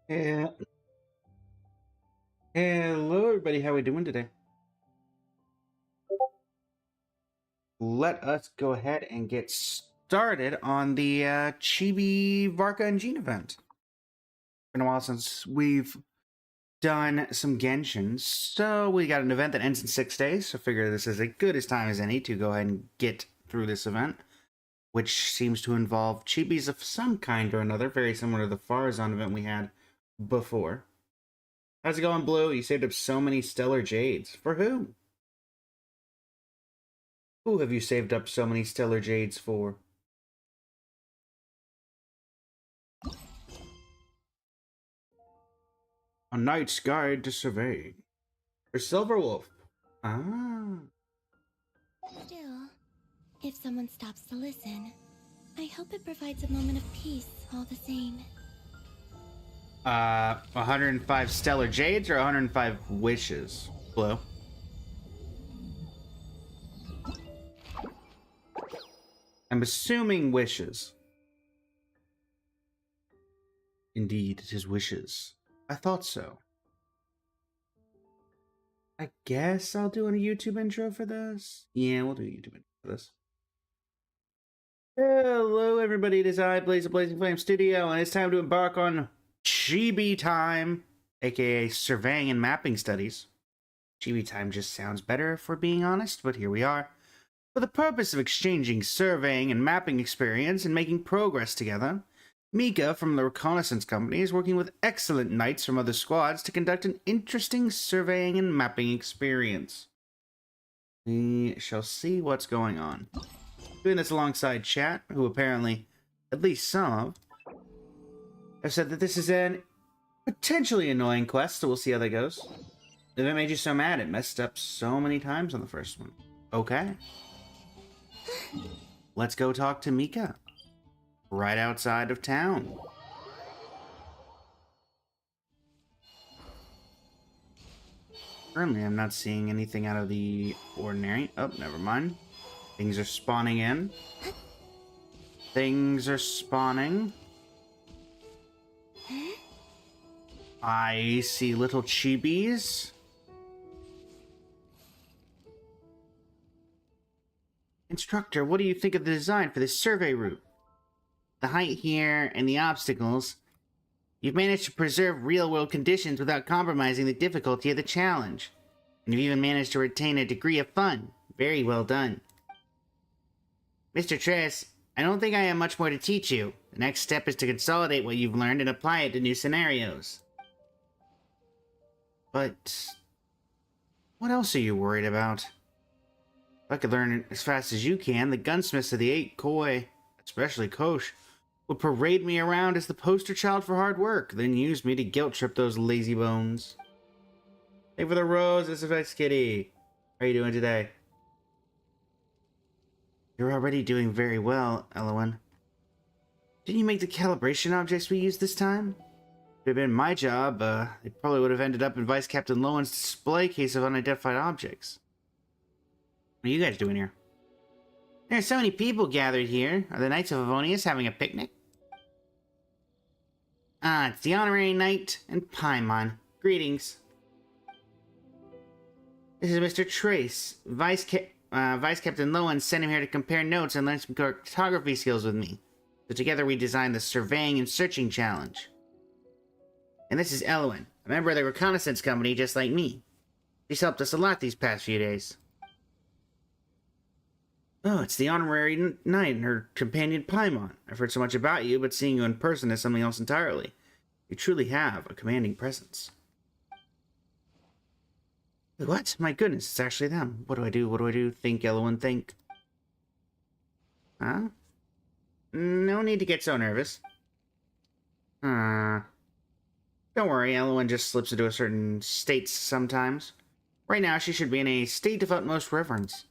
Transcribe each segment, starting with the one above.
Yeah. Hello, everybody. How are we doing today? Let us go ahead and get started on the Chibi VARKA and Gene event. It's been a while since we've done some Genshins, so we got an event that ends in 6 days, so I figure this is as good as time as any to go ahead and get through this event, which seems to involve Chibis of some kind or another, very similar to the Farazan event we had before. How's it going, Blue? You saved up so many Stellar Jades. For who? Who have you saved up so many Stellar Jades for? A Knight's Guide to Survey. For Silverwolf. Ah. Still, if someone stops to listen, I hope it provides a moment of peace all the same. 105 Stellar Jades or 105 wishes? Blue. I'm assuming wishes. Indeed, it is wishes. I thought so. I guess I'll do a YouTube intro for this. Yeah, we'll do a YouTube intro for this. Hello, everybody. It is I, Blaze of Blazing Flame Studio, and it's time to embark on Chibi time, aka surveying and mapping studies. Chibi time just sounds better, if we're being honest, but here we are. For the purpose of exchanging surveying and mapping experience and making progress together, Mika from the Reconnaissance Company is working with excellent knights from other squads to conduct an interesting surveying and mapping experience. We shall see what's going on. Doing this alongside chat, who apparently, at least some of, have said that this is an potentially annoying quest, so we'll see how that goes. If it made you so mad, it messed up so many times on the first one. Okay. Let's go talk to Mika. Right outside of town. Currently, I'm not seeing anything out of the ordinary. Oh, never mind. Things are spawning in. Things are spawning. I see little chibis. Instructor, what do you think of the design for this survey route? The height here and the obstacles. You've managed to preserve real-world conditions without compromising the difficulty of the challenge. And you've even managed to retain a degree of fun. Very well done. Mr. Tress, I don't think I have much more to teach you. The next step is to consolidate what you've learned and apply it to new scenarios. But what else are you worried about? If I could learn it as fast as you can, the gunsmiths of the 8 Koi, especially Kosh, would parade me around as the poster child for hard work, then use me to guilt trip those lazy bones. Hey for the rose, this is Kitty. How are you doing today? You're already doing very well, Elowen. Didn't you make the calibration objects we used this time? If it had been my job, they probably would have ended up in Vice Captain Lowen's display case of unidentified objects. What are you guys doing here? There are so many people gathered here. Are the Knights of Avonius having a picnic? Ah, it's the Honorary Knight and Paimon. Greetings. This is Mr. Trace. Vice Captain Lowen sent him here to compare notes and learn some cartography skills with me. So together we designed the Surveying and Searching Challenge. And this is Elowen, a member of the Reconnaissance Company just like me. She's helped us a lot these past few days. Oh, it's the Honorary Knight and her companion Paimon. I've heard so much about you, but seeing you in person is something else entirely. You truly have a commanding presence. What? My goodness, it's actually them. What do I do? What do I do? Think, Elowen, think. Huh? No need to get so nervous. Don't worry, Elowen just slips into a certain state sometimes. Right now, she should be in a state of utmost reverence.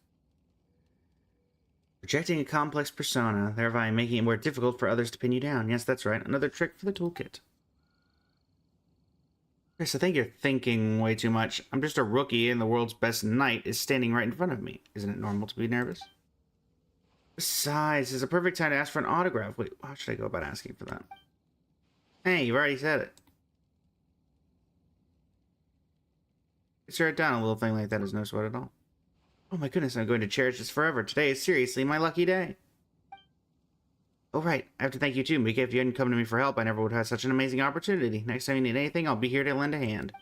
Projecting a complex persona, thereby making it more difficult for others to pin you down. Yes, that's right. Another trick for the toolkit. Chris, I think you're thinking way too much. I'm just a rookie and the world's best knight is standing right in front of me. Isn't it normal to be nervous? Besides, it's a perfect time to ask for an autograph. Wait, how should I go about asking for that? Hey, you've already said it. Consider it done. A little thing like that is no sweat at all. Oh my goodness, I'm going to cherish this forever. Today is seriously my lucky day. Oh right, I have to thank you too, Mika. If you hadn't come to me for help, I never would have had such an amazing opportunity. Next time you need anything, I'll be here to lend a hand.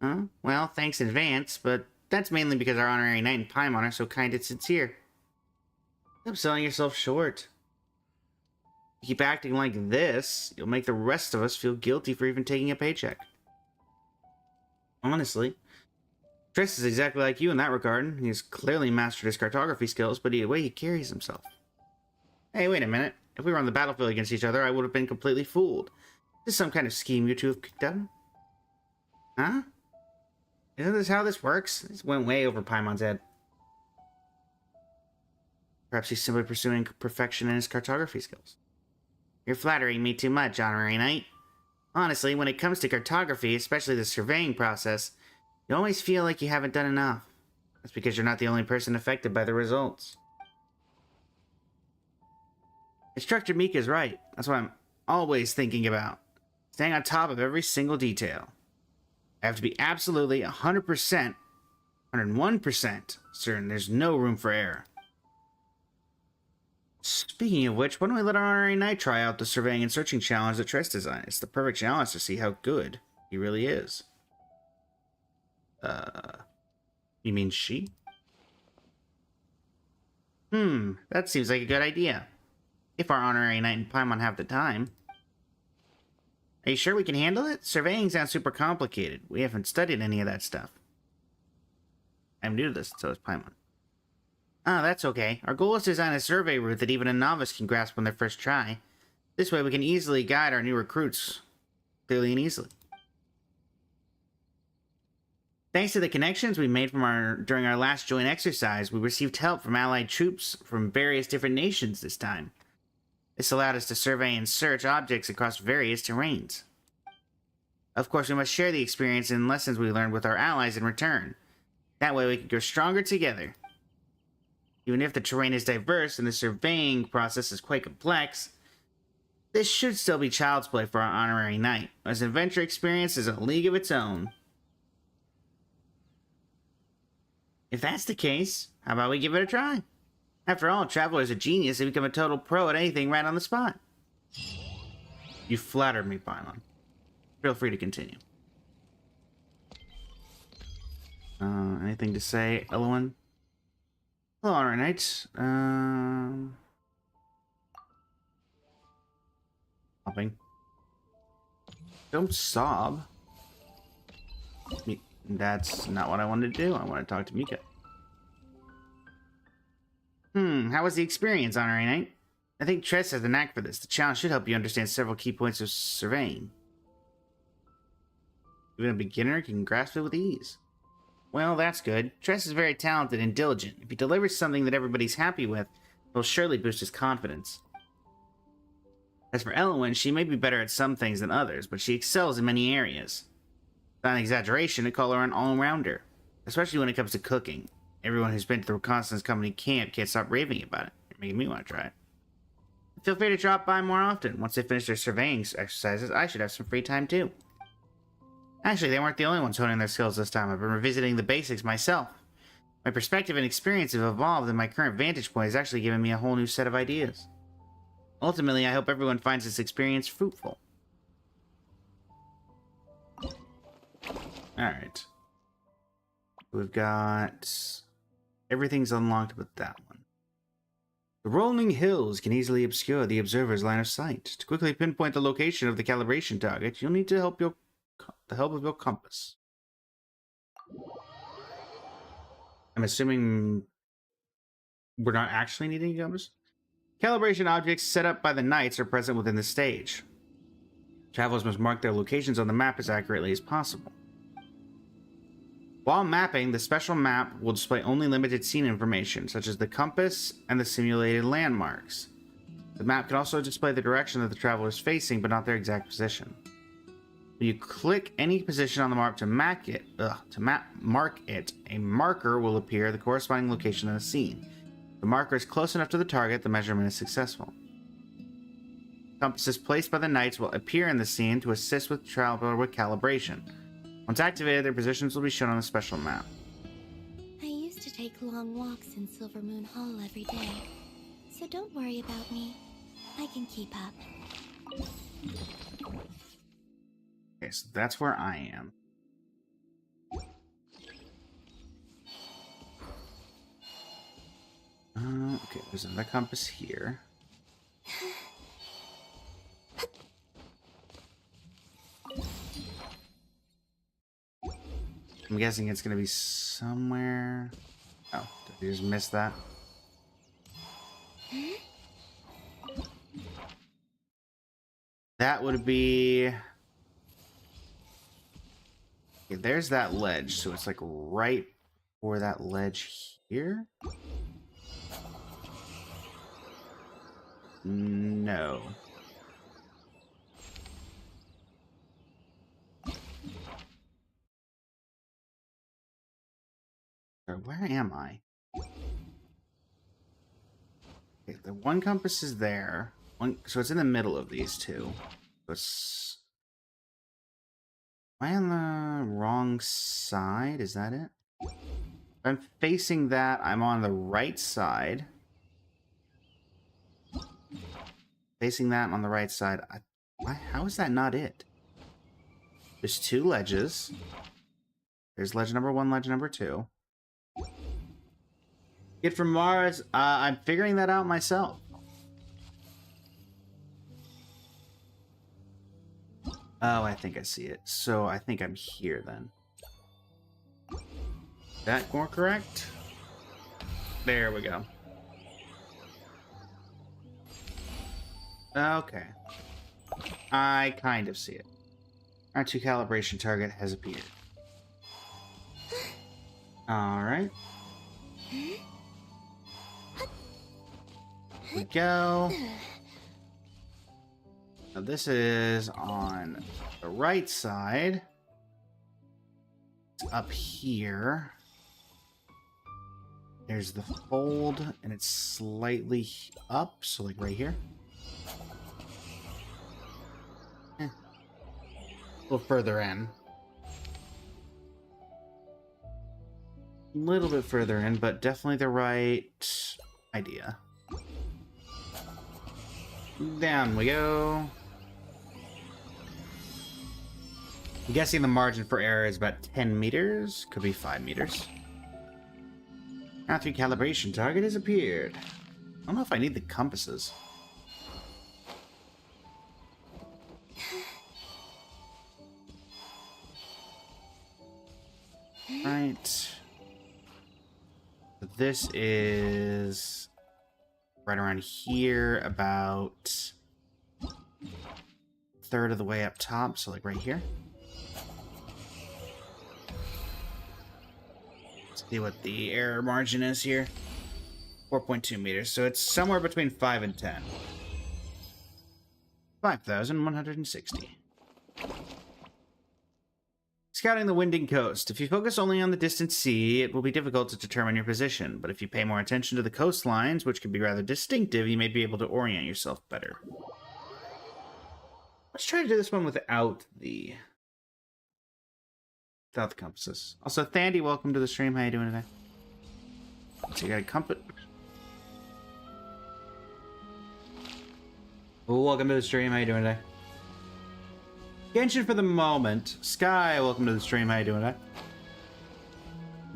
Huh? Well, thanks in advance, but that's mainly because our honorary knight and Paimon are so kind and sincere. Stop selling yourself short. You keep acting like this, you'll make the rest of us feel guilty for even taking a paycheck. Honestly, Triss is exactly like you in that regard. He's clearly mastered his cartography skills, but the way he carries himself. Hey, wait a minute. If we were on the battlefield against each other, I would have been completely fooled. Is this some kind of scheme you two have kicked up? Huh? Isn't this how this works? This went way over Paimon's head. Perhaps he's simply pursuing perfection in his cartography skills. You're flattering me too much, honorary knight. Honestly, when it comes to cartography, especially the surveying process, you always feel like you haven't done enough. That's because you're not the only person affected by the results. Instructor Mika's right. That's what I'm always thinking about. Staying on top of every single detail. I have to be absolutely 100%, 101% certain there's no room for error. Speaking of which, why don't we let our honorary knight try out the surveying and searching challenge that Triss designed? It's the perfect challenge to see how good he really is. You mean she? That seems like a good idea. If our honorary knight and Paimon have the time. Are you sure we can handle it? Surveying sounds super complicated. We haven't studied any of that stuff. I'm new to this, so is Paimon. Ah, that's okay. Our goal is to design a survey route that even a novice can grasp on their first try. This way we can easily guide our new recruits. Clearly and easily. Thanks to the connections we made during our last joint exercise, we received help from allied troops from various different nations this time. This allowed us to survey and search objects across various terrains. Of course, we must share the experience and lessons we learned with our allies in return. That way we can grow stronger together. Even if the terrain is diverse and the surveying process is quite complex, this should still be child's play for our honorary knight, as adventure experience is a league of its own. If that's the case, how about we give it a try? After all, Traveler is a genius and become a total pro at anything right on the spot. You flattered me, Paimon. Feel free to continue. Anything to say, Elowen? Hello, Honor Knights. Hopping. Don't sob. That's not what I wanted to do. I want to talk to Mika. How was the experience, Honorary Knight? I think Triss has the knack for this. The challenge should help you understand several key points of surveying. Even a beginner can grasp it with ease. Well, that's good. Triss is very talented and diligent. If he delivers something that everybody's happy with, it'll surely boost his confidence. As for Elowen, she may be better at some things than others, but she excels in many areas. Not an exaggeration to call her an all-rounder, especially when it comes to cooking. Everyone who's been to the Reconnaissance Company camp can't stop raving about it. You're making me want to try it. Feel free to drop by more often. Once they finish their surveying exercises, I should have some free time too. Actually, they weren't the only ones honing their skills this time. I've been revisiting the basics myself. My perspective and experience have evolved, and my current vantage point has actually given me a whole new set of ideas. Ultimately, I hope everyone finds this experience fruitful. Alright. We've got... everything's unlocked with that one. The rolling hills can easily obscure the observer's line of sight. To quickly pinpoint the location of the calibration target, you'll need the help of your compass. I'm assuming we're not actually needing a compass? Calibration objects set up by the knights are present within the stage. Travelers must mark their locations on the map as accurately as possible. While mapping, the special map will display only limited scene information, such as the compass and the simulated landmarks. The map can also display the direction that the traveler is facing, but not their exact position. When you click any position on the map to mark it, a marker will appear the corresponding location in the scene. If the marker is close enough to the target, the measurement is successful. Compasses placed by the knights will appear in the scene to assist with traveler with calibration. Once activated, their positions will be shown on a special map. I used to take long walks in Silver Moon Hall every day, so don't worry about me. I can keep up. Okay, so that's where I am. Okay, there's another compass here. I'm guessing it's gonna be somewhere. Oh, did you just miss that? That would be... Okay, there's that ledge, so it's like right for that ledge here? No. Or where am I? Okay, the one compass is there. So it's in the middle of these two. So it's... Am I on the wrong side? Is that it? If I'm facing that, I'm on the right side. Facing that on the right side. How is that not it? There's two ledges. There's ledge number 1, ledge number 2. Get from Mars. I'm figuring that out myself. Oh, I think I see it. So I think I'm here then. That more correct? There we go. Okay. I kind of see it. Our 2 calibration target has appeared. Alright. Here we go. Now this is on the right side. It's up here. There's the fold, and it's slightly up, so like right here. A little further in. A little bit further in, but definitely the right idea. Down we go. I'm guessing the margin for error is about 10 meters. Could be 5 meters. Our 3 calibration target has appeared. I don't know if I need the compasses. Right. This is right around here, about a third of the way up top, so like right here. Let's see what the error margin is here. 4.2 meters, so it's somewhere between 5 and 10. 5,160. Scouting the winding coast. If you focus only on the distant sea, it will be difficult to determine your position, but if you pay more attention to the coastlines, which can be rather distinctive, you may be able to orient yourself better. Let's try to do this one without the compasses. Also, Thandy, welcome to the stream. How you doing today? So you got a compass. Welcome to the stream. How you doing today? Genshin for the moment. Sky, welcome to the stream. How you doing today?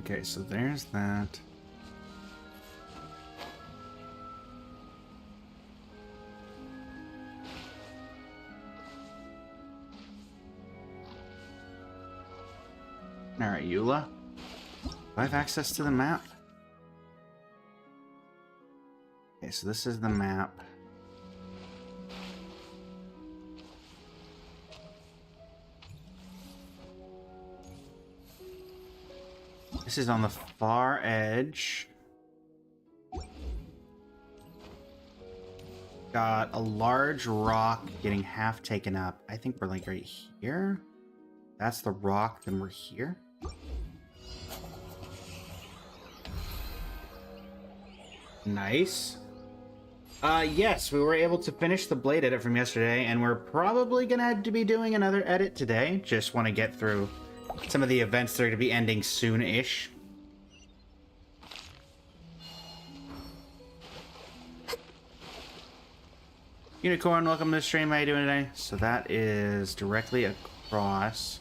Okay, so there's that. Alright, Eula. Do I have access to the map? Okay, so this is the map. This is on the far edge. Got a large rock getting half taken up. I think we're like right here. That's the rock, then we're here. Nice. Yes, we were able to finish the blade edit from yesterday, and we're probably gonna have to be doing another edit today. Just want to get through some of the events that are going to be ending soon-ish. Unicorn, welcome to the stream. How you doing today? So that is directly across.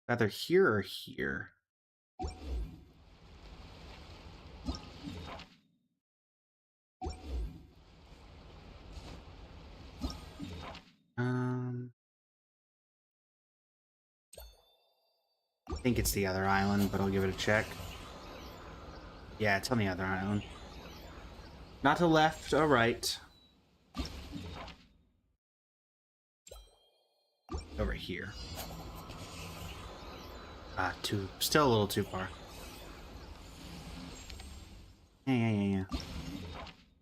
Either here or here. I think it's the other island, but I'll give it a check. Yeah, it's on the other island. Not to left or right. Over here. Still a little too far. Yeah. I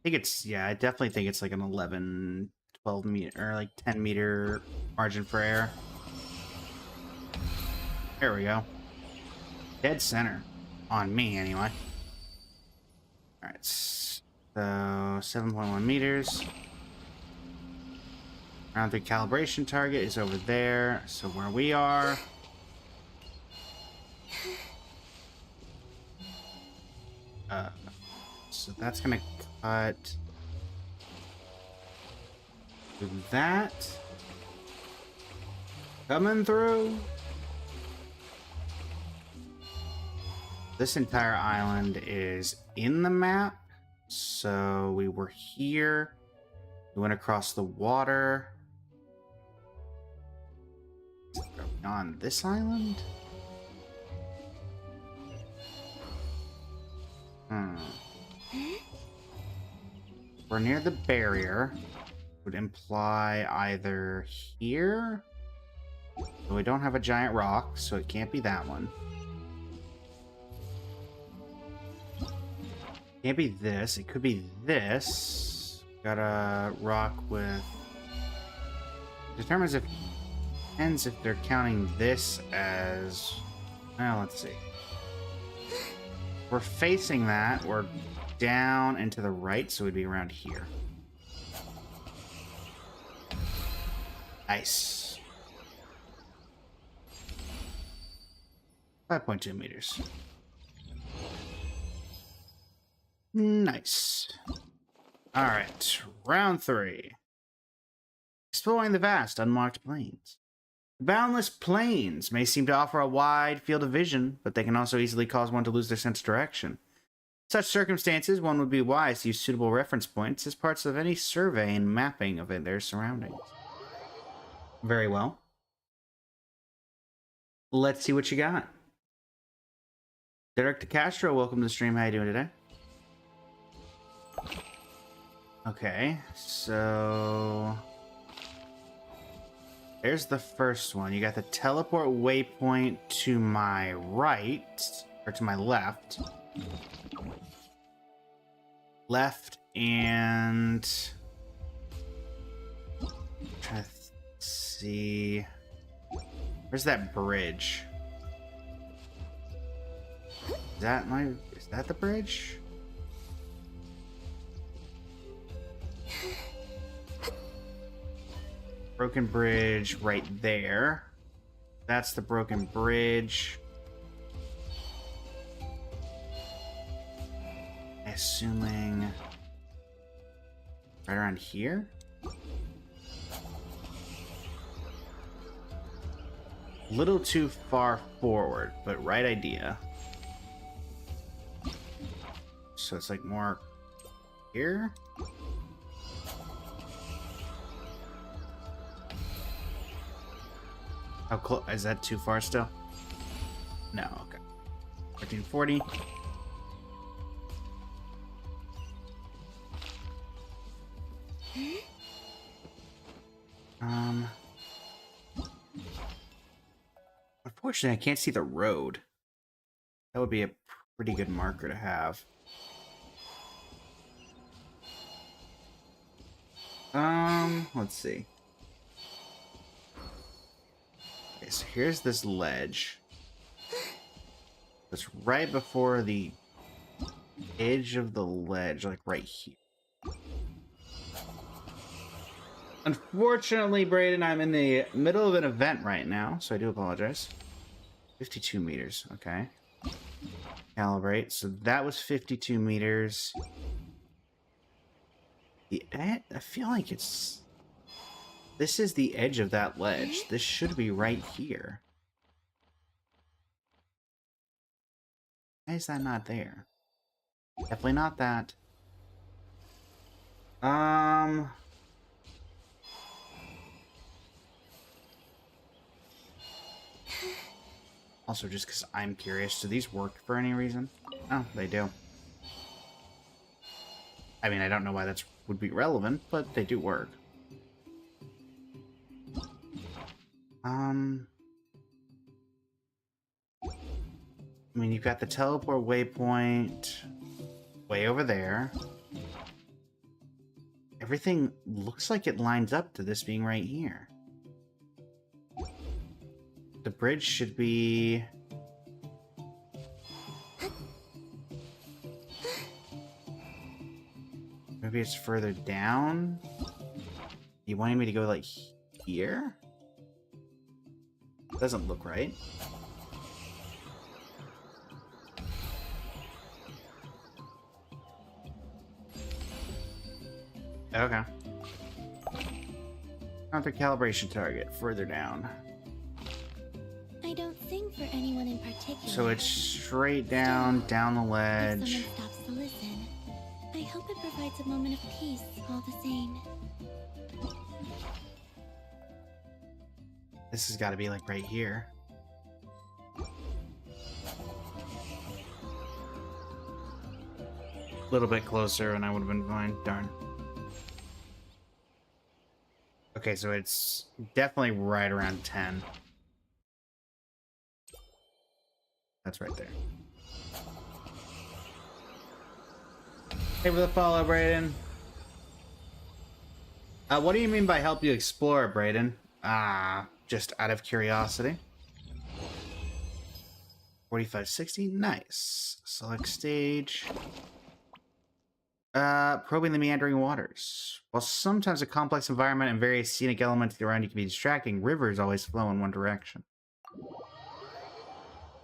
think it's, I definitely think it's like an 11, 12 meter, or like 10 meter margin for error. There we go. Dead center. On me, anyway. Alright, so 7.1 meters. Round 3 calibration target is over there. So where we are. So that's gonna cut through that. Coming through. This entire island is in the map. So we were here. We went across the water. On this island? We're near the barrier. Would imply either here. So we don't have a giant rock, so it can't be that one. Can't be this. It could be this. Got a rock with. Determines if. Depends if they're counting this as. Well, let's see. We're facing that. We're down and to the right, so we'd be around here. Nice. 5.2 meters. Nice. Alright, round 3. Exploring the vast, unmarked plains. The boundless plains may seem to offer a wide field of vision, but they can also easily cause one to lose their sense of direction. In such circumstances, one would be wise to use suitable reference points as parts of any survey and mapping of their surroundings. Very well. Let's see what you got. Derek DeCastro, welcome to the stream. How you doing today? Okay, so there's the first one. You got the teleport waypoint to my right, or to my left. Left and trying to see. Where's that bridge? Is that the bridge? Broken bridge right there. That's the broken bridge. Assuming right around here. Little too far forward, but right idea. So it's like more here. How close? Is that too far still? No, okay. 1340. Unfortunately, I can't see the road. That would be a pretty good marker to have. Let's see. Okay, so here's this ledge. It's right before the edge of the ledge, like right here. Unfortunately, Brayden, I'm in the middle of an event right now, so I do apologize. 52 meters, okay. Calibrate, so that was 52 meters. I feel like it's... This is the edge of that ledge. This should be right here. Why is that not there? Definitely not that. Also, just because I'm curious, do these work for any reason? Oh, they do. I mean, I don't know why that would be relevant, but they do work. I mean, you've got the teleport waypoint way over there. Everything looks like it lines up to this being right here. The bridge should be... Maybe it's further down? You wanted me to go, like, here? Doesn't look right. Okay. Counter calibration target, further down. I don't sing for anyone in particular. So it's straight down, down the If ledge. someone stops to listen, I hope it provides a moment of peace all the same. This has got to be like right here. A little bit closer and I would have been fine. Darn. Okay, so it's definitely right around 10. That's right there. Hey for the follow, Brayden. What do you mean by help you explore, Brayden? Just out of curiosity. 4560, nice. Select stage. Probing the meandering waters. While sometimes a complex environment and various scenic elements around you can be distracting, rivers always flow in one direction.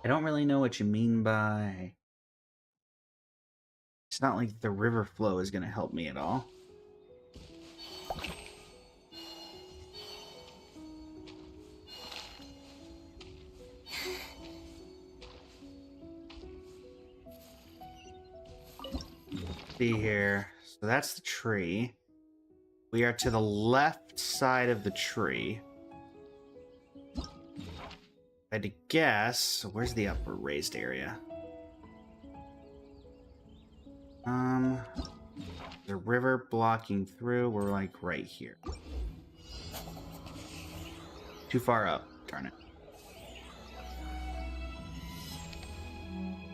I don't really know what you mean by... It's not like the river flow is going to help me at all. See here. So that's the tree. We are to the left side of the tree. If I had to guess, where's the upper raised area? The river blocking through. We're like right here. Too far up. Darn it.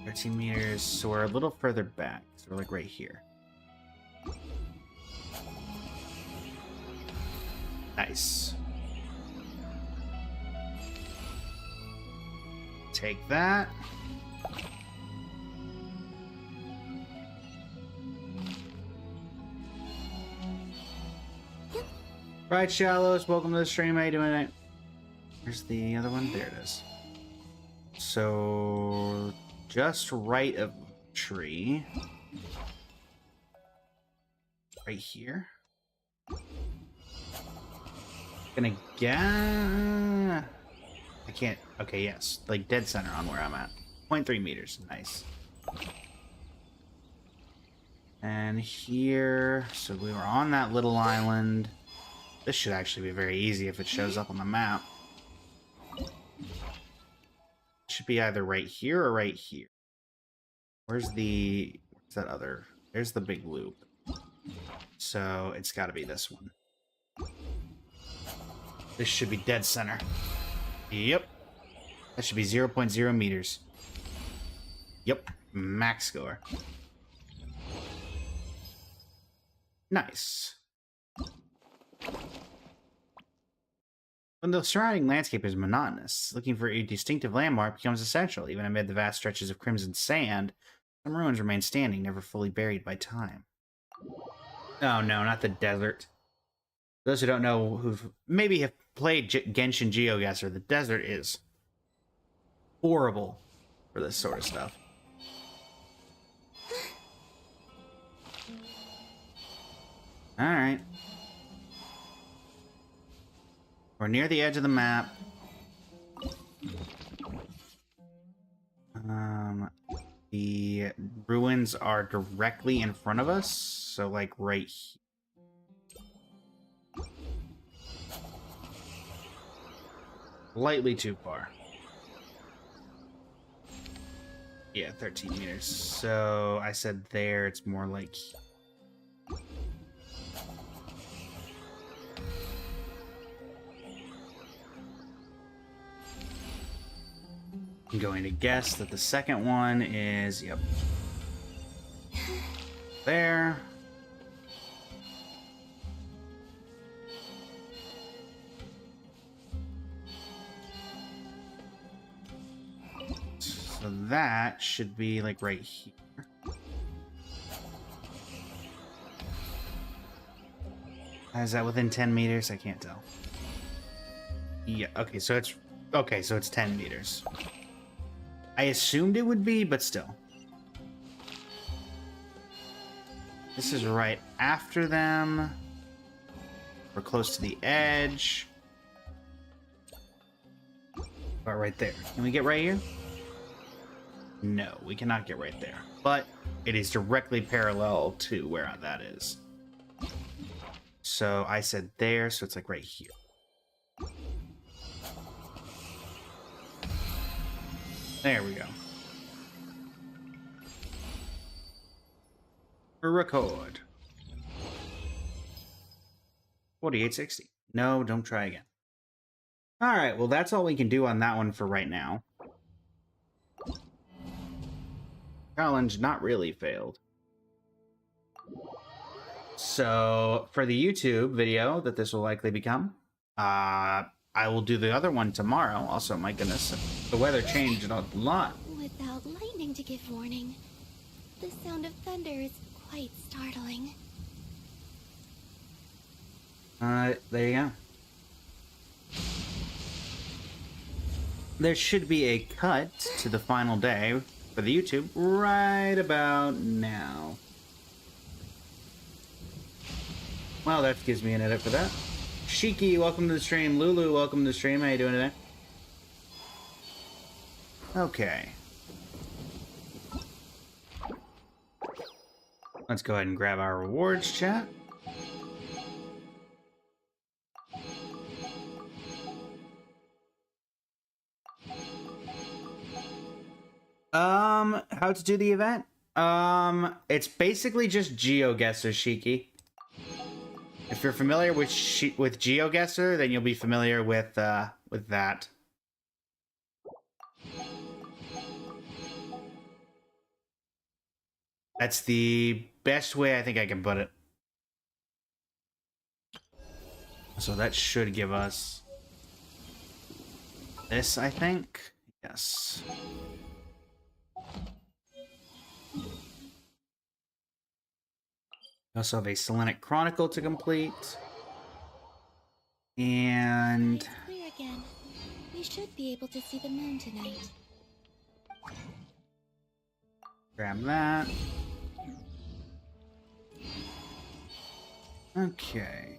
13 meters. So we're a little further back. So we're like right here. Nice. Take that. Right, Shallows, welcome to the stream. How you doing tonight? Where's the other one? There it is. So, just right of the tree. Right here. Gonna get... I can't... Okay, yes. Like, dead center on where I'm at. 0.3 meters. Nice. And here... So we were on that little island. This should actually be very easy if it shows up on the map. It should be either right here or right here. Where's that other... There's the big loop. So it's got to be this one. This should be dead center. Yep. That should be 0.0 meters. Yep. Max score. Nice. When the surrounding landscape is monotonous, looking for a distinctive landmark becomes essential. Even amid the vast stretches of crimson sand, some ruins remain standing, never fully buried by time. Oh no, not the desert. Those who don't know, who've maybe have played Genshin GeoGuessr, the desert is horrible for this sort of stuff. All right. We're near the edge of the map. The ruins are directly in front of us, so like right here. Slightly too far. Yeah, 13 meters. So I said there, it's more like... I'm going to guess that the second one is, yep, there. So that should be like right here. Is that within 10 meters? I can't tell. Yeah, okay, so it's 10 meters. I assumed it would be, but still. This is right after them. We're close to the edge. About right there. Can we get right here? No, we cannot get right there. But it is directly parallel to where that is. So I said there, so it's like right here. There we go. Record. 4860. No, don't try again. Alright, well that's all we can do on that one for right now. Challenge not really failed. So, for the YouTube video that this will likely become, I will do the other one tomorrow. Also, my goodness, the weather changed a lot. Without lightning to give warning, the sound of thunder is quite startling. There you go. There should be a cut to the final day for the YouTube right about now. Well, that gives me an edit for that. Shiki, welcome to the stream. Lulu, welcome to the stream. How you doing today? Okay. Let's go ahead and grab our rewards, chat. How to do the event? It's basically just GeoGuessr, Shiki. If you're familiar with GeoGuessr, then you'll be familiar with that. That's the best way I think I can put it. So that should give us this, I think. Yes. We also have a Selenic Chronicle to complete. And... It's clear again. We should be able to see the moon tonight. grab that. Okay.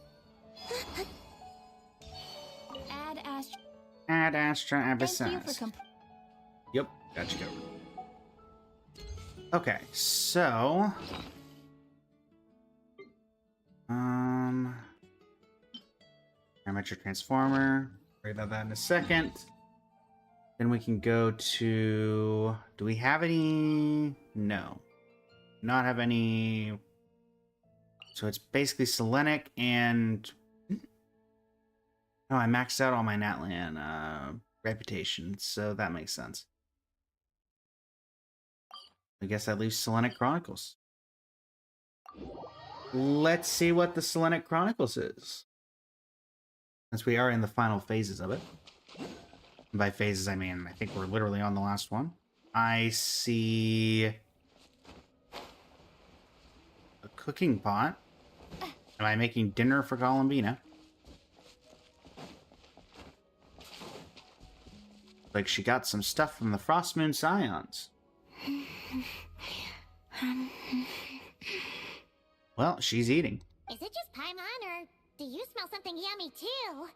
Add Astra Abyssas. Yep, got you covered. Okay, so... Parametric Transformer. Worry about that in a second. Then we can go to... Do we have any... No. Not have any... So it's basically Selenic and... Oh, I maxed out all my Natlan reputation, so that makes sense. I guess that leaves Selenic Chronicles. Let's see what the Selenic Chronicles is. Since we are in the final phases of it. And by phases, I mean, I think we're literally on the last one. I see... a cooking pot. Am I making dinner for Columbina? Like she got some stuff from the Frost Moon Scions. Well, she's eating. Is it just Paimon, or do you smell something yummy too?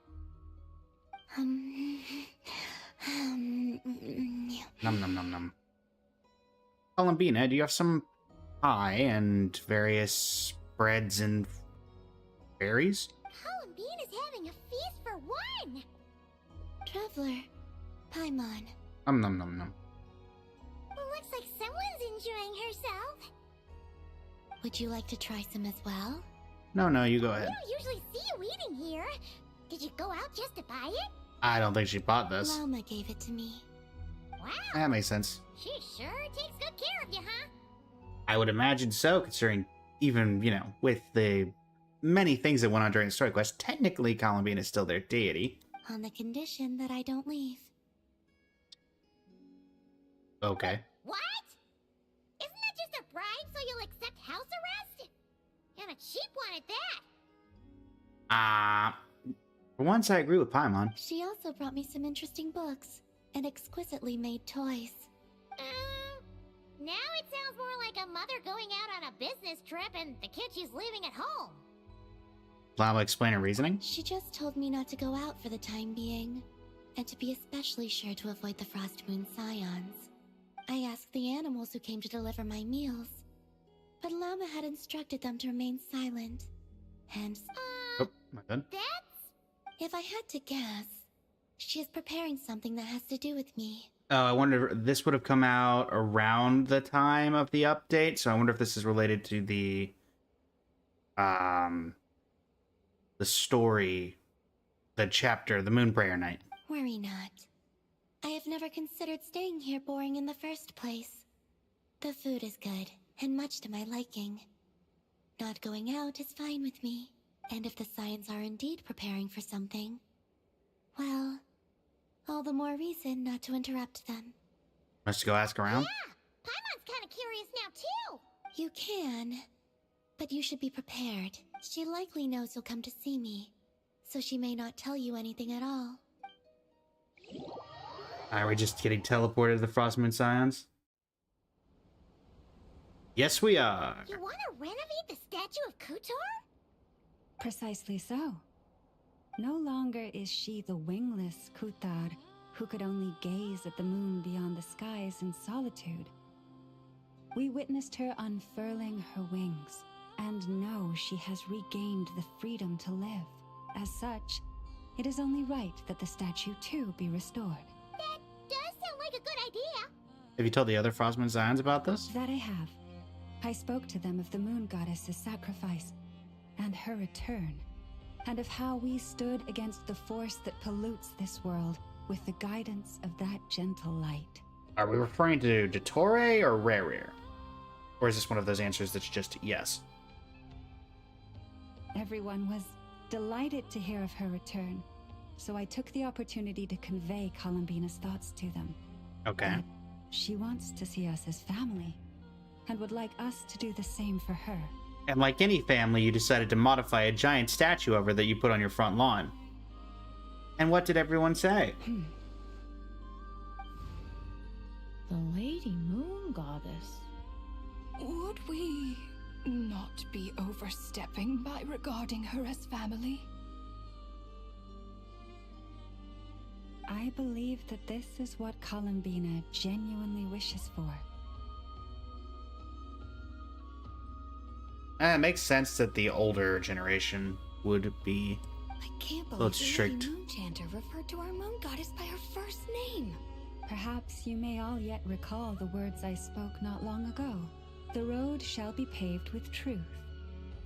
Num num num num. Columbina, do you have some pie and various spreads and berries? Columbine is having a feast for one! Traveler, Paimon. Num num num num. Looks like someone's enjoying herself. Would you like to try some as well? No, you go ahead. We don't usually see you eating here. Did you go out just to buy it? I don't think she bought this. Llama gave it to me. Wow. That makes sense. She sure takes good care of you, huh? I would imagine so, considering even, with the many things that went on during the story quest, technically Columbine is still their deity. On the condition that I don't leave. Okay. What? Isn't that just a bribe so you'll accept house arrest? And a sheep wanted that. For once I agree with Paimon. She also brought me some interesting books and exquisitely made toys. Now it sounds more like a mother going out on a business trip and the kid she's leaving at home. Llama explain her reasoning? She just told me not to go out for the time being, and to be especially sure to avoid the Frost Moon Scions. I asked the animals who came to deliver my meals, but Llama had instructed them to remain silent. And, Oh, my bad. if I had to guess, she is preparing something that has to do with me. Oh, I wonder if this would have come out around the time of the update, so I wonder if this is related to the story, the chapter, the Moonprayer Night. Worry not. I have never considered staying here boring in the first place. The food is good, and much to my liking. Not going out is fine with me. And if the Scions are indeed preparing for something, well, all the more reason not to interrupt them. Let's go ask around. Yeah! Paimon's kinda curious now, too! You can, but you should be prepared. She likely knows you'll come to see me, so she may not tell you anything at all. Are we just getting teleported to the Frost Moon Scions? Yes, we are. You want to renovate the statue of Kutor? Precisely so. No longer is she the wingless Kutar who could only gaze at the moon beyond the skies in solitude. We witnessed her unfurling her wings and know she has regained the freedom to live. As such, it is only right that the statue too be restored. That does sound like a good idea. Have you told the other Frost Moon Scions about this? That I have. I spoke to them of the moon goddess's sacrifice and her return, and of how we stood against the force that pollutes this world with the guidance of that gentle light. Are we referring to Dottore or Rarir? Or is this one of those answers that's just yes? Everyone was delighted to hear of her return, so I took the opportunity to convey Columbina's thoughts to them. Okay. That she wants to see us as family, and would like us to do the same for her. And like any family, you decided to modify a giant statue of her that you put on your front lawn. And what did everyone say? The Lady Moon Goddess. Would we not be overstepping by regarding her as family? I believe that this is what Columbina genuinely wishes for. It makes sense that the older generation would be I can't little believe the strict. Lady Moon Chanter referred to our moon goddess by her first name. Perhaps you may all yet recall the words I spoke not long ago. The road shall be paved with truth,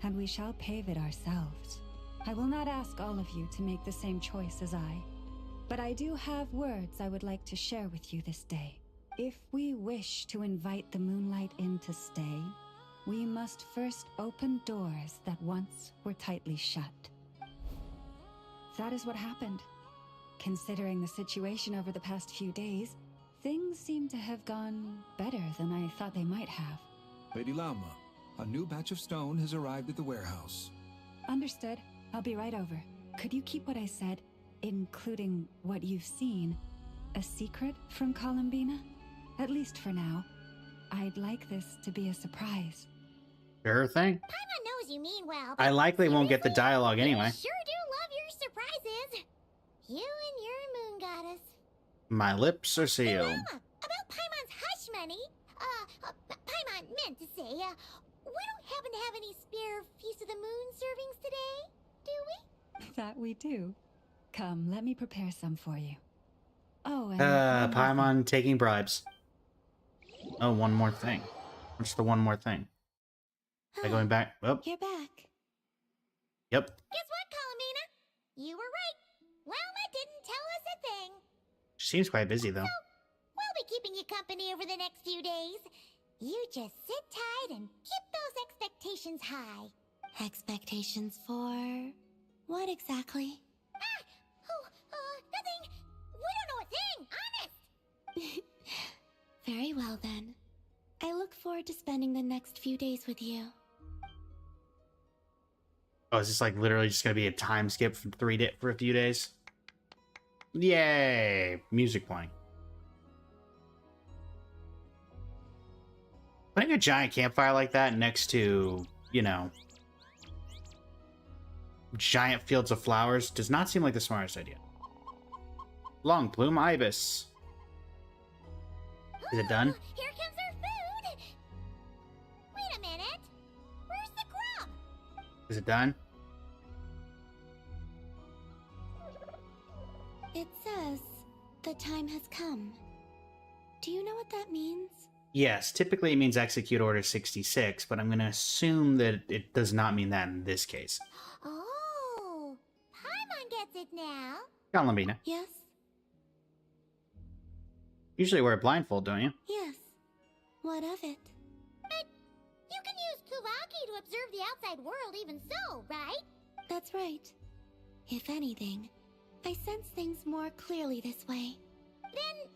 and we shall pave it ourselves. I will not ask all of you to make the same choice as I, but I do have words I would like to share with you this day. If we wish to invite the moonlight in to stay, we must first open doors that once were tightly shut. That is what happened. Considering the situation over the past few days, things seem to have gone better than I thought they might have. Lady Lauma, a new batch of stone has arrived at the warehouse. Understood. I'll be right over. Could you keep what I said, including what you've seen, A secret from Columbina? At least for now. I'd like this to be a surprise. Sure thing. Paimon knows you mean well, I but likely won't get the seriously, dialogue anyway. You sure do love your surprises. You and your moon goddess. My lips are Hey, sealed. Mama, about Paimon's hush money. Paimon meant to say, we don't happen to have any spare Feast of the Moon servings today, do we? That we do. Come, let me prepare some for you. Oh, and one more thing. Paimon taking bribes. Oh, one more thing. What's the one more thing? Am I going back? Oh, You're back. yep. Guess what, Columbina? You were right. Wilma didn't tell us a thing. She seems quite busy, though. We'll be keeping you company over the next few days. You just sit tight and keep those expectations high. Expectations for what exactly? Nothing. We don't know a thing, honest. Very well then. I look forward to spending the next few days with you. Oh, is this like literally just gonna be a time skip for for a few days? Yay! Music playing. Putting a giant campfire like that next to, you know, giant fields of flowers does not seem like the smartest idea. Long plume ibis. Is it done? Here comes our food. Wait a minute. Where's the grub? Is it done? It says the time has come. Do you know what that means? Yes, typically it means execute order 66, but I'm going to assume that it does not mean that in this case. Oh, Paimon gets it now. Columbina. Yes, Usually wear a blindfold, don't you? yes. What of it? But you can use Kulaki to observe the outside world even so, right? That's right. If anything, I sense things more clearly this way. Then,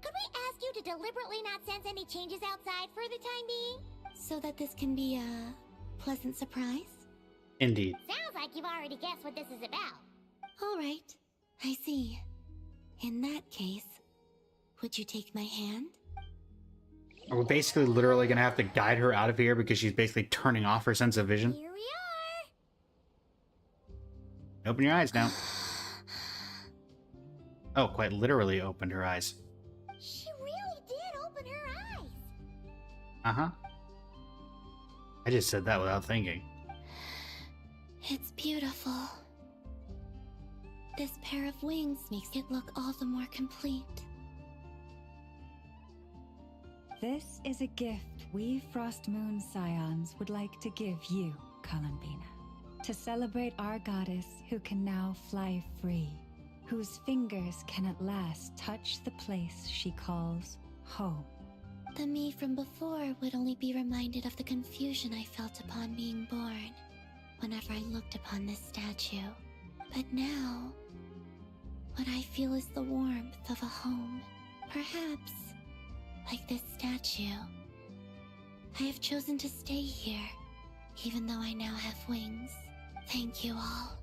could we ask you to deliberately not sense any changes outside for the time being? So that this can be a pleasant surprise? Indeed. Sounds like you've already guessed what this is about. All right, I see. In that case, would you take my hand? We're basically literally going to have to guide her out of here because she's basically turning off her sense of vision. Here we are. Open your eyes now. Oh, quite literally opened her eyes. She really did open her eyes. Uh-huh. I just said that without thinking. It's beautiful. This pair of wings makes it look all the more complete. This is a gift we Frost Moon Scions would like to give you, Columbina. To celebrate our goddess who can now fly free, whose fingers can at last touch the place she calls home. The me from before would only be reminded of the confusion I felt upon being born, whenever I looked upon this statue. But now, what I feel is the warmth of a home. Perhaps, like this statue, I have chosen to stay here, even though I now have wings. Thank you all.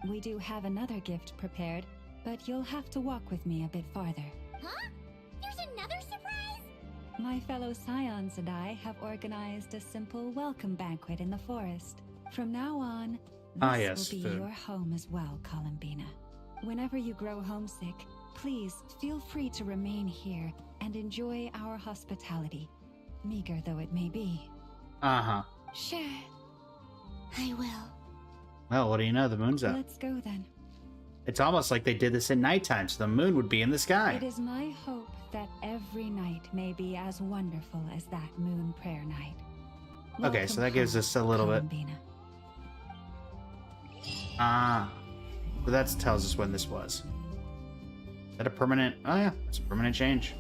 We do have another gift prepared, but you'll have to walk with me a bit farther. Huh? There's another surprise? My fellow Scions and I have organized a simple welcome banquet in the forest. From now on, this yes, will be food. your home as well, Columbina. Whenever you grow homesick, please feel free to remain here and enjoy our hospitality, meager though it may be. Uh-huh. Sure. I will. Well, what do you know? The moon's up. Let's go then. It's almost like they did this at nighttime, so the moon would be in the sky. It is my hope that every night may be as wonderful as that moon prayer night. Okay, so Welcome that gives home, us a little bit. Columbina. Ah. So that tells us when this was. Is that a permanent... Oh yeah, it's a permanent change.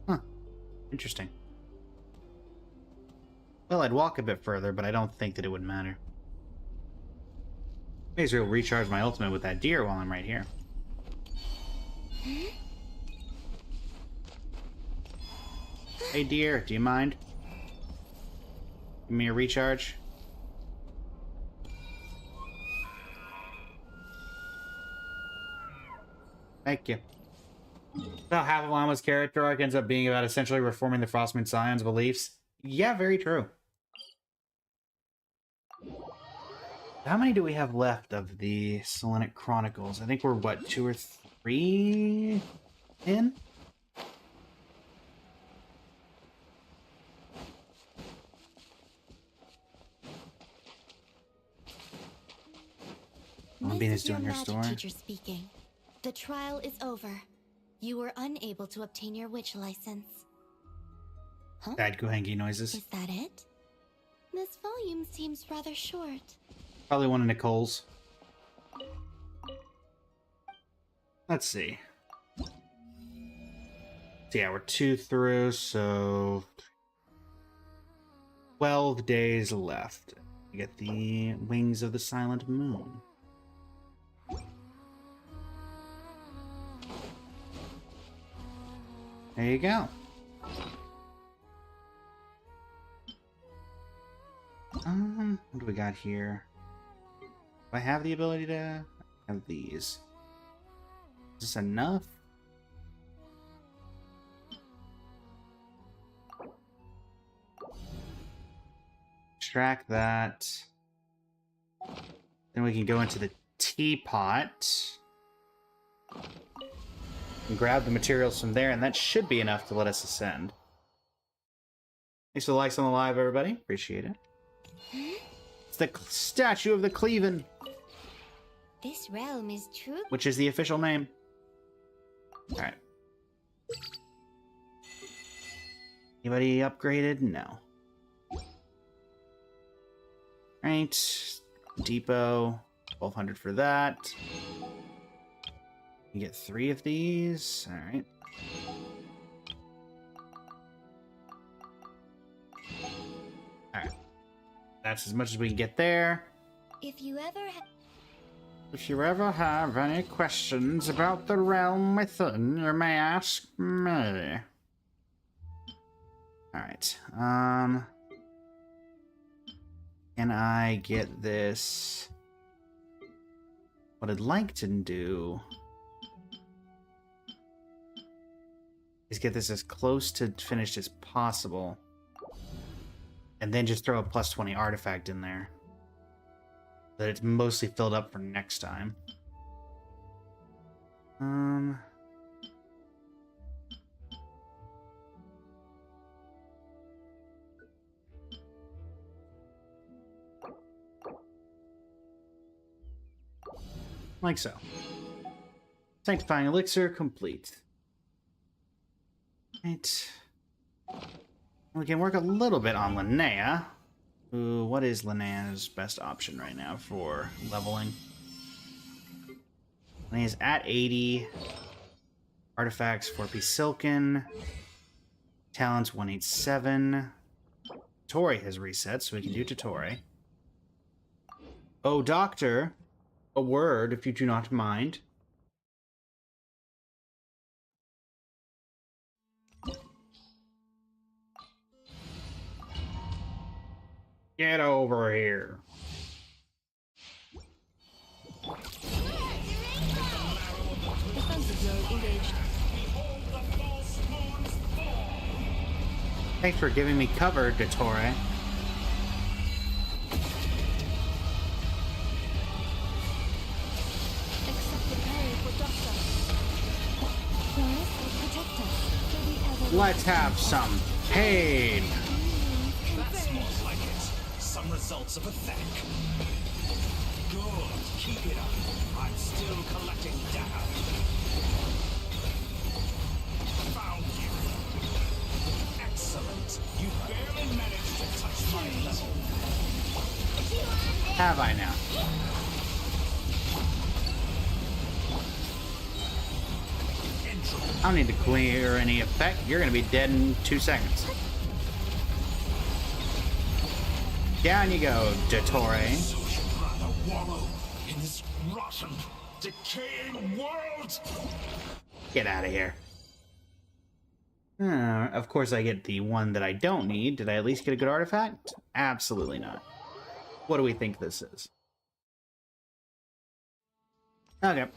Huh. Interesting. Well, I'd walk a bit further, but I don't think that it would matter. May as well recharge my ultimate with that deer while I'm right here. Hey deer, do you mind? Give me a recharge. Thank you. So half of Llama's character arc ends up being about essentially reforming the Frostmourne Scion's beliefs. Yeah, very true. How many do we have left of the Selenic Chronicles? I think we're, what, 2 or 3 in? This is your doing her magic story. teacher speaking. The trial is over. You were unable to obtain your witch license. Huh? Bad Gohangi noises. Is that it? This volume seems rather short. Probably one of Nicole's. Let's see. So yeah, we're 2 through, so 12 days left. You get the Wings of the Silent Moon. There you go. What do we got here? Do I have the ability to have these? Is this enough? Extract that. Then we can go into the teapot and grab the materials from there, and that should be enough to let us ascend. Thanks for the likes on the live, everybody. Appreciate it. It's the statue of the Cleaven, This realm is true. which is the official name. Alright. Anybody upgraded? No. Right. Depot. 1200 for that. You get 3 of these. Alright. Alright. That's as much as we can get there. If you ever have any questions about the realm within, you may ask me. Alright. Can I get this? What I'd like to do is get this as close to finished as possible. And then just throw a plus 20 artifact in there. That it's mostly filled up for next time. Like so. Sanctifying elixir complete. Right. We can work a little bit on Linnea. Ooh, what is Linnea's best option right now for leveling? Linnea's at 80. Artifacts 4P Silken. Talents 187. Tori has reset, so we can do Totori. Oh, Doctor. A word, if you do not mind. Get over here. Thanks for giving me cover, Dottore. Let's have some pain. That's more like it. Some results of a thank. Good. Keep it up. I'm still collecting data. Found you. Excellent. You barely managed to touch my level. Have I now? I don't need to clear any effect. You're going to be dead in 2 seconds. Down you go, Dottore. So you'd rather wallow in this rotten, decaying world? Get out of here. Of course I get the one that I don't need. Did I at least get a good artifact? Absolutely not. What do we think this is? Okay.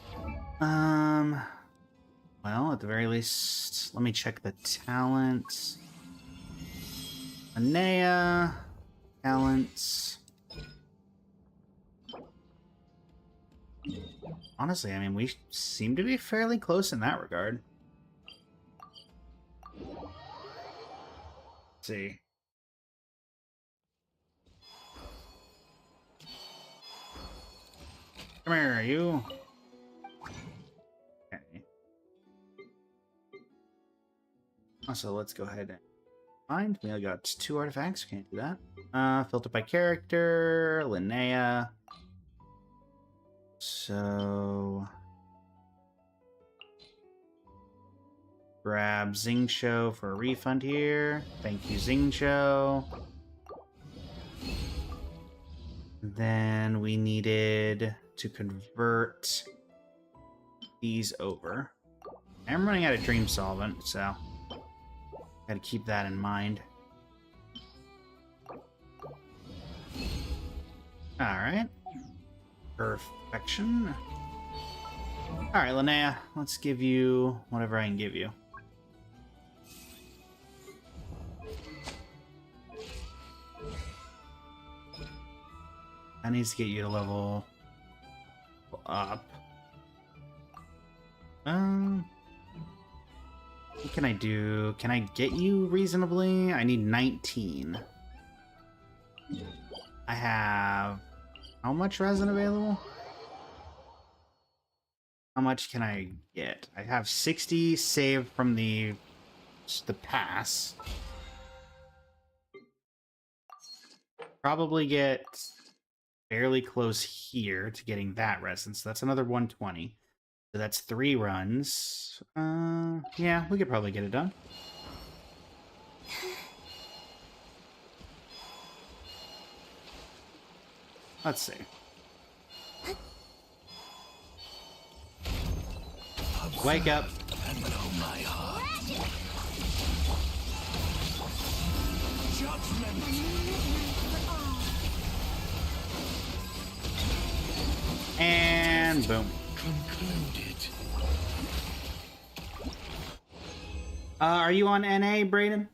Well, at the very least, let me check the talents. Anea, talents. Honestly, I mean, we seem to be fairly close in that regard. Let's see. Come here, you. Okay. Also, let's go ahead and find. We only got 2 artifacts. Can't do that. Filter by character. Linnea. So grab Show for a refund here. Thank you, Show. Then we needed to convert these over. I'm running out of Dream Solvent, so gotta keep that in mind. Alright. Perfection. Alright, Linnea, let's give you whatever I can give you. I need to get you to level up. What can I do? Can I get you reasonably? I need 19. I have how much resin available? How much can I get? I have 60 saved from the pass. Probably get fairly close here to getting that resin, so that's another 120. So that's 3 runs. Yeah, we could probably get it done. Let's see. Wake up. And know my heart. Judgment. And boom. Concluded. Are you on NA, Brayden?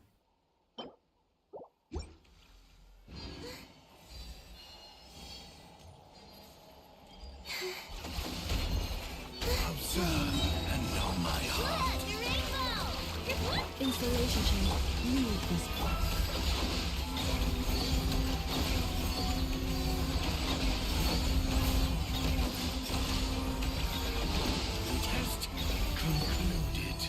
Observe and know my heart. Installation chamber. Leave this part. Test concluded.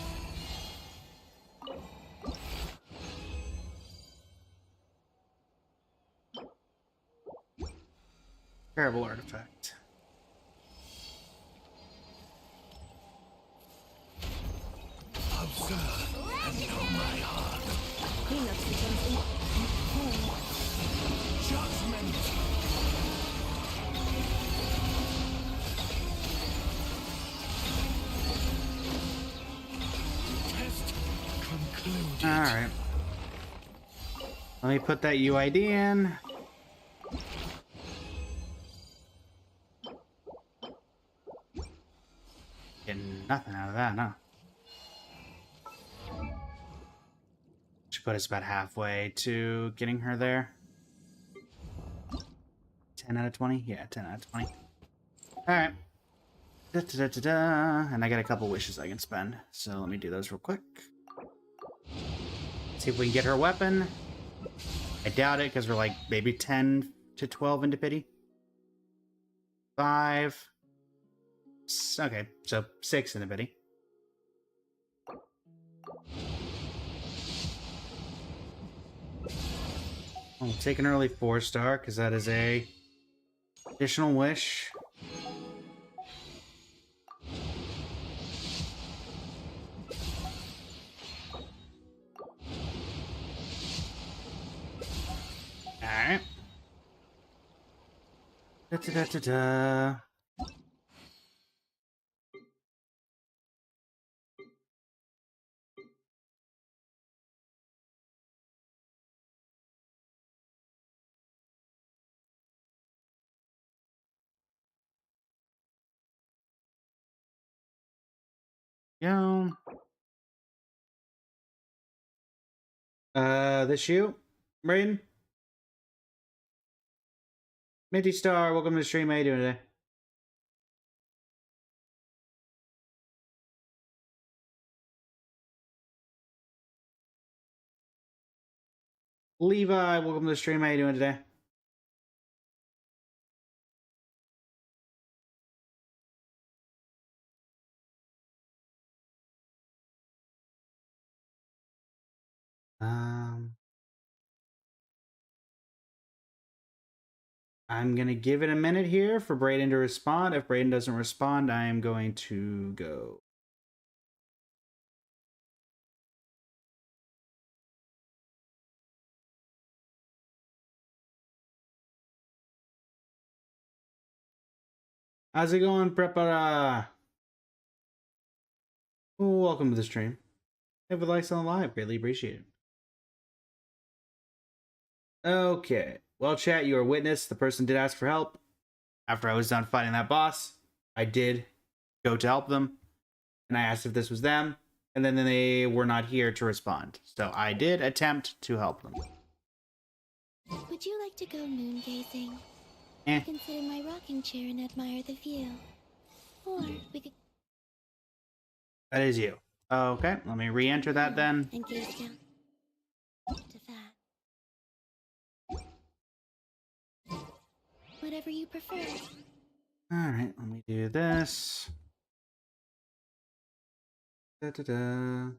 Terrible artifact. Observe and know my heart. Cleanup systems in home. Judgment. Test concluded. Alright. Let me put that UID in. Getting nothing out of that, huh? Should put us about halfway to getting her there. 10 out of 20? Yeah, 10 out of 20. Alright. Da-da-da-da-da. And I got a couple wishes I can spend. So let me do those real quick. See if we can get her a weapon. I doubt it, because we're like maybe 10 to 12 into pity. 5. Okay, so 6 into pity. I'll take an early 4-star, because that is a additional wish. Alright. Da-da-da-da-da. go. This you? Raiden? Minty Star, welcome to the stream. How you doing today? Levi, welcome to the stream. How you doing today? I'm gonna give it a minute here for Brayden to respond. If Brayden doesn't respond, I am going to go. How's it going, Prepara? Welcome to the stream. If you like on live, greatly appreciate it. Okay. Well, chat, you are witness. The person did ask for help. After I was done fighting that boss, I did go to help them. And I asked if this was them. And then they were not here to respond. So I did attempt to help them. Would you like to go moon gazing? Eh. You can sit in my rocking chair and admire the view. Or we could That is you. Okay, let me re-enter that then. and gaze down to that. Whatever you prefer. Alright, let me do this. Da-da-da.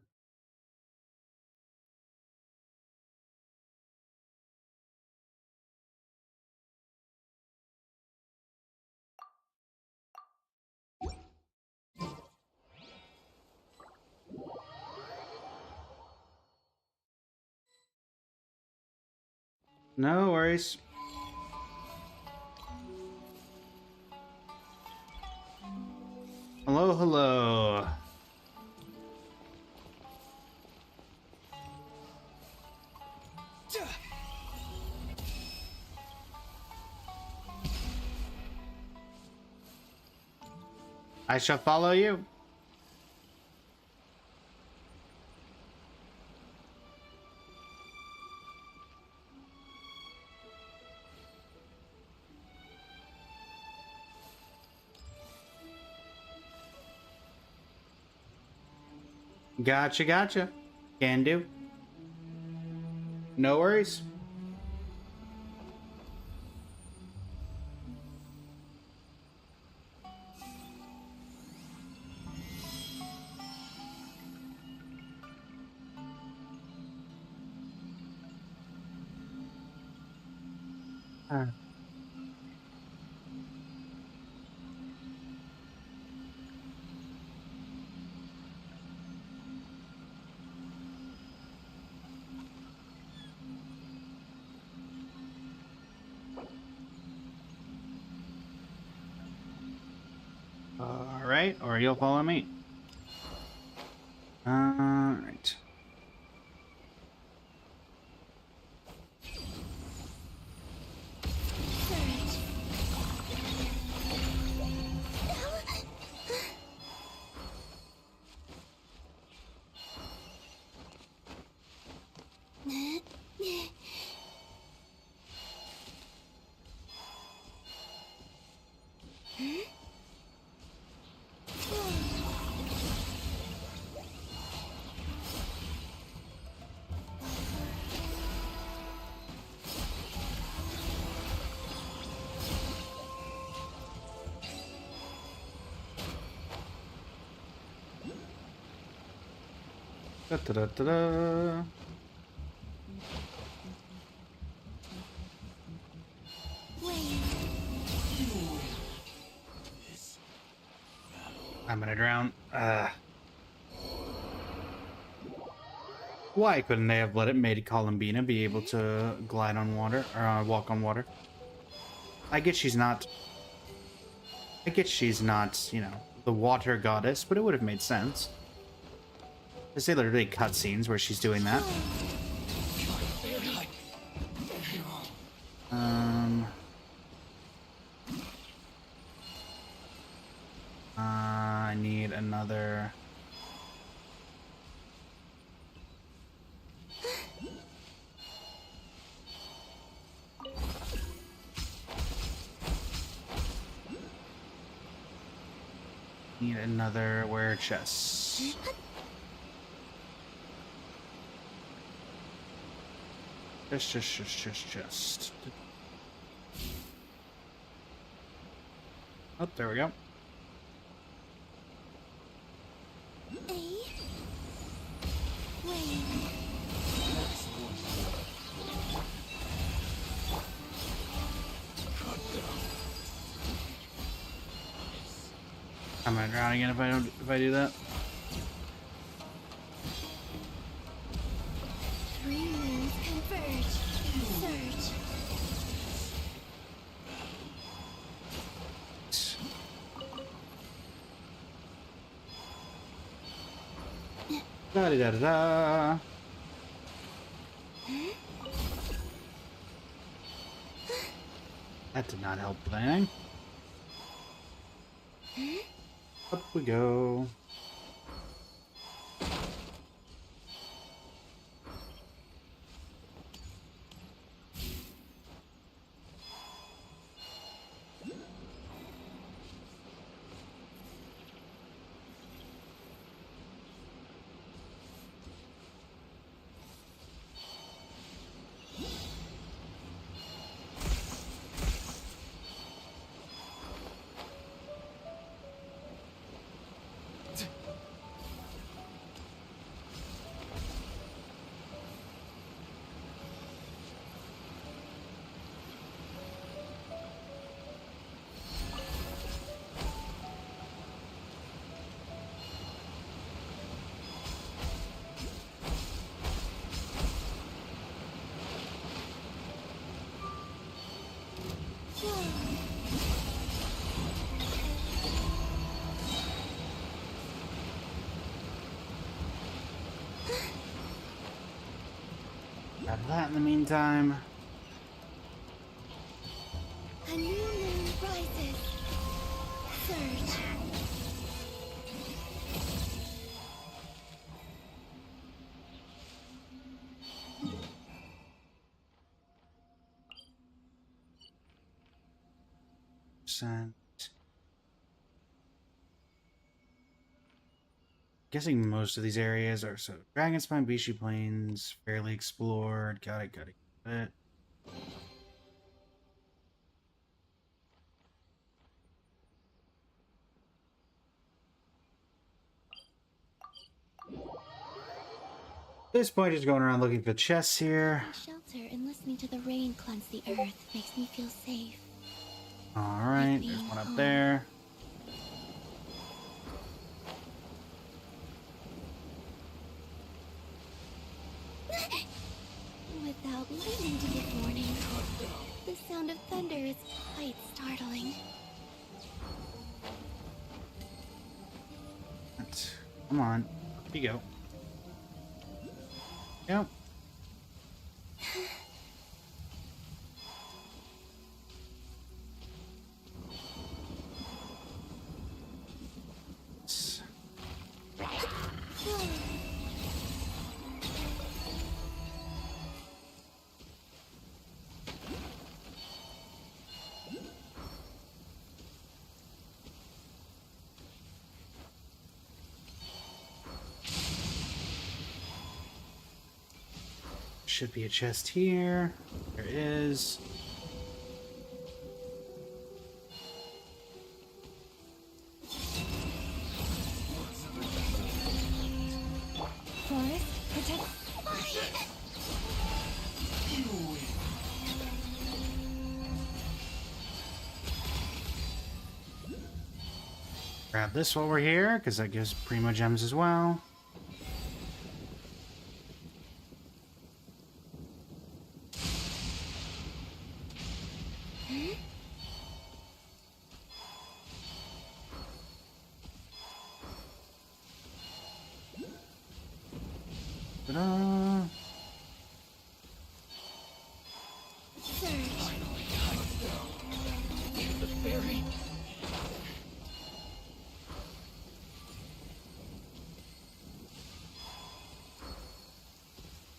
No worries. Hello, hello. I shall follow you. Gotcha, gotcha. Can do. No worries. Alright, or you'll follow me. Alright. Da-da-da-da-da. I'm gonna drown. Why couldn't they have let it made Columbina be able to glide on water or walk on water? I get she's not, you know, the water goddess, but it would have made sense. I say literally cutscenes where she's doing that. I need another Need another where chest. Chest. Oh, there we go. I'm gonna drown again if I do that. Three moons converge. Surge. Da da da da. That did not help with anything. Up we go. Grab that in the meantime. A new moon rises. Surge. Guessing most of these areas are so Dragonspine, Bishi Plains, fairly explored. Got it. At this point, just going around looking for chests here. Shelter and listening to the rain cleanse the earth makes me feel safe. Alright, there's one up there. Without lightning to give warning, the sound of thunder is quite startling. Come on, up you go. Yep. Should be a chest here. There is. Forest, protect. Grab this while we're here, because that gives Primo Gems as well. Ta-da!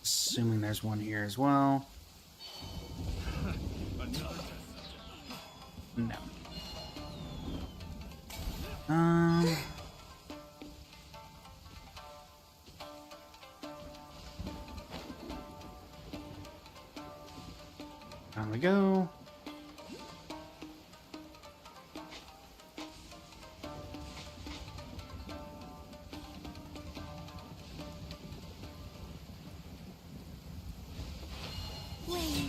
Assuming there's one here as well. No. Down we go. Wayne.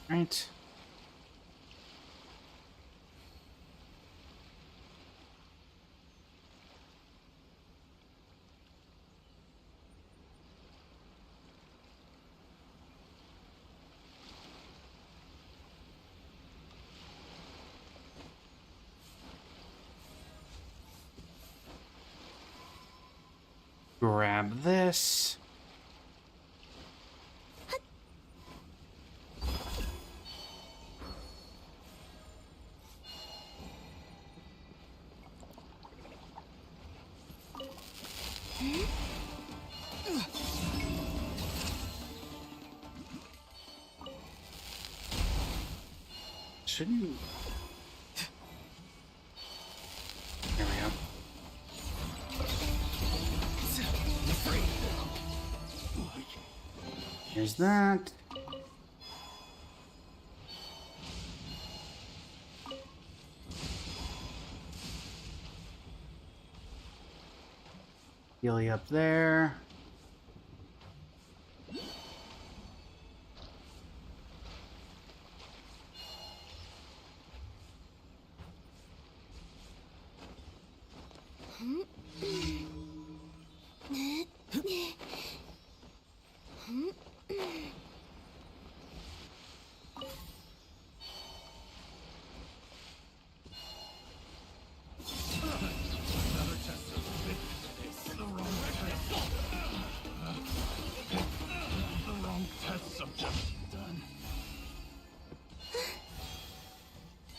Right. Grab this. Shouldn't... There we go. Here's that. Healy up there.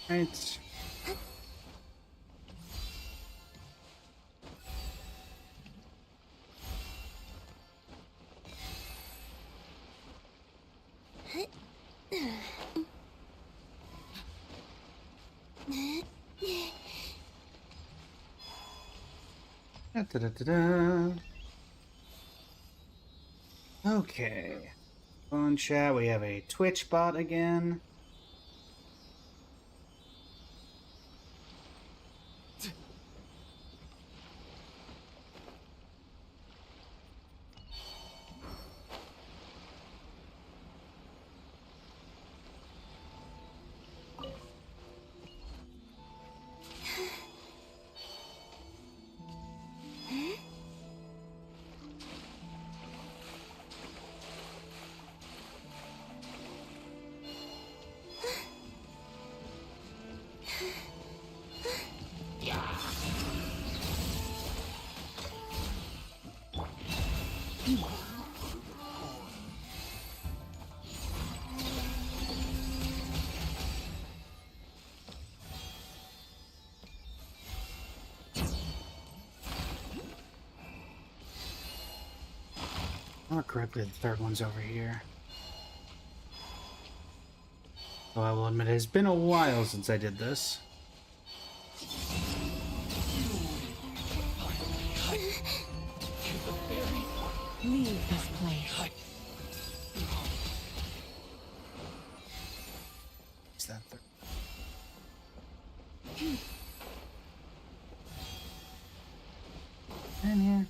Right. Da-da-da-da-da. Okay. Phone chat. We have a Twitch bot again. Or correctly, the third one's over here. Though I will admit, it has been a while since I did this. Leave this place. Is that third? In here?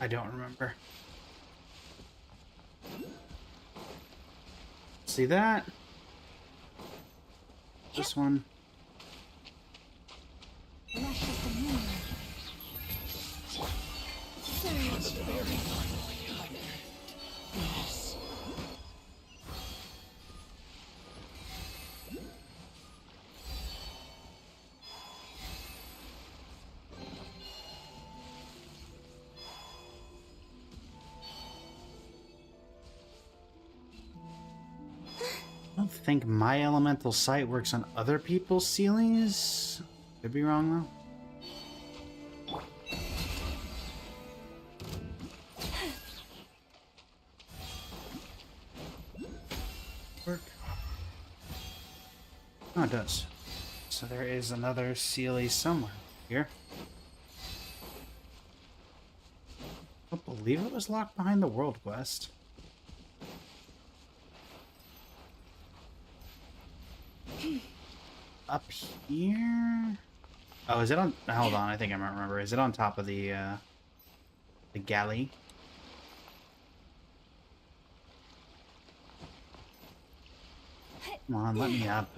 I don't remember. See that? This one. I don't think my elemental sight works on other people's ceilings. Could be wrong though. Oh, it does. So there is another Sealy somewhere here. I don't believe it was locked behind the world quest. Up here? Oh, is it on? Hold on, I think I might remember. Is it on top of the galley? Come on, let me up.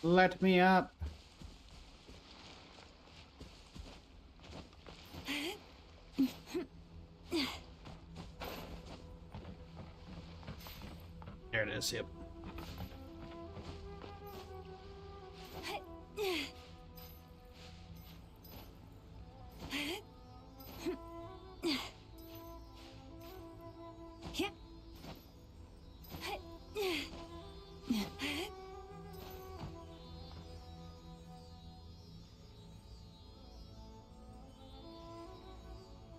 Let me up. There it is, yep.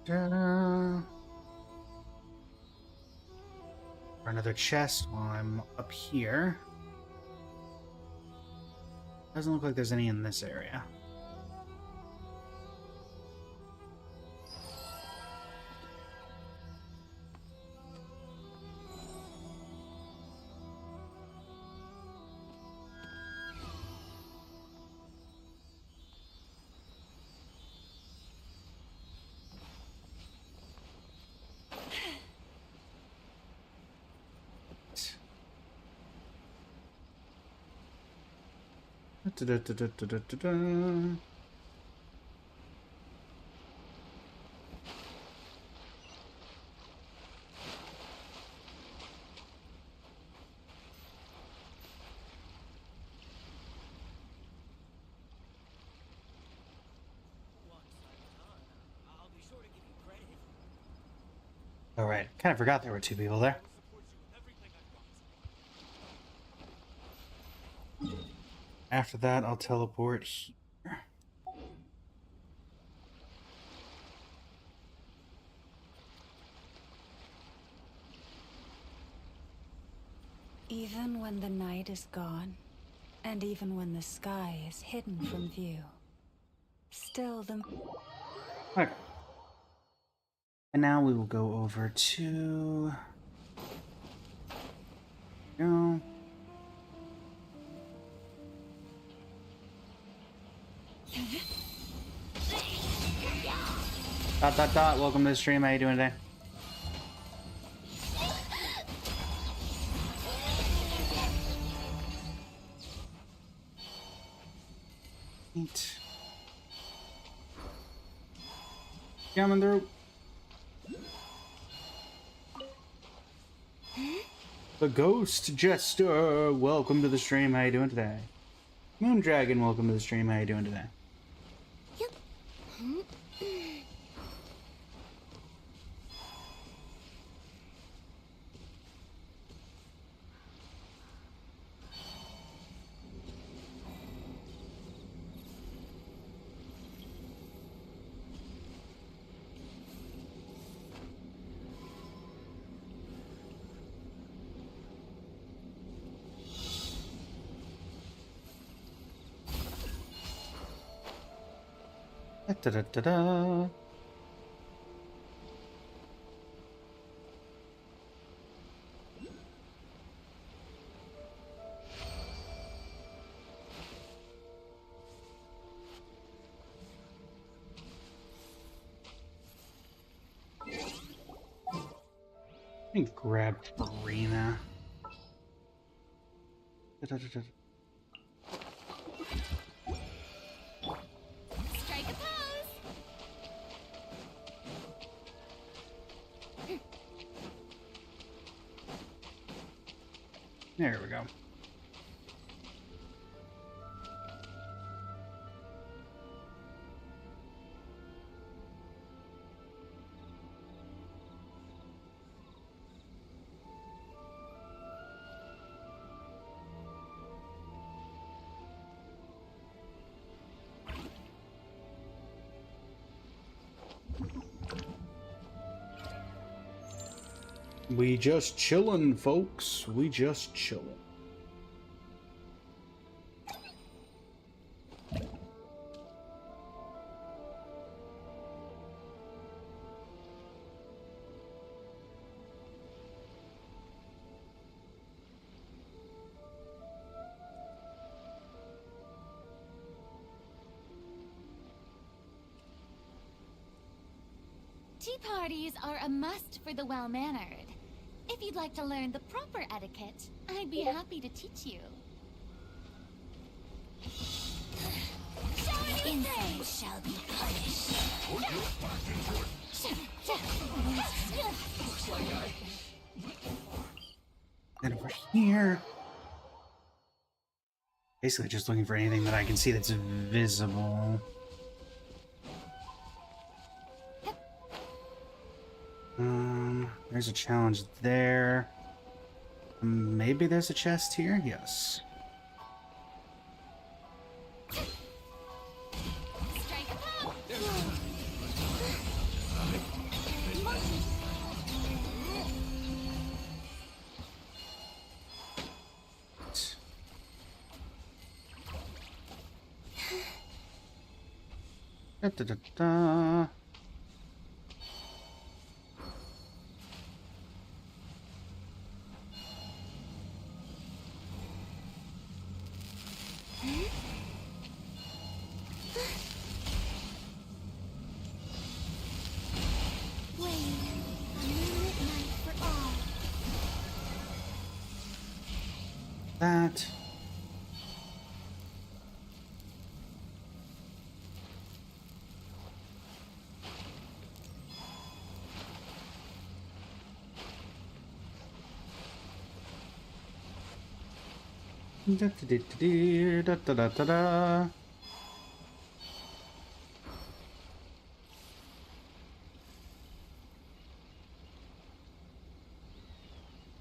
Ta-da. For another chest while I'm up here. Doesn't look like there's any in this area. Da-da-da-da-da-da-da. All right, kind of forgot there were two people there. After that, I'll teleport here. Even when the night is gone, and even when the sky is hidden from view, still the... Okay. And now we will go over to... Go. Dot dot dot, welcome to the stream, how you doing today? Neat. Coming through. The Ghost Jester, welcome to the stream, how you doing today? Moondragon, welcome to the stream, how you doing today? Yep. Da da da da. Let me grab Arena. Da da da da. Strike a pose! There we go. We just chillin', folks. We just chillin'. Tea parties are a must for the well-mannered. If you'd like to learn the proper etiquette, I'd be happy to teach you. Insolence shall be punished. Then over here. Basically just looking for anything that I can see that's visible. There's a challenge there. Maybe there's a chest here? Yes. Strike a pose. Da, da, da, da. That. Da, da, da, da, da, da, da, da.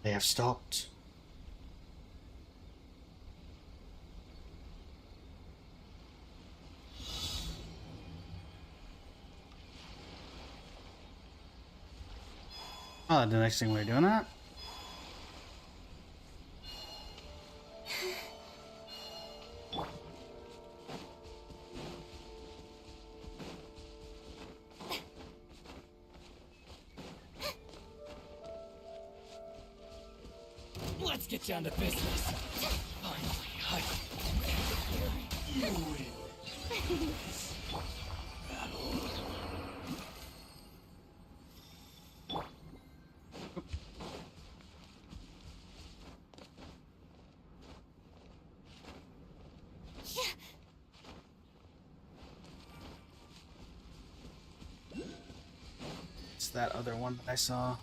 They have stopped. Oh, the next thing we're doing that. Let's get down to business. Finally, you win. It's that other one that I saw.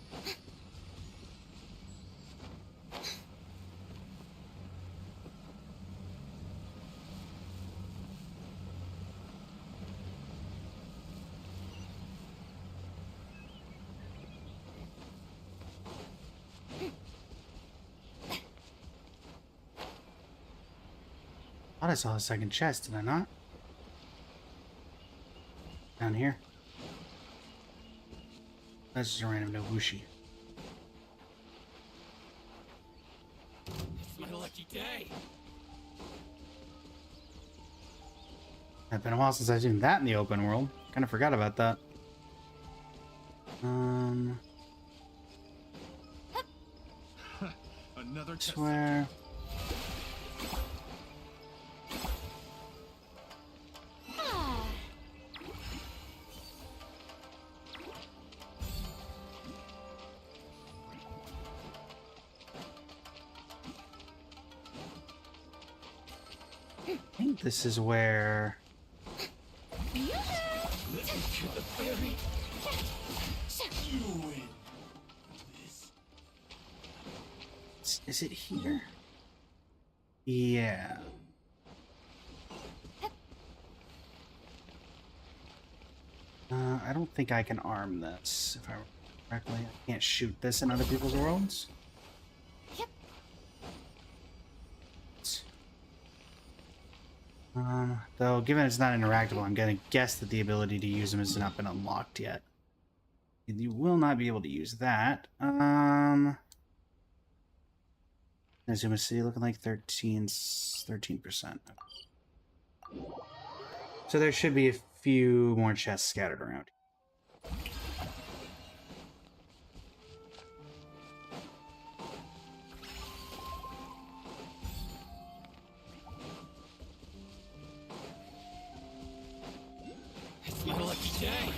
I thought I saw a second chest, did I not? Down here. That's just a random Nobushi. It's my lucky day. It's been a while since I've seen that in the open world. Kind of forgot about that. Another test. Swear. I think this is where. You win. Is it here? Yeah. I don't think I can arm this, if I remember correctly. I can't shoot this in other people's worlds. Yep. Though, given it's not interactable, I'm gonna guess that the ability to use them has not been unlocked yet. You will not be able to use that. Azuma City looking like 13%. So there should be a few more chests scattered around. It's my lucky day.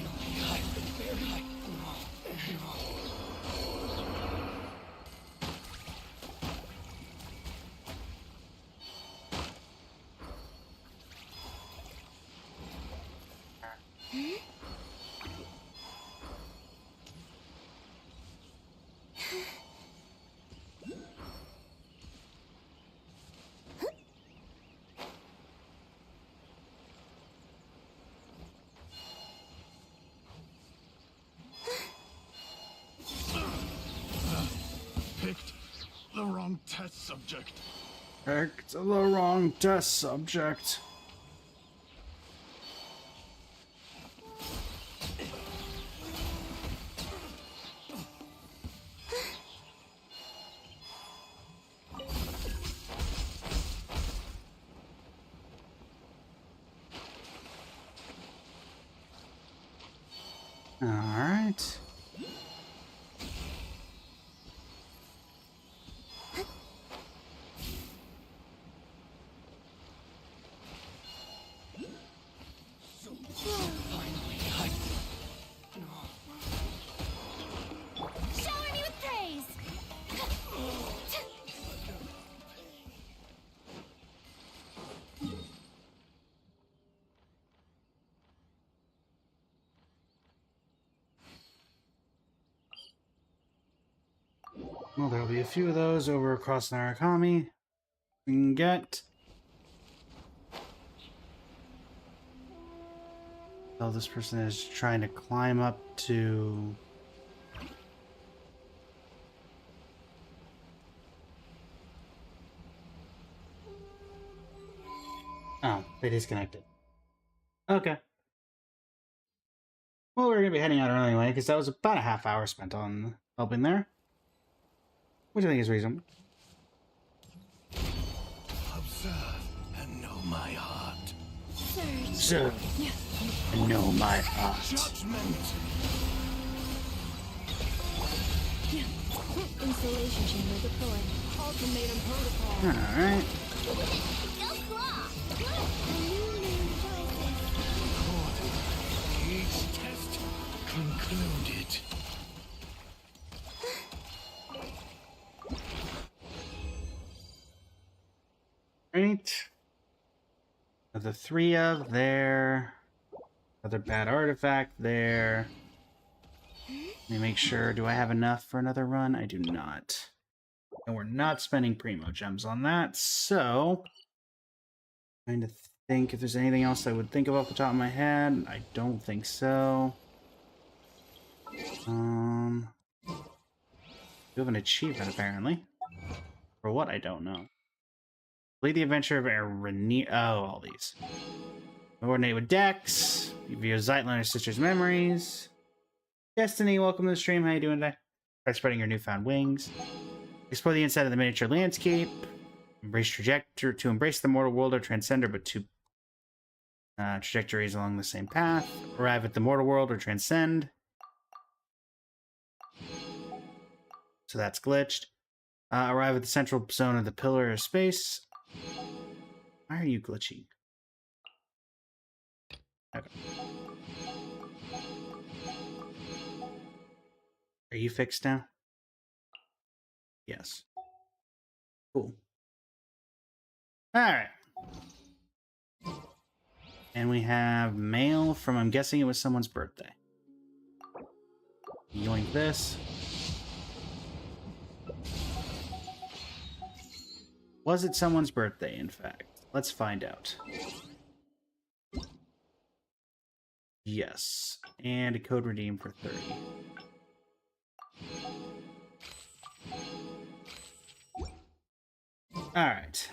Picked the wrong test subject. Picked the wrong test subject. All right. Shower me with praise! Well, there'll be a few of those over across Narukami. We can get. Oh, this person is trying to climb up to. Oh, they disconnected. Okay. Well, we're gonna be heading out anyway, because that was about a half hour spent on helping there. Which I think is reasonable. Observe and know my heart. Sir, I know my heart. Judgment. Installation chamber deployed. Ultimatum protocol. Alright. Go claw! New name choices. Each test concluded. Right. Another 3 of there. Another bad artifact there. Let me make sure. Do I have enough for another run? I do not. And we're not spending Primo Gems on that, so... Trying to think if there's anything else I would think of off the top of my head. I don't think so. Do have an achievement, apparently. For what, I don't know. Complete the adventure of Oh, all these. Coordinate with Dex. Review Zeitler's sister's memories. Destiny, welcome to the stream. How you doing today? Try spreading your newfound wings. Explore the inside of the miniature landscape. Embrace to embrace the mortal world or transcend but two trajectories along the same path. Arrive at the mortal world or transcend. So that's glitched. Arrive at the central zone of the pillar of space. Why are you glitchy? Okay. Are you fixed now? Yes. Cool. Alright. And we have mail from, I'm guessing it was someone's birthday. Yoink this. Was it someone's birthday, in fact? Let's find out. Yes. And a code redeem for 30. Alright.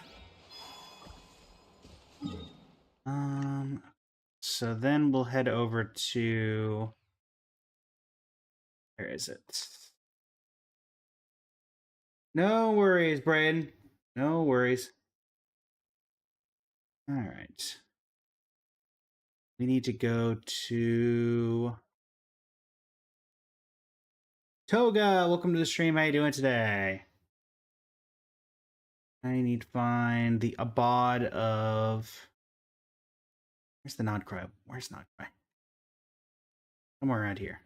So then we'll head over to Where is it? No worries, Braden. No worries. All right. We need to go to Toga. Welcome to the stream. How you doing today? I need to find the Abad of... Where's the Nodcry? Where's Nodcry? Somewhere around here.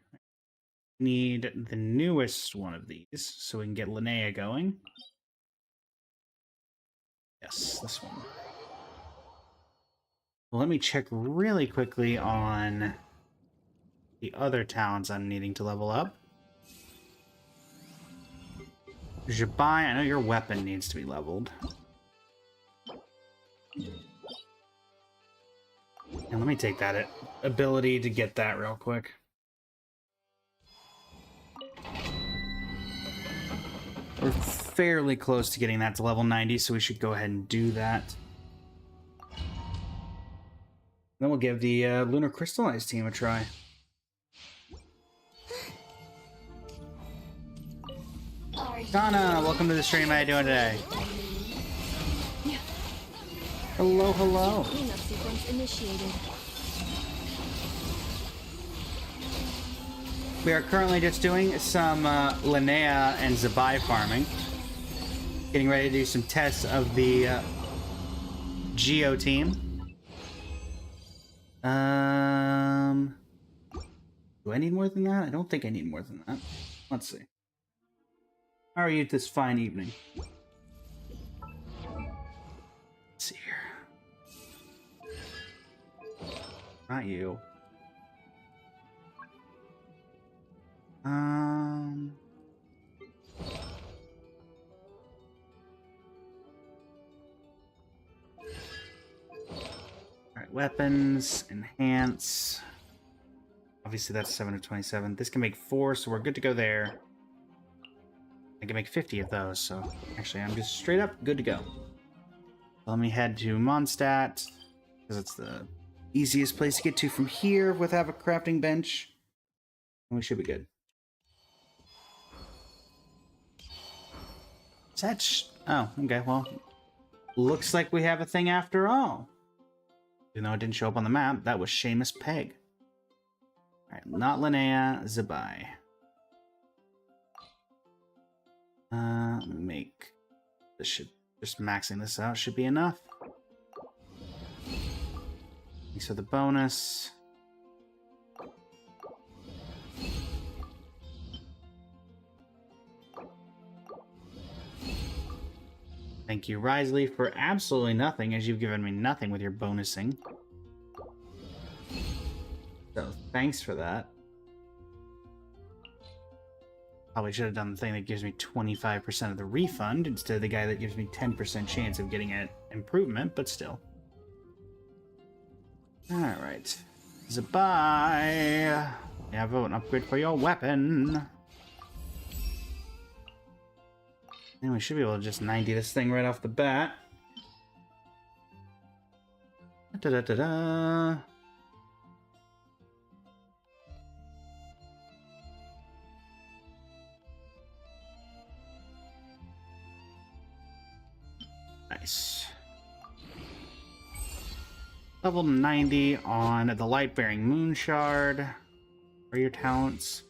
Need the newest one of these so we can get Linnea going. Yes, this one. Well, let me check really quickly on the other towns I'm needing to level up. CHIBI, I know your weapon needs to be leveled. And let me take that ability to get that real quick. We're fairly close to getting that to level 90, so we should go ahead and do that. Then we'll give the Lunar Crystallized team a try. Donna, welcome to the stream. How you doing today? Hello, hello. Cleanup sequence initiated. We are currently just doing some Linnea and Zabai farming. Getting ready to do some tests of the Geo team. Do I need more than that? I don't think I need more than that. Let's see. How are you this fine evening? Let's see here. Not you. Alright, weapons, enhance. Obviously that's 7 of 27. This can make 4, so we're good to go there. I can make 50 of those, so actually I'm just straight up good to go. Let me head to Mondstadt, because it's the easiest place to get to from here without a crafting bench. And we should be good. Is that oh, okay, well, looks like we have a thing after all. Even though it didn't show up on the map, that was Seamus Peg. Alright, not Linnea, Zabai. Let me make... This should... Just maxing this out should be enough. So the bonus... Thank you, Risley, for absolutely nothing, as you've given me nothing with your bonusing. So, thanks for that. Probably should have done the thing that gives me 25% of the refund instead of the guy that gives me 10% chance of getting an improvement, but still. Alright. Zabai! You have an upgrade for your weapon. And we should be able to just 90 this thing right off the bat. Da-da-da-da. Nice. Level 90 on the Light-Bearing Moon Shard. For your talents.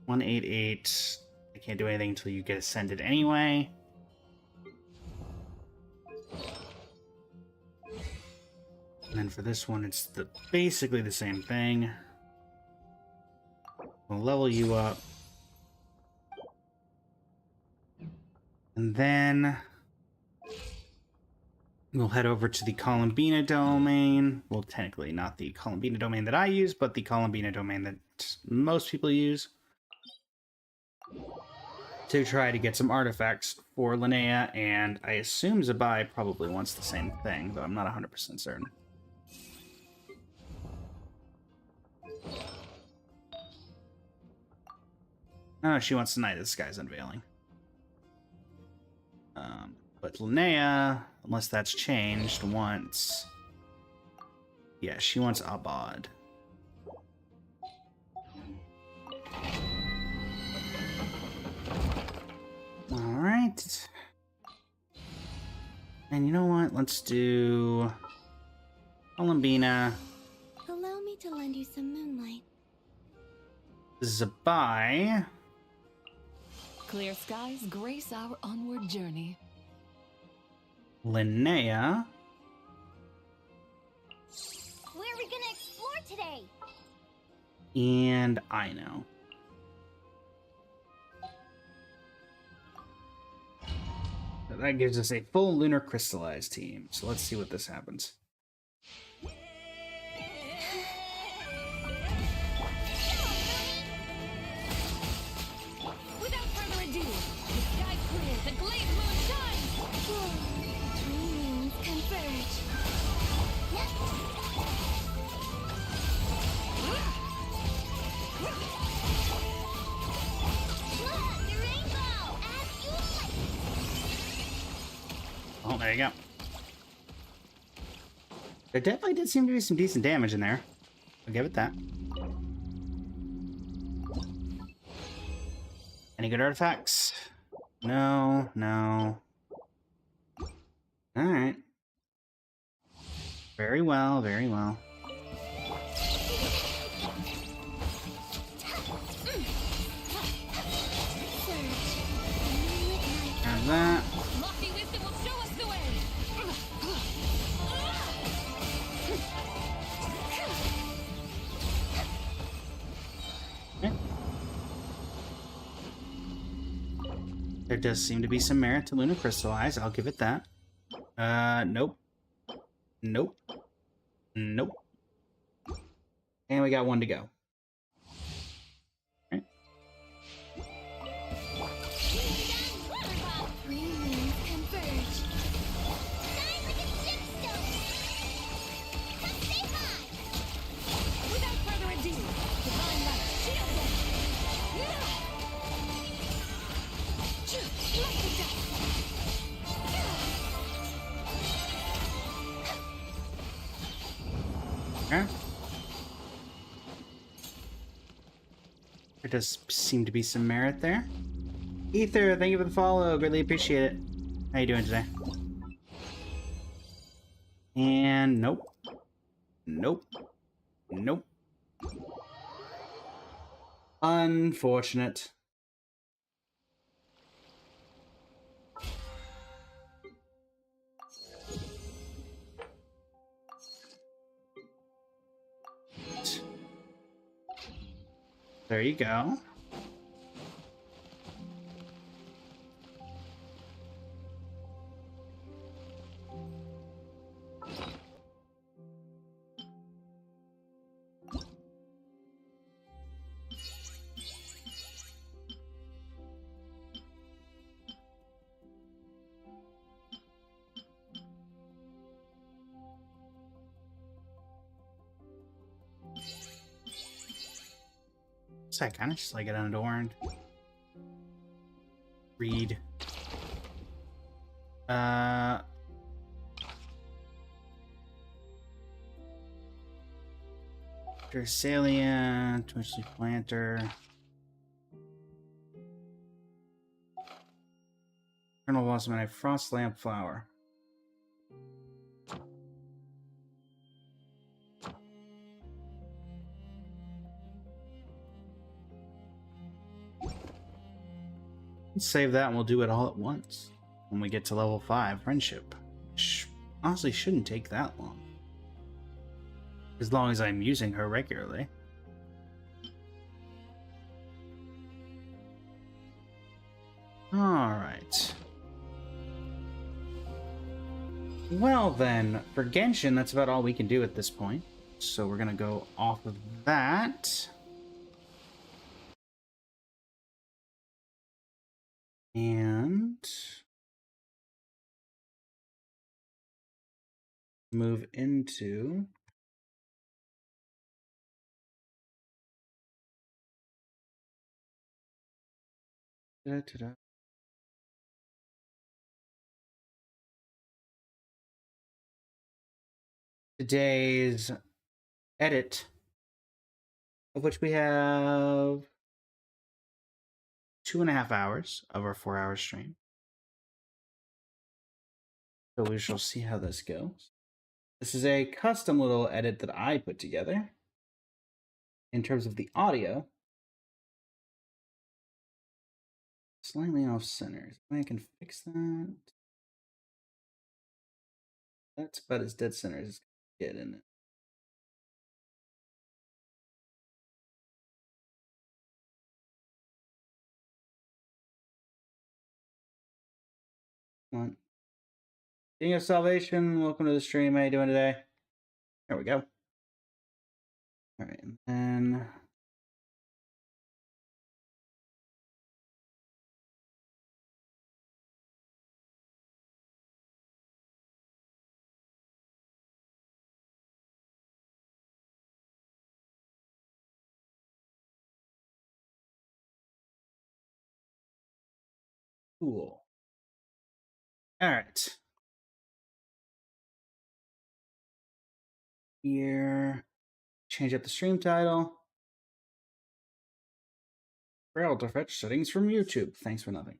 188. I can't do anything until you get ascended anyway. And then for this one, it's basically the same thing. We'll level you up. And then we'll head over to the Columbina domain. Well, technically not the Columbina domain that I use, but the Columbina domain that most people use. To try to get some artifacts for Linnea, and I assume Zabai probably wants the same thing, though I'm not 100% certain. Oh, she wants Night of the Sky's Unveiling. But Linnea, unless that's changed, wants... Yeah, she wants Abad. right. And you know what? Let's do Columbina, Allow me to lend you some moonlight. Zabai, Clear skies grace our onward journey. Linnea, Where are we gonna explore today? and Ino. So that gives us a full lunar crystallized team. So let's see what this happens. Without further ado, the sky clear, the glazed moon shines! Three moons converge. The rainbow, as you like. Oh, there you go. There definitely did seem to be some decent damage in there. I'll give it that. Any good artifacts? No, no. Alright. Very well, very well. Have that. Lofty wisdom will show us the way! Okay. There does seem to be some merit to Lunar Crystallize, I'll give it that. Nope. Nope. Nope. And we got one to go. Alright. Three moons converge. Shine like a gemstone. Come say hi. Without further ado, divine light, shield them! Like the dust! Okay. There does seem to be some merit there. Ether, thank you for the follow. Greatly appreciate it. How you doing today? And nope. Nope. Nope. Unfortunate. There you go. So I kind of just like it unadorned. Read. Dressalia, Twisted Planter. Colonel Blossom and a Frost Lamp Flower. Let's save that and we'll do it all at once when we get to level 5 friendship. Which honestly shouldn't take that long. As long as I'm using her regularly. Alright. Well then, for Genshin, that's about all we can do at this point. So we're gonna go off of that. And move into today's edit, of which we have 2.5 hours of our 4-hour stream. So we shall see how this goes. This is a custom little edit that I put together. In terms of the audio, slightly off center. I can fix that. That's about as dead center as it's gonna get, isn't it? Come on. King of Salvation, welcome to the stream. How you doing today? There we go. All right, and then cool. All right. Here, change up the stream title. Braille to fetch settings from YouTube. Thanks for nothing.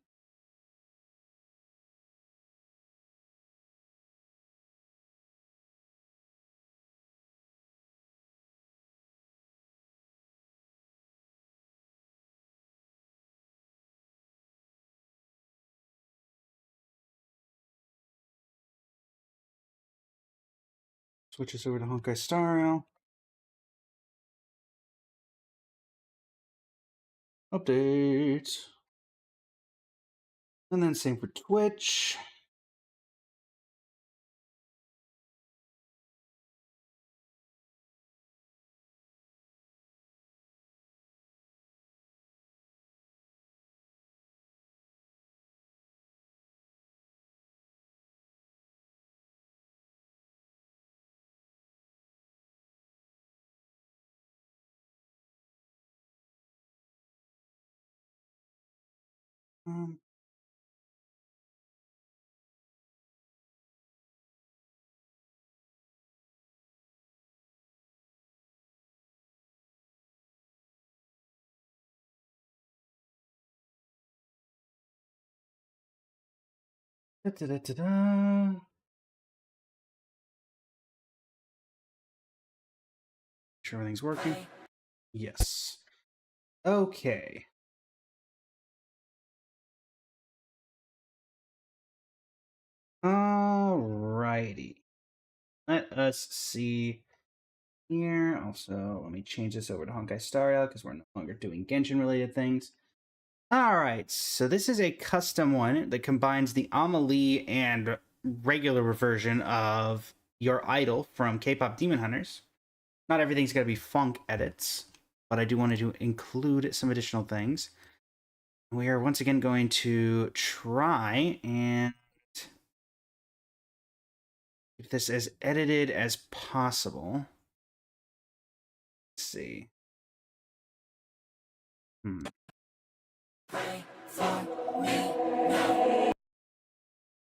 Switch this over to Honkai Star Rail. Update. And then same for Twitch. Um, Da-da-da-da-da. Sure everything's working. Yes. Okay. Alrighty. Let us see here. Also, let me change this over to Honkai Star Rail because we're no longer doing Genshin related things. Alright, so this is a custom one that combines the Amelie and regular version of Your Idol from K-Pop Demon Hunters. Not everything's got to be funk edits, but I do want to include some additional things. We are once again going to try and keep this as edited as possible. Let's see.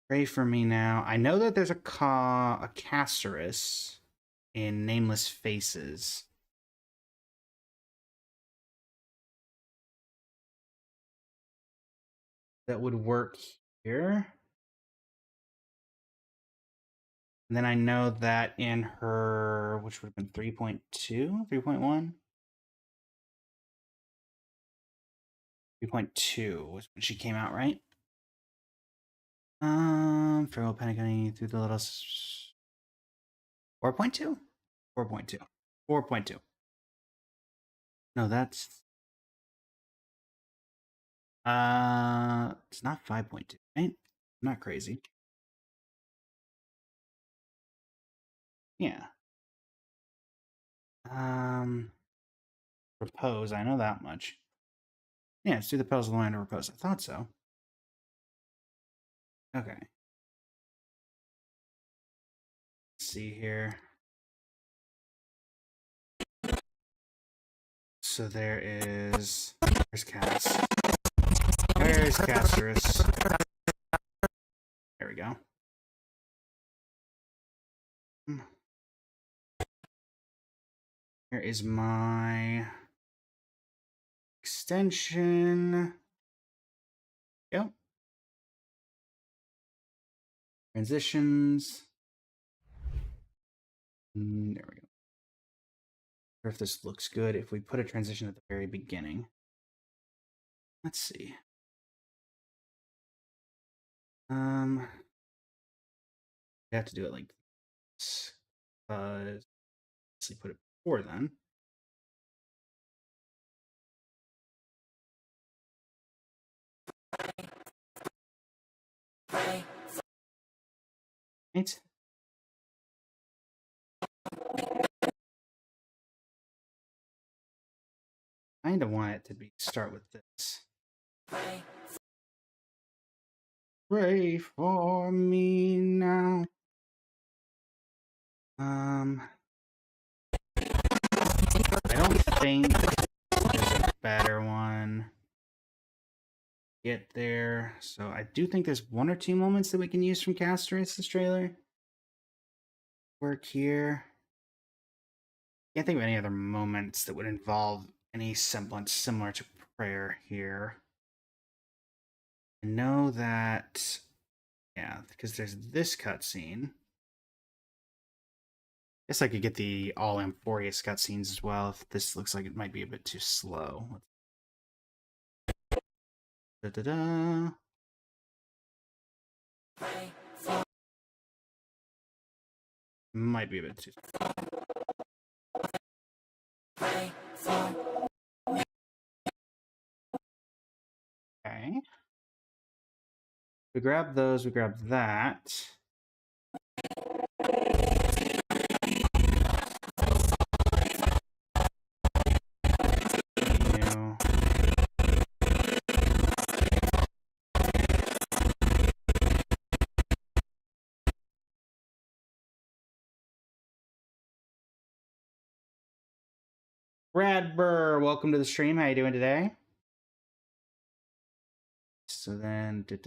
Pray for me now. I know that there's a Casterus in Nameless Faces. That would work here. And then I know that in her, which would have been 3.2, 3.1? 3.2 was when she came out, right? Farewell Panic through the little 4.2? 4.2. 4.2. No, that's it's not 5.2, right? I'm not crazy. Yeah. Repose, I know that much. Yeah, let's do the Petals of the Land of Repose. I thought so. Okay. Let's see here. So there's Cass. Where's Casterus? There we go. Here is my extension. Yep. Transitions. There we go. If this looks good, if we put a transition at the very beginning. Let's see. We have to do it like this. Let's see, put it before then. Right. I kind of want it to be start with this. Pray for me now. I don't think there's a better one. Get there. So I do think there's one or two moments that we can use from Castorace's trailer. Work here. Can't think of any other moments that would involve any semblance similar to prayer here. I know that, yeah, because there's this cutscene. Guess I could get the all Amphorius cutscenes as well if this looks like it might be a bit too slow. Da-da-da. Might be a bit too slow. Okay. We grab those, we grab that. New. Brad Burr, welcome to the stream. How you doing today? So then, this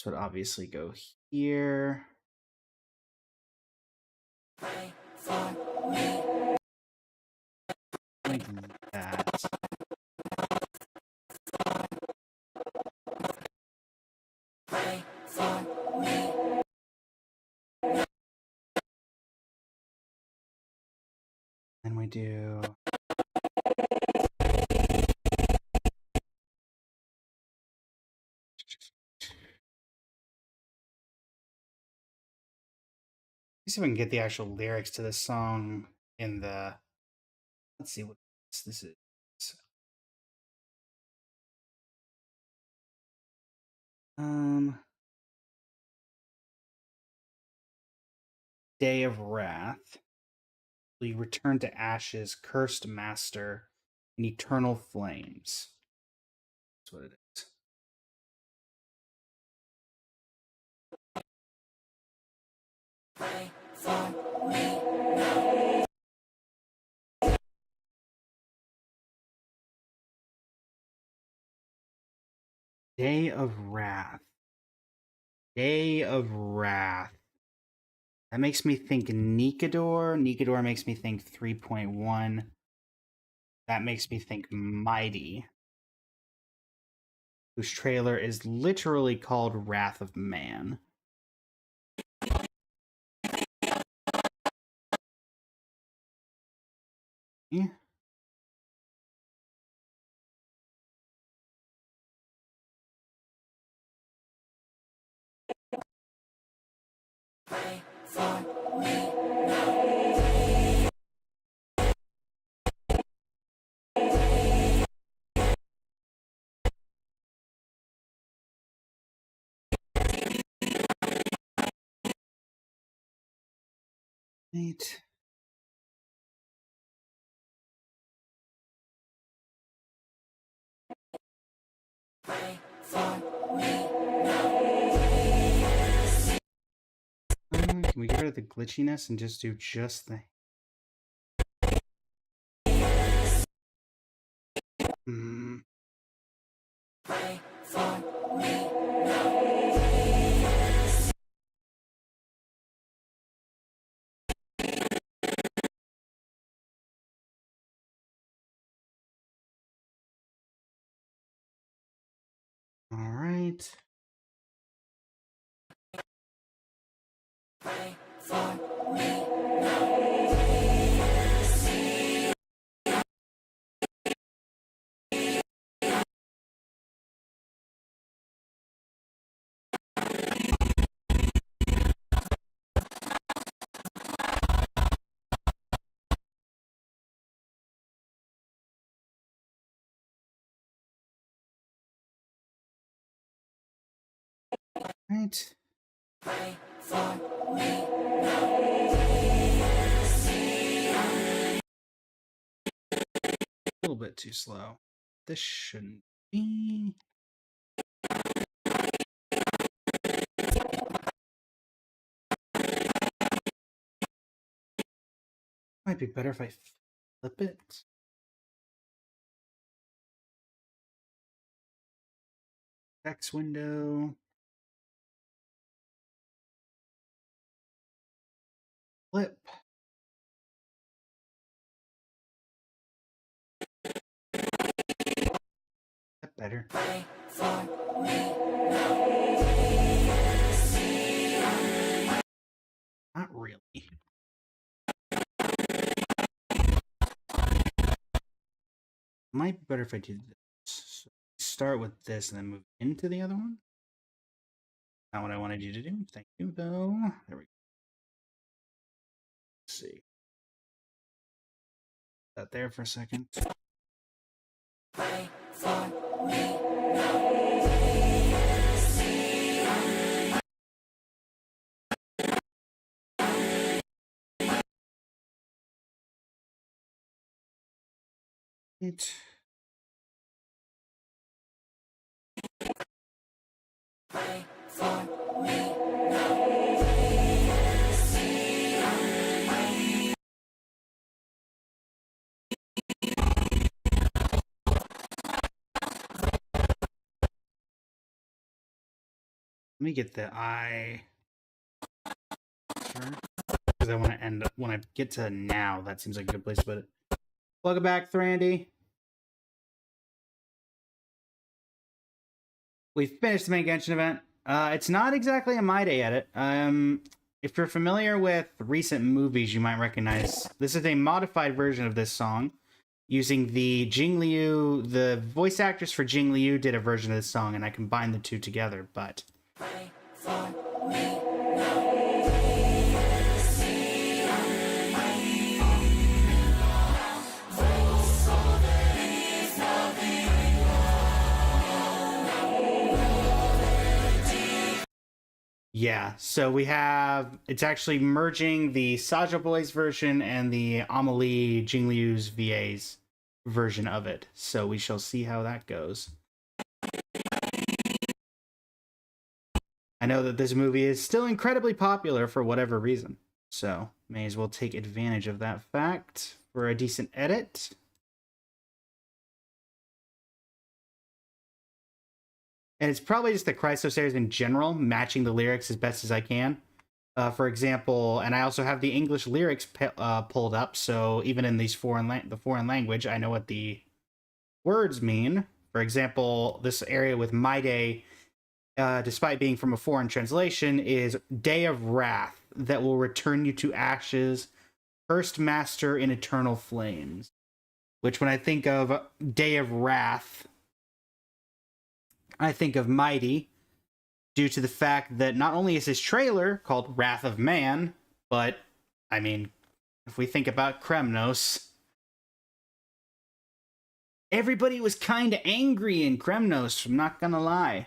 would obviously go here. Like that. Then we do. Let's see if I can get the actual lyrics to this song in the. Let's see what this is. Day of Wrath. We return to ashes, cursed master, in eternal flames. That's what it is. Day of Wrath. Day of Wrath. That makes me think Nikador. Nikador makes me think 3.1. That makes me think Mighty, whose trailer is literally called Wrath of Man. Yeah. Right. Can we get rid of the glitchiness and just do just the... Right. A little bit too slow. This shouldn't be. Might be better if I flip it. Text window. Flip. That better. Not really. Might be better if I do this. So start with this and then move into the other one. Not what I wanted you to do. Thank you, though. There we go. Let's see. That there for a second. It. Let me get the I. Sure. Because I want to end up when I get to now. That seems like a good place to put it. Welcome back, Thrandy. We finished the main Genshin event. It's not exactly a My Day edit. If you're familiar with recent movies, you might recognize this is a modified version of this song using the Jing Liu. The voice actors for Jing Liu did a version of this song, and I combined the two together. But yeah, so we have, it's actually merging the Saja Boys version and the Amelie Jingliu's VA's version of it. So we shall see how that goes. I know that this movie is still incredibly popular for whatever reason. So may as well take advantage of that fact for a decent edit. And it's probably just the Chrysos series in general, matching the lyrics as best as I can. For example, and I also have the English lyrics pulled up, so even in these the foreign language, I know what the words mean. For example, this area with My Day, despite being from a foreign translation, is Day of Wrath that will return you to ashes, first master in eternal flames. Which, when I think of Day of Wrath, I think of Mighty, due to the fact that not only is his trailer called Wrath of Man, but, I mean, if we think about Kremnos, everybody was kind of angry in Kremnos, I'm not gonna lie.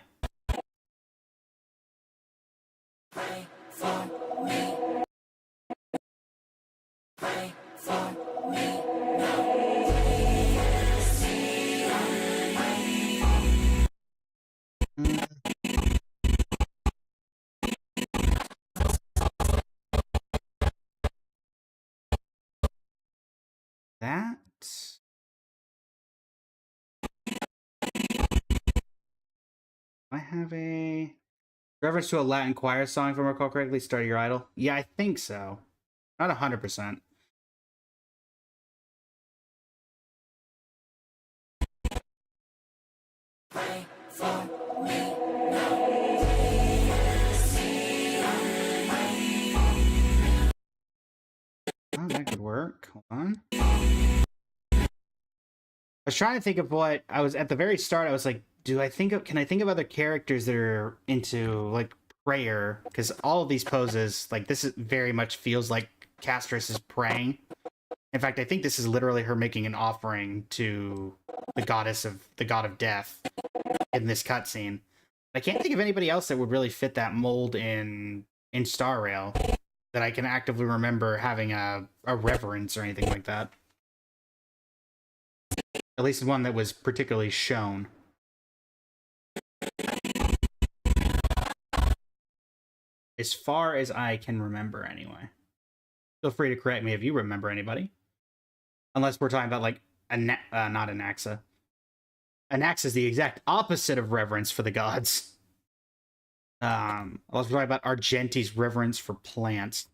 That I have a reference to a Latin choir song, if I recall correctly, Start Your Idol. Yeah, I think so. Not 100%. work. Hold on. I was trying to think of what I was at the very start. I was like, can I think of other characters that are into like prayer? Because all of these poses, like this is very much feels like Castris is praying. In fact, I think this is literally her making an offering to the god of death in this cutscene. I can't think of anybody else that would really fit that mold in Star Rail that I can actively remember having a reverence or anything like that. At least one that was particularly shown. As far as I can remember, anyway. Feel free to correct me if you remember anybody. Unless we're talking about, like, not Anaxa. Anaxa is the exact opposite of reverence for the gods. Unless we're talking about Argenti's reverence for plants.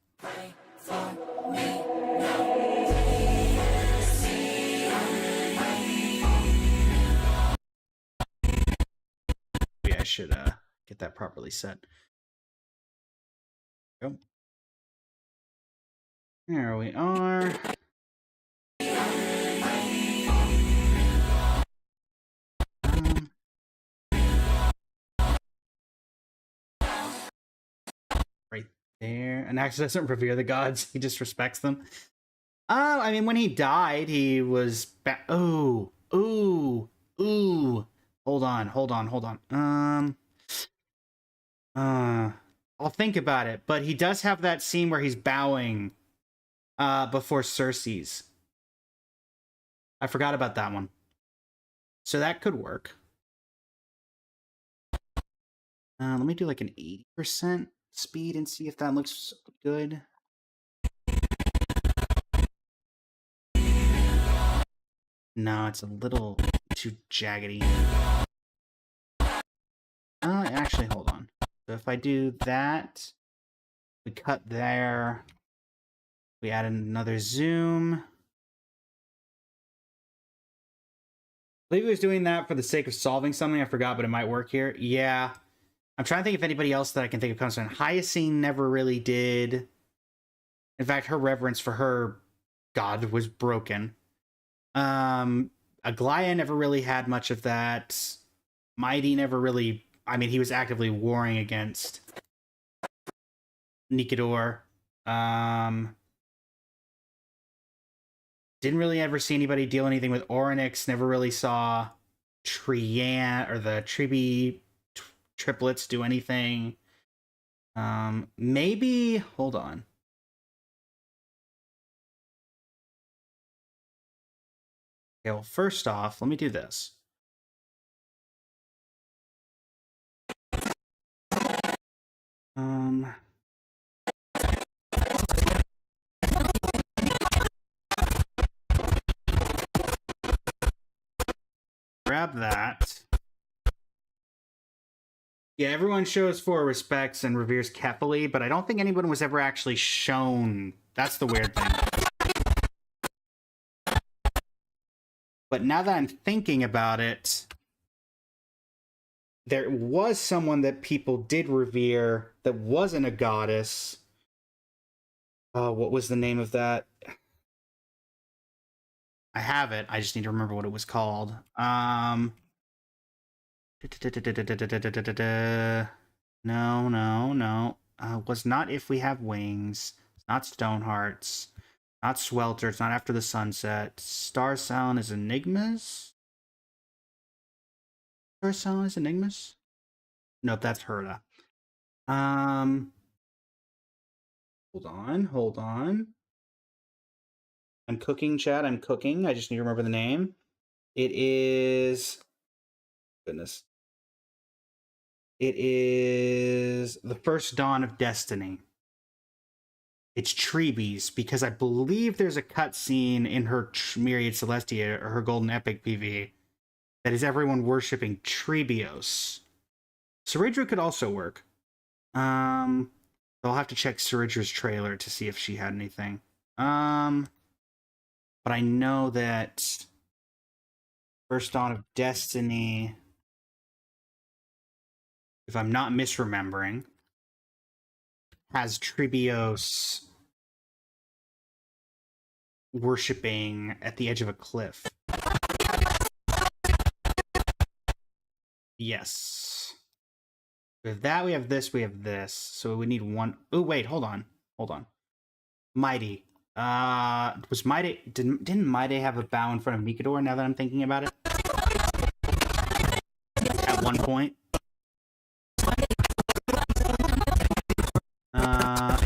Yeah, I should get that properly set. Go. There we are. Right there. Anaxa doesn't revere the gods; he just respects them. I mean, when he died, he was ooh. Hold on. I'll think about it. But he does have that scene where he's bowing before Cersei's. I forgot about that one. So that could work. Let me do like an 80% speed and see if that looks good. No, it's a little too jaggedy. Actually, hold on. So if I do that, we cut there. We add another zoom. I believe he was doing that for the sake of solving something. I forgot, but it might work here. Yeah. I'm trying to think if anybody else that I can think of comes from. Hyacine never really did. In fact, her reverence for her god was broken. Aglaya never really had much of that. Mighty never really... I mean, he was actively warring against Nikador. Didn't really ever see anybody deal anything with Orynyx. Never really saw Trian or the Chibi triplets do anything. Maybe... Hold on. Okay, well, first off, let me do this. Grab that. Yeah, everyone shows for respects and reveres Kefali, but I don't think anyone was ever actually shown. That's the weird thing. But now that I'm thinking about it, there was someone that people did revere that wasn't a goddess. What was the name of that? I have it. I just need to remember what it was called. No. Was not If We Have Wings. It's not Stonehearts. Not Swelter. It's not After the Sunset. Star Sound is Enigmas? Star Sound is Enigmas? Nope, that's Herda. Hold on. I'm cooking, chat. I'm cooking. I just need to remember the name. It is... Goodness. It is The First Dawn of Destiny. It's Chibi's, because I believe there's a cutscene in her Myriad Celestia, or her Golden Epic PV, that is everyone worshipping Tribios. Saridra could also work. I'll have to check Saridra's trailer to see if she had anything. But I know that First Dawn of Destiny, if I'm not misremembering, has Tribios worshipping at the edge of a cliff. Yes. With that, we have this, we have this. So we need one. Oh, wait, hold on. Hold on. Mighty. Was Mighty... Didn't Mighty have a bow in front of Nikador, now that I'm thinking about it? At one point?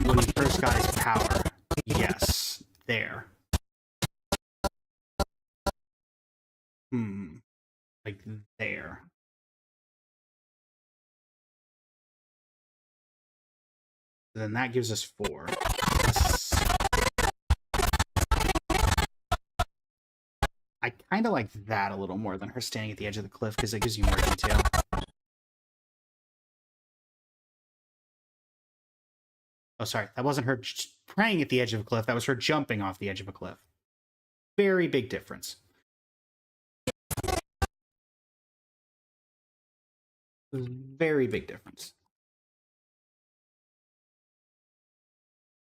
When he first got his power. Yes. There. Like there. Then that gives us 4. I kind of like that a little more than her standing at the edge of the cliff because it gives you more detail. Oh, sorry. That wasn't her praying at the edge of a cliff. That was her jumping off the edge of a cliff. Very big difference. Very big difference.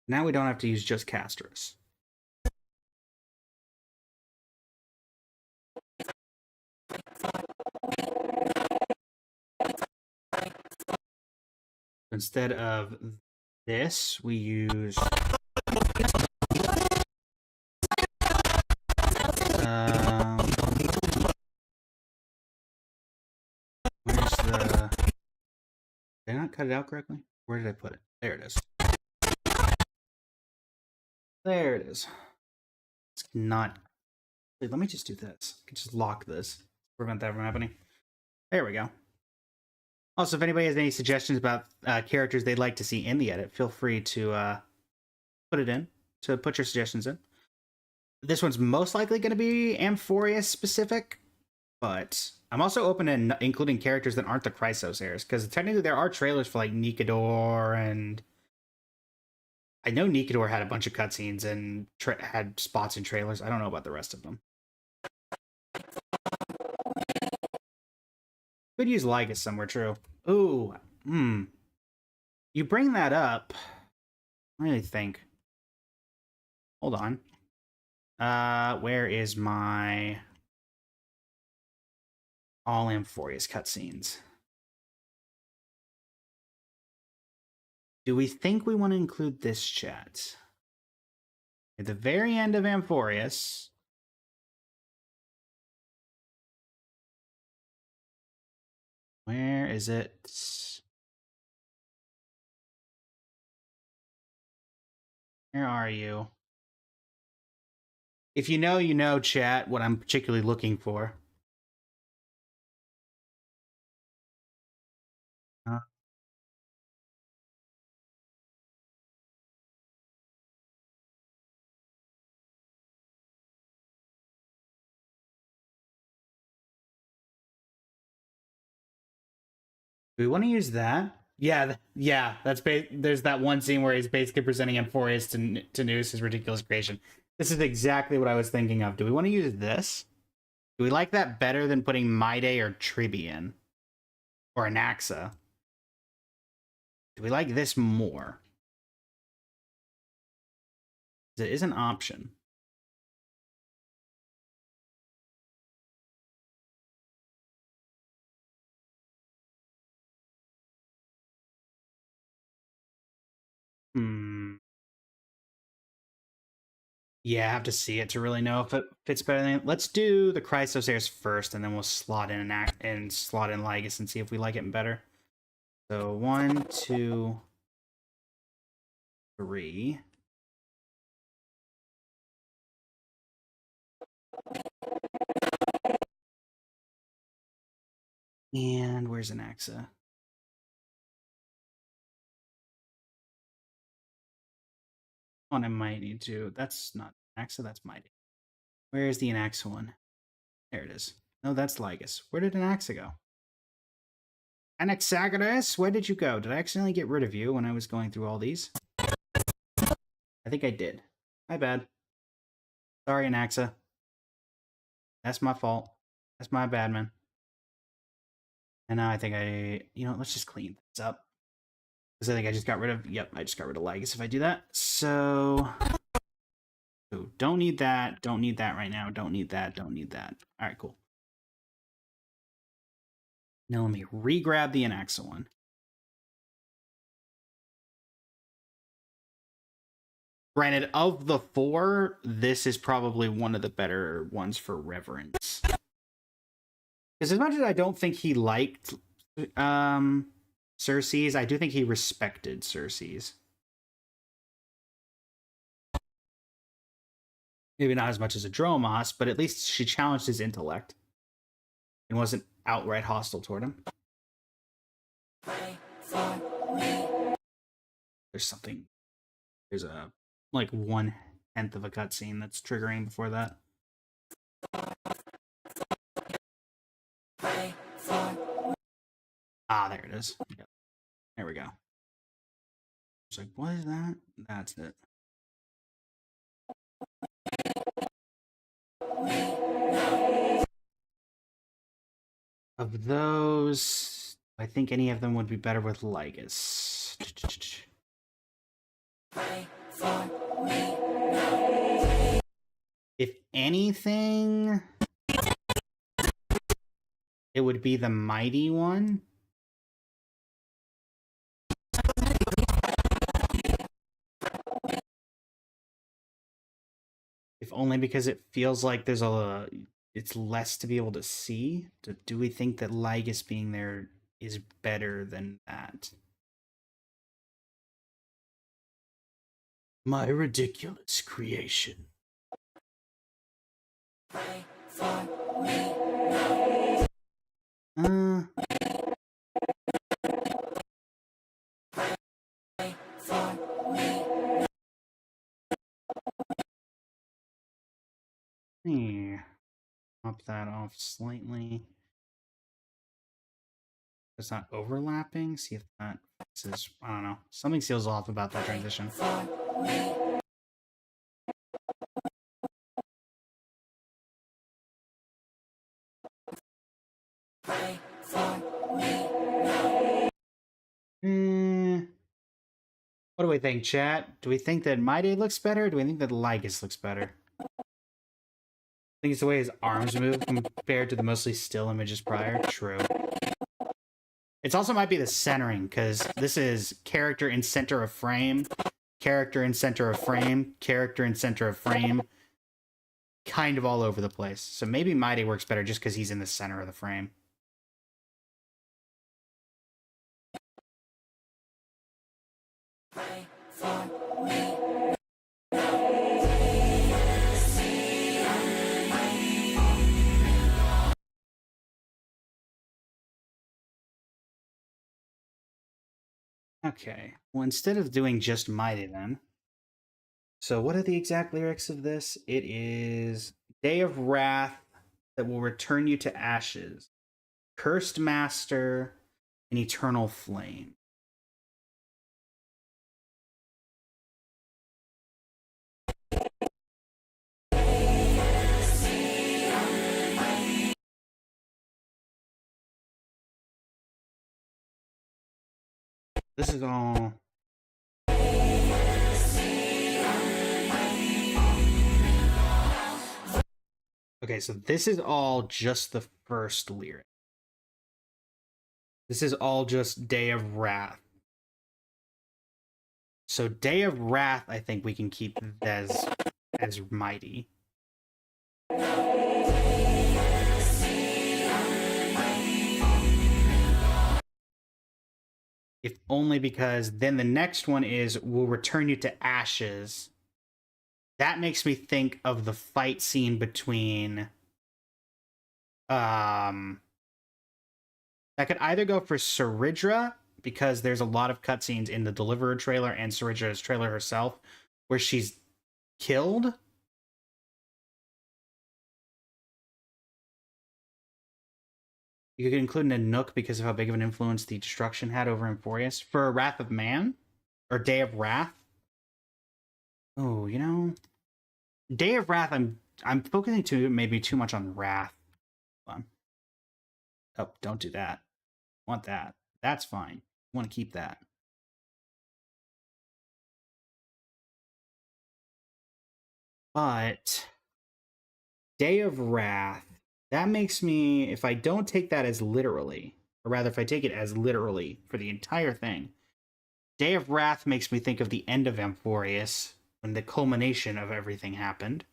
Now we don't have to use just Castros. Instead of this, we use... where's the... Did I not cut it out correctly? Where did I put it? There it is. There it is. It's not... Wait, let me just do this. I can just lock this. Prevent that from happening. There we go. Also, if anybody has any suggestions about characters they'd like to see in the edit, feel free to put it in. To put your suggestions in. This one's most likely going to be Amphoria specific, but I'm also open to including characters that aren't the Chrysos heirs, because technically there are trailers for like Nikador, and I know Nikador had a bunch of cutscenes and had spots in trailers. I don't know about the rest of them. Could use Lygus somewhere, true. Ooh, You bring that up. Let me think. Hold on. Where is my all Amphoria's cutscenes? Do we think we want to include this chat? At the very end of Amphorius. Where is it? Where are you? If you know, chat, what I'm particularly looking for. Do we want to use that? Yeah, that's there's that one scene where he's basically presenting Amphorius to Noose, his ridiculous creation. This is exactly what I was thinking of. Do we want to use this? Do we like that better than putting Maide or Chibi in? Or Anaxa? Do we like this more? It is an option. Yeah, I have to see it to really know if it fits better than... Let's do the Chrysos heirs first, and then we'll slot in slot in Lygus and see if we like it better. So 1, 2, 3. And where's Anaxa? One I might need to. That's not Anaxa, that's Mighty. Where's the Anaxa one? There it is. No, that's Lygus. Where did Anaxa go? Anaxagoras, where did you go? Did I accidentally get rid of you when I was going through all these? I think I did. My bad. Sorry, Anaxa. That's my fault. That's my bad, man. And now I think let's just clean this up. Because I think I just got rid of, I just got rid of Lygus if I do that. So, Ooh, don't need that. Don't need that right now. Don't need that. Don't need that. All right, cool. Now let me re-grab the Anaxa one. Granted, of the four, this is probably one of the better ones for reverence. Because as much as I don't think he liked Cersei's, I do think he respected Cersei's. Maybe not as much as a Dromos, but at least she challenged his intellect and wasn't outright hostile toward him. There's something. There's a like 1/10 of a cutscene that's triggering before that. Ah, there it is. Yep. There we go. It's like, what is that? That's it. Of those, I think any of them would be better with Lygus. If anything, it would be the mighty one. If only because it feels like there's it's less to be able to see. Do we think that Lygus being there is better than that? My ridiculous creation. Pop that off slightly. It's not overlapping. See if that fixes. I don't know. Something feels off about that transition. What do we think, chat? Do we think that My Day looks better? Or do we think that Lygus looks better? I think it's the way his arms move compared to the mostly still images prior. True. It also might be the centering, because this is character in center of frame, character in center of frame, character in center of frame, kind of all over the place. So maybe My Day works better just because he's in the center of the frame. Okay, well, instead of doing just Mighty then. So what are the exact lyrics of this? It is Day of Wrath that will return you to ashes, Cursed Master, and Eternal Flame. This is all... Okay, so this is all just the first lyric. This is all just Day of Wrath. So Day of Wrath, I think we can keep as mighty. If only because then the next one is will return you to ashes. That makes me think of the fight scene between that could either go for Saridra, because there's a lot of cutscenes in the Deliverer trailer and Saridra's trailer herself where she's killed. You could include a Nook because of how big of an influence the destruction had over Emporius. For Wrath of Man? Or Day of Wrath? Oh, you know... Day of Wrath, I'm focusing maybe too much on Wrath. Hold on. Oh, don't do that. Want that. That's fine. Want to keep that. I But Day of Wrath, that makes me, if I don't take that as literally, or rather if I take it as literally for the entire thing, Day of Wrath makes me think of the end of Amphorius, when the culmination of everything happened.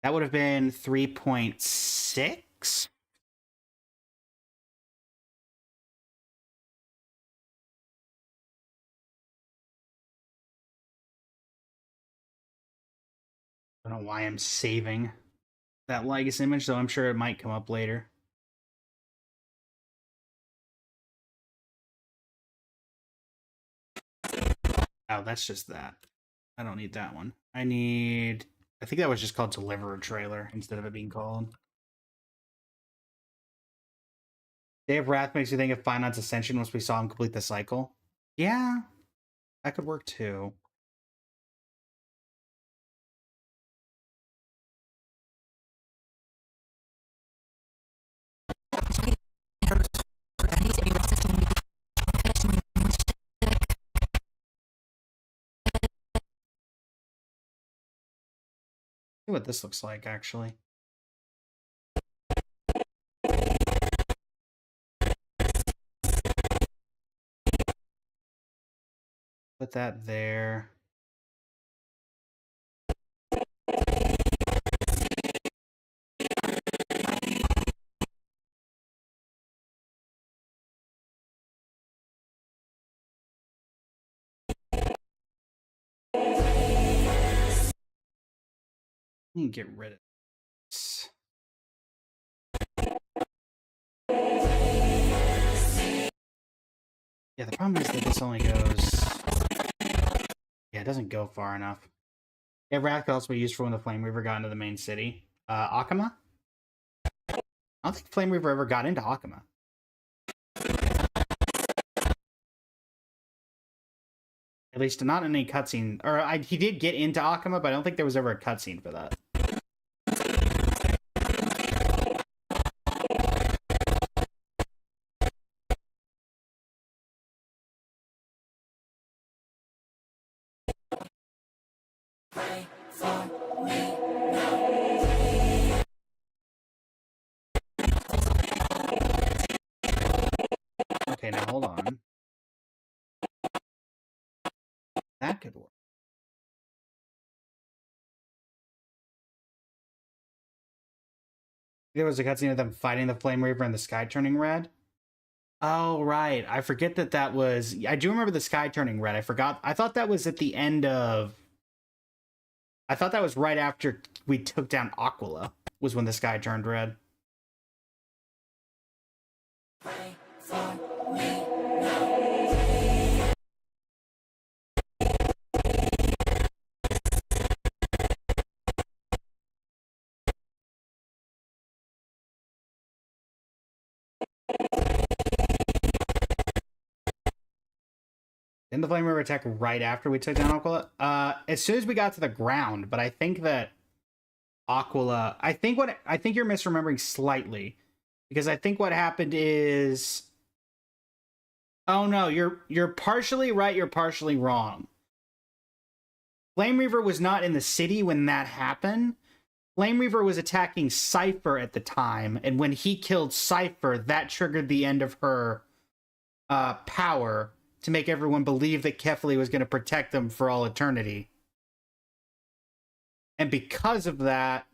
That would have been 3.6? I don't know why I'm saving that Lygus image, though I'm sure it might come up later. Oh, that's just that. I don't need that one. I think that was just called Deliverer Trailer instead of it being called. Day of Wrath makes you think of Finance Ascension once we saw him complete the cycle. Yeah, that could work too. See what this looks like, actually. Put that there. You can get rid of this. Yeah, the problem is that this only goes... Yeah, it doesn't go far enough. Yeah, Wrath could also be used for when the Flame Reaver got into the main city. Akama? I don't think Flame Reaver ever got into Akama. At least not in any cutscene. Or he did get into Akama, but I don't think there was ever a cutscene for that. Okay, now hold on. That could work. There was a cutscene of them fighting the Flame Reaver and the sky turning red. Oh, right. I forget that was... I do remember the sky turning red. I forgot. I thought that was at the end of... I thought that was right after we took down Aquila, was when the sky turned red. Didn't the Flame Reaver attack right after we took down Aquila? As soon as we got to the ground, but I think that Aquila... I think you're misremembering slightly. Because I think what happened is... Oh no, you're partially right, you're partially wrong. Flame Reaver was not in the city when that happened. Flame Reaver was attacking Cypher at the time, and when he killed Cypher, that triggered the end of her power to make everyone believe that Kefli was going to protect them for all eternity. And because of that,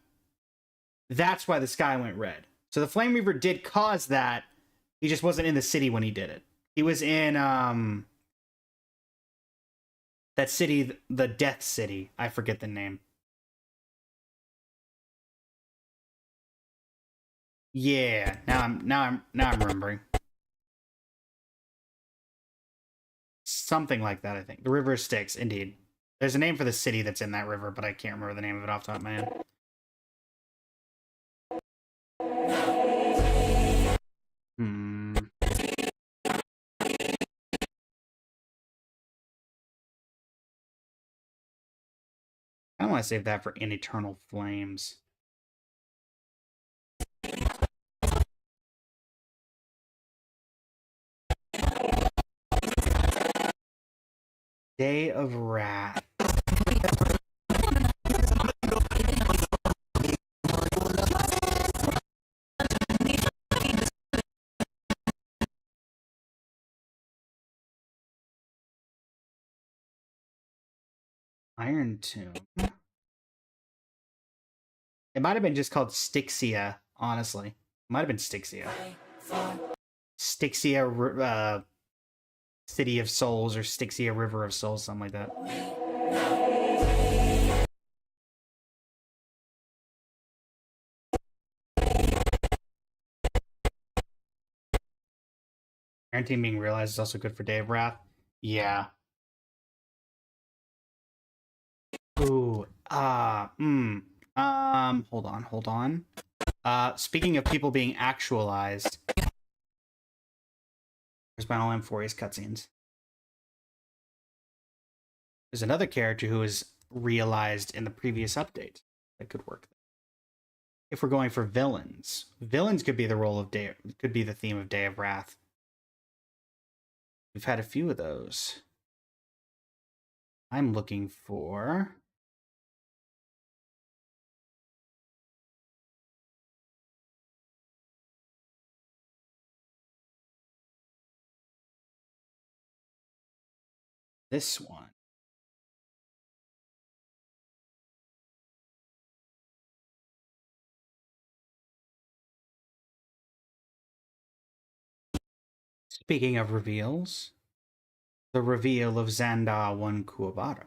that's why the sky went red. So the Flame Reaver did cause that. He just wasn't in the city when he did it. He was in that city, the Death City. I forget the name. Yeah, now I'm remembering. Something like that, I think. The River of Styx, indeed. There's a name for the city that's in that river, but I can't remember the name of it off the top of my head. I want to save that for In Eternal Flames. Day of Wrath. Iron Tomb. It might have been just called Styxia, honestly. It might have been Styxia. Styxia, City of Souls, or Styxia River of Souls, something like that. Iron Team being realized is also good for Day of Wrath. Yeah. Ooh. Hold on. Speaking of people being actualized, there's my M4's cutscenes. There's another character who was realized in the previous update that could work. If we're going for villains, villains could be the role of could be the theme of Day of Wrath. We've had a few of those. I'm looking for this one. Speaking of reveals, the reveal of Xandar 1 Kuwabara.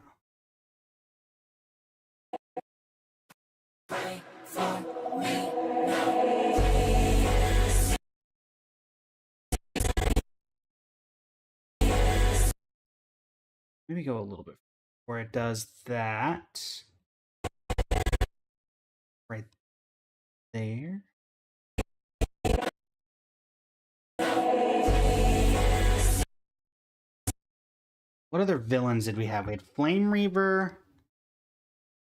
Maybe go a little bit where it does that. Right there. What other villains did we have? We had Flame Reaver.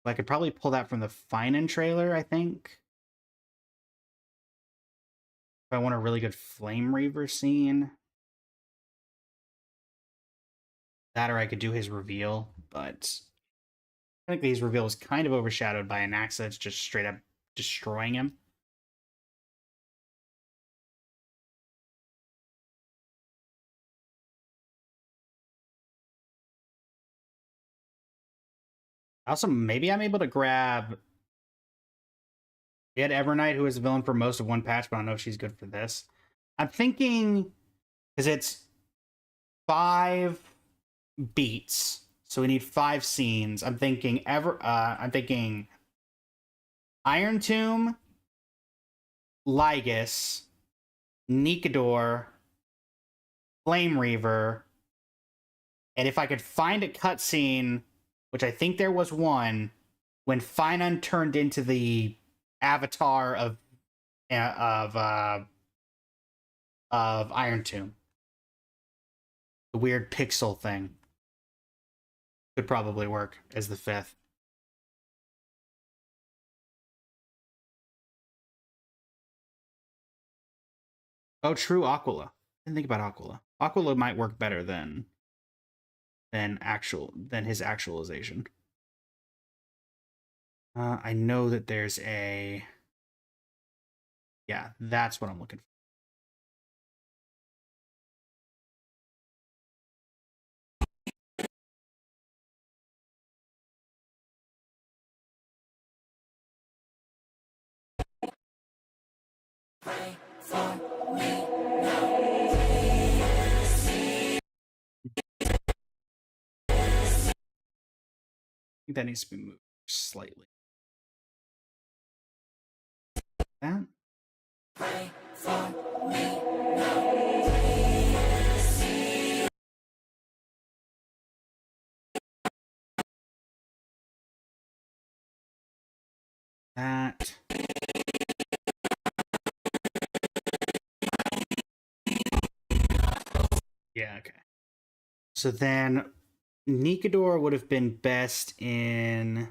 I could probably pull that from the Finan trailer, I think. If I want a really good Flame Reaver scene. That, or I could do his reveal, but I think his reveal is kind of overshadowed by an axe that's just straight up destroying him. Also, maybe I'm able to grab... We had Evernight, who is a villain for most of one patch, but I don't know if she's good for this. I'm thinking... Because it's 5 beats, so we need 5 scenes. I'm thinking Iron Tomb, Lygus, Nikador, Flame Reaver, and if I could find a cutscene, which I think there was one, when Finan turned into the avatar of Iron Tomb, the weird pixel thing, could probably work as the 5th. Oh, true, Aquila. Didn't think about Aquila. Aquila might work better than his actualization. I know that there's a... Yeah, that's what I'm looking for. I think that needs to be moved slightly. That. That. Yeah, okay. So then Nikador would have been best in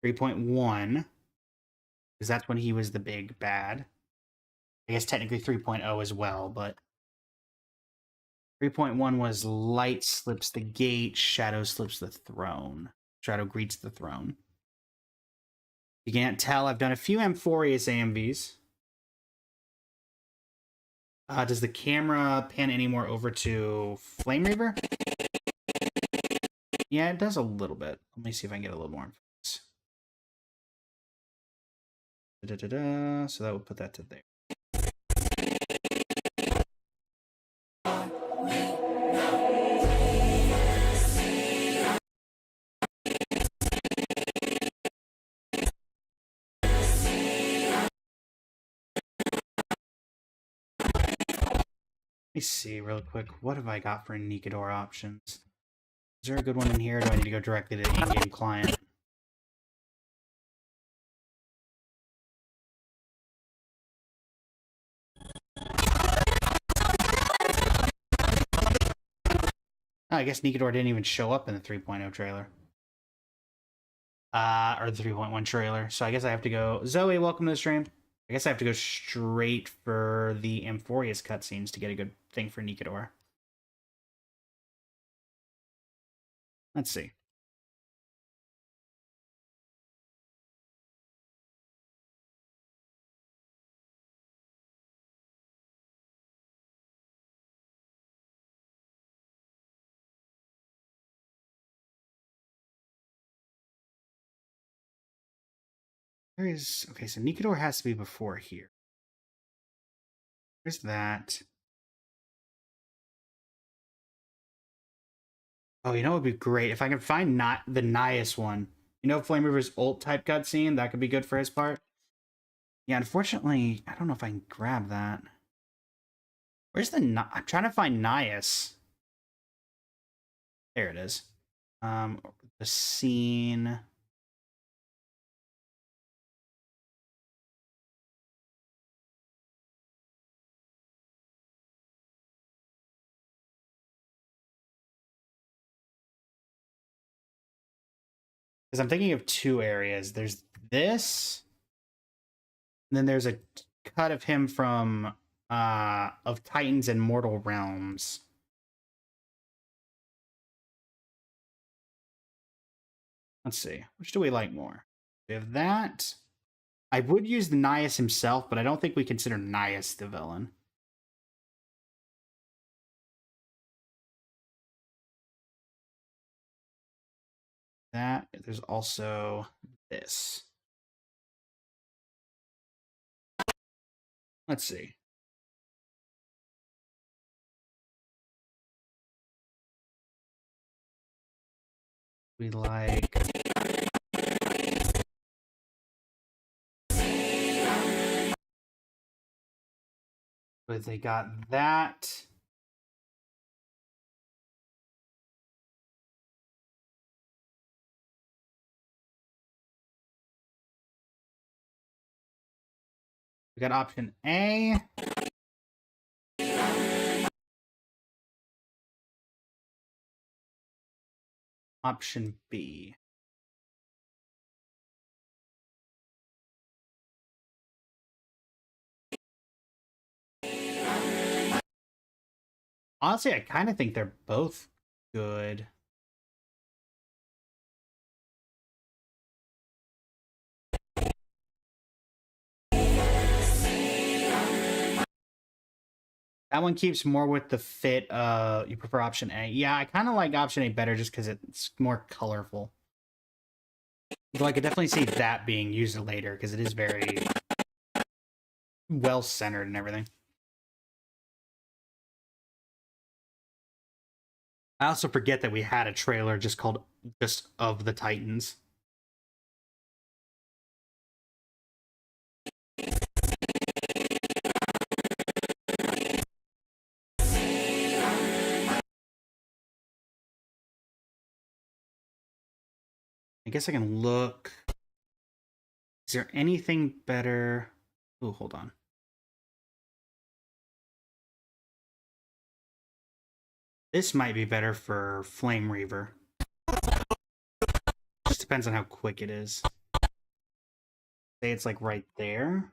3.1, because that's when he was the big bad. I guess technically 3.0 as well, but 3.1 was Light slips the gate, Shadow slips the throne. Shadow greets the throne. You can't tell, I've done a few Amphorius AMVs. Does the camera pan any more over to Flame Reaver? Yeah, it does a little bit. Let me see if I can get a little more influence. So that would put that to there. Let me see real quick. What have I got for Nikador options? Is there a good one in here, or do I need to go directly to the in-game client? Oh, I guess Nikador didn't even show up in the 3.0 trailer. Or the 3.1 trailer. So I guess I have to go... Zoe, welcome to the stream. I guess I have to go straight for the Amphorius cutscenes to get a good thing for Nikador. Let's see. Where is... Okay, so Nikador has to be before here. Where's that? Oh, you know what would be great? If I can find not the Nias one. You know, Flame River's ult type cutscene? That could be good for his part. Yeah, unfortunately, I don't know if I can grab that. Where's the... I'm trying to find Nias. There it is. The scene... Because I'm thinking of two areas. There's this, and then there's a cut of him from of Titans and Mortal Realms. Let's see. Which do we like more? We have that. I would use the Nias himself, but I don't think we consider Nias the villain. That. There's also this. Let's see. We like... But they got that. We got option A. Option B. Honestly, I kind of think they're both good. That one keeps more with the fit. You prefer option A. Yeah, I kind of like option A better just because it's more colorful. Though I could definitely see that being used later because it is very well-centered and everything. I also forget that we had a trailer just called just of the Titans. I guess I can look. Is there anything better? Oh, hold on. This might be better for Flame Reaver. Just depends on how quick it is. Say it's like right there.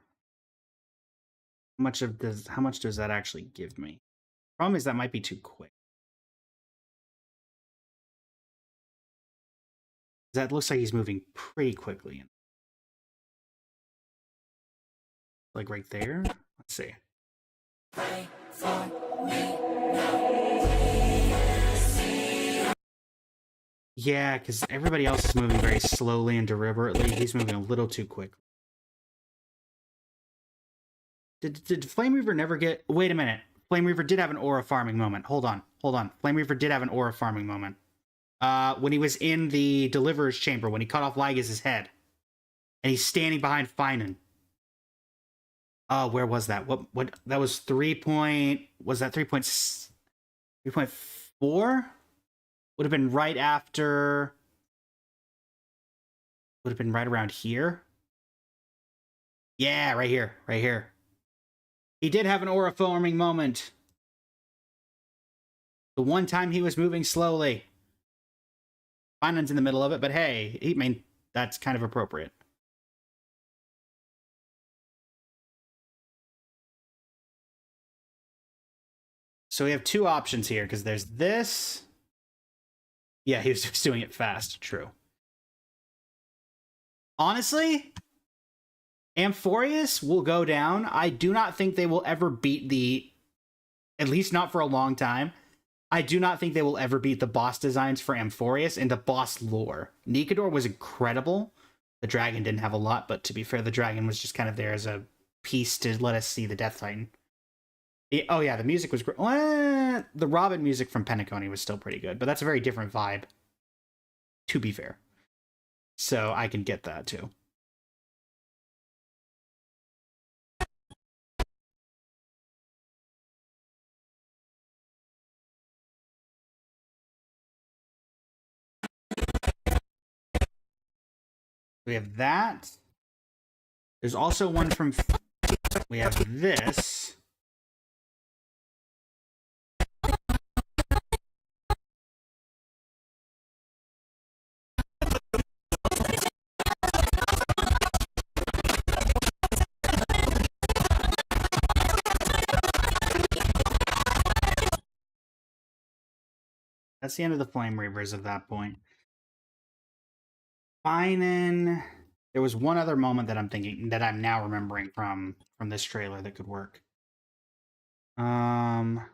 How much does that actually give me? Problem is that might be too quick. That looks like he's moving pretty quickly. Like right there? Let's see. Yeah, because everybody else is moving very slowly and deliberately. He's moving a little too quick. Did Flame Reaver never get... Wait a minute. Flame Reaver did have an aura farming moment. Hold on. Flame Reaver did have an aura farming moment. When he was in the Deliverer's Chamber, when he cut off Lygus' head. And he's standing behind Finan. Oh, where was that? What? That was 3 point... Was that 3.4? Would have been right after... Would have been right around here. Yeah, right here. Right here. He did have an aura forming moment. The one time he was moving slowly. Finan's in the middle of it, but hey, I mean, that's kind of appropriate. So we have two options here, because there's this. Yeah, he was just doing it fast. True. Honestly, Amphoreus will go down. I do not think they will ever beat the... At least not for a long time. I do not think they will ever beat the boss designs for Amphoreus and the boss lore. Nikador was incredible. The dragon didn't have a lot, but to be fair, the dragon was just kind of there as a piece to let us see the Death Titan. Oh yeah, the music was great. The Robin music from Penacony was still pretty good, but that's a very different vibe, to be fair. So I can get that too. We have that. There's also one from... We have this. That's the end of the Flame Reavers at that point. Finan. There was one other moment that I'm thinking, that I'm now remembering from this trailer that could work. At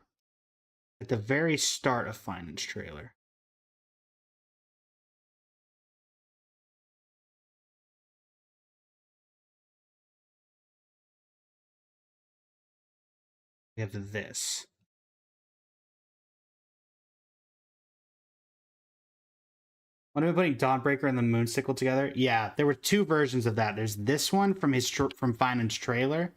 the very start of Finan's trailer. We have this. When are we putting Dawnbreaker and the Moonsickle together? Yeah, there were two versions of that. There's this one from from Finan's trailer,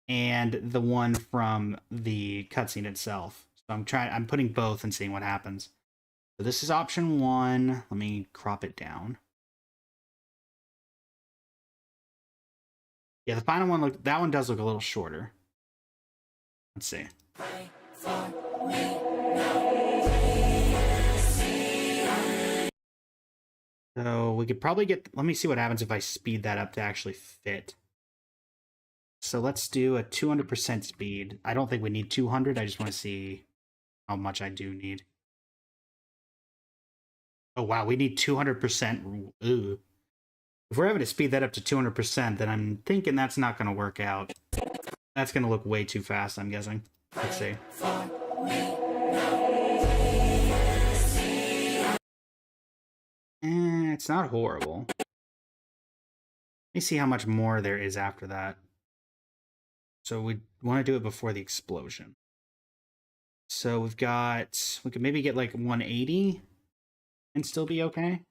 and the one from the cutscene itself. So I'm putting both and seeing what happens. So this is option one. Let me crop it down. Yeah, the final one that one does look a little shorter. Let's see. So we could probably get... Let me see what happens if I speed that up to actually fit. So let's do a 200% speed. I don't think we need 200. I just want to see how much I do need. Oh, wow. We need 200%. Ooh. If we're having to speed that up to 200%, then I'm thinking that's not going to work out. That's going to look way too fast, I'm guessing. Let's see. It's not horrible. Let me see how much more there is after that. So we want to do it before the explosion. So we've got... We could maybe get like 180 and still be okay.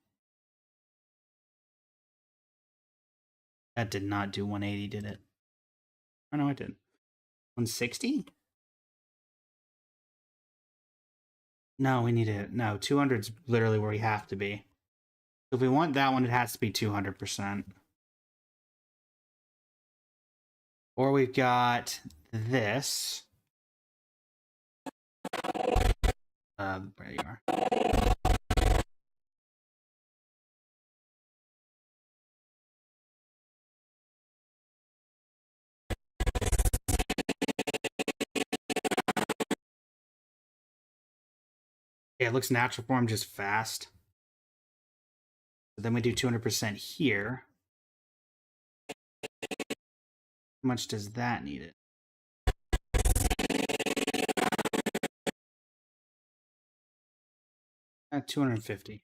That did not do 180, did it? Oh, no, it did. 160? No, we need it. No, 200's literally where we have to be. If we want that one, it has to be 200%. Or we've got this. There you are. Yeah, it looks natural for him, just fast. But then we do 200% here. How much does that need it? At 250.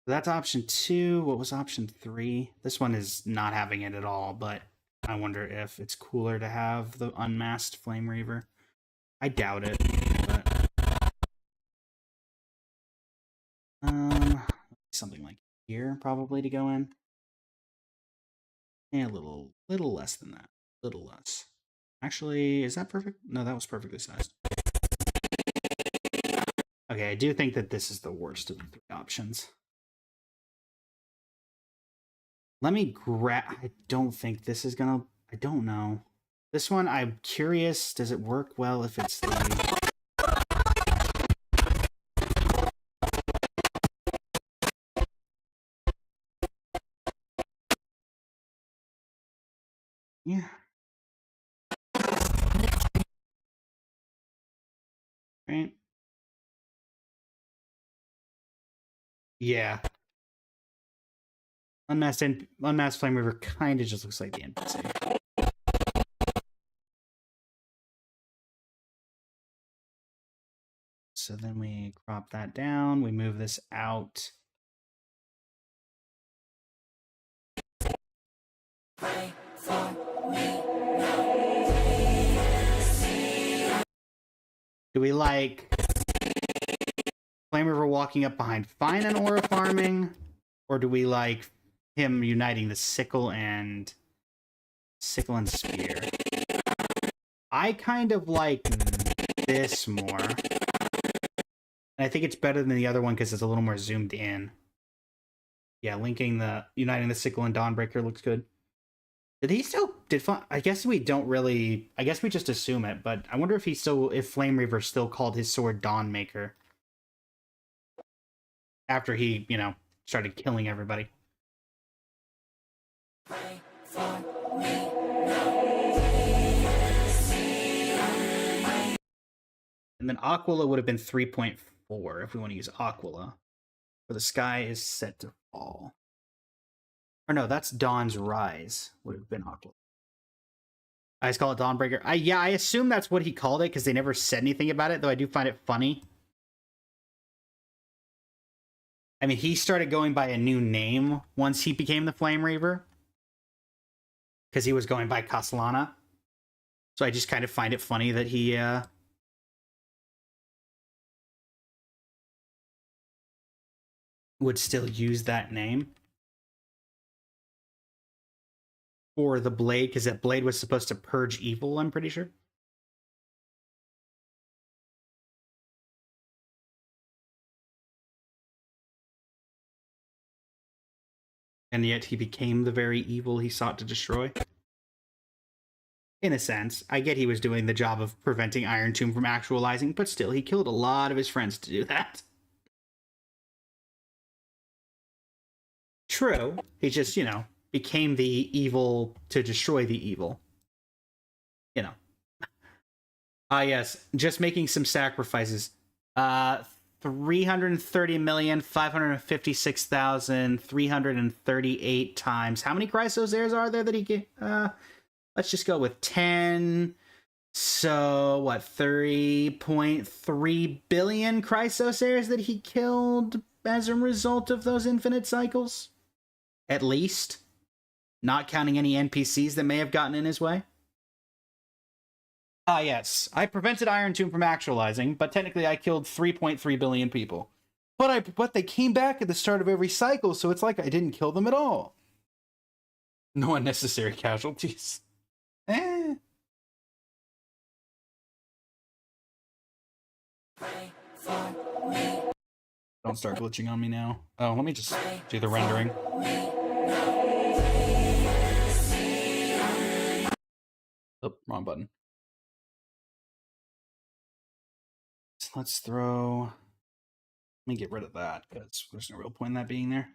That's option 2. What was option 3? This one is not having it at all, but I wonder if it's cooler to have the unmasked Flame Reaver. I doubt it, but something like here probably to go in. Yeah, a little less than that. Little less. Actually, is that perfect? No, that was perfectly sized. Okay, I do think that this is the worst of the 3 options. Let me grab... I don't think this is gonna... I don't know. This one, I'm curious, does it work well if it's the... Yeah. Right? Yeah. Unmasked Flame Reaver kind of just looks like the NPC. So then we crop that down. We move this out. Do we like Flame River walking up behind Fine and Aura farming? Or do we like him uniting the sickle and spear? I kind of like this more. And I think it's better than the other one because it's a little more zoomed in. Yeah, uniting the sickle and Dawnbreaker looks good. I guess we don't really, I guess we just assume it, but I wonder if Flame Reaver still called his sword Dawnmaker. After he, started killing everybody. And then Aquila would have been 3.4 if we want to use Aquila. Where the sky is set to fall. Or no, that's Dawn's Rise would have been Aquila. I just call it Dawnbreaker. I assume that's what he called it because they never said anything about it, though I do find it funny. I mean, he started going by a new name once he became the Flame Reaver. Because he was going by Castellana. So I just kind of find it funny that he, would still use that name. For the blade, because that blade was supposed to purge evil, I'm pretty sure. And yet he became the very evil he sought to destroy. In a sense, I get he was doing the job of preventing Iron Tomb from actualizing, but still, he killed a lot of his friends to do that. True, he just, became the evil to destroy the evil. Yes, just making some sacrifices. 330,556,338 times. How many Chrysosaurs are there that he get? Let's just go with 10. So, what, 30.3 billion Chrysosaurs that he killed as a result of those infinite cycles? At least. Not counting any NPCs that may have gotten in his way. Yes. I prevented Iron Tomb from actualizing, but technically I killed 3.3 billion people. But they came back at the start of every cycle, so it's like I didn't kill them at all. No unnecessary casualties. Don't start glitching on me now. Oh, let me just do the rendering. Oh, wrong button. So let's throw... Let me get rid of that, because there's no real point in that being there.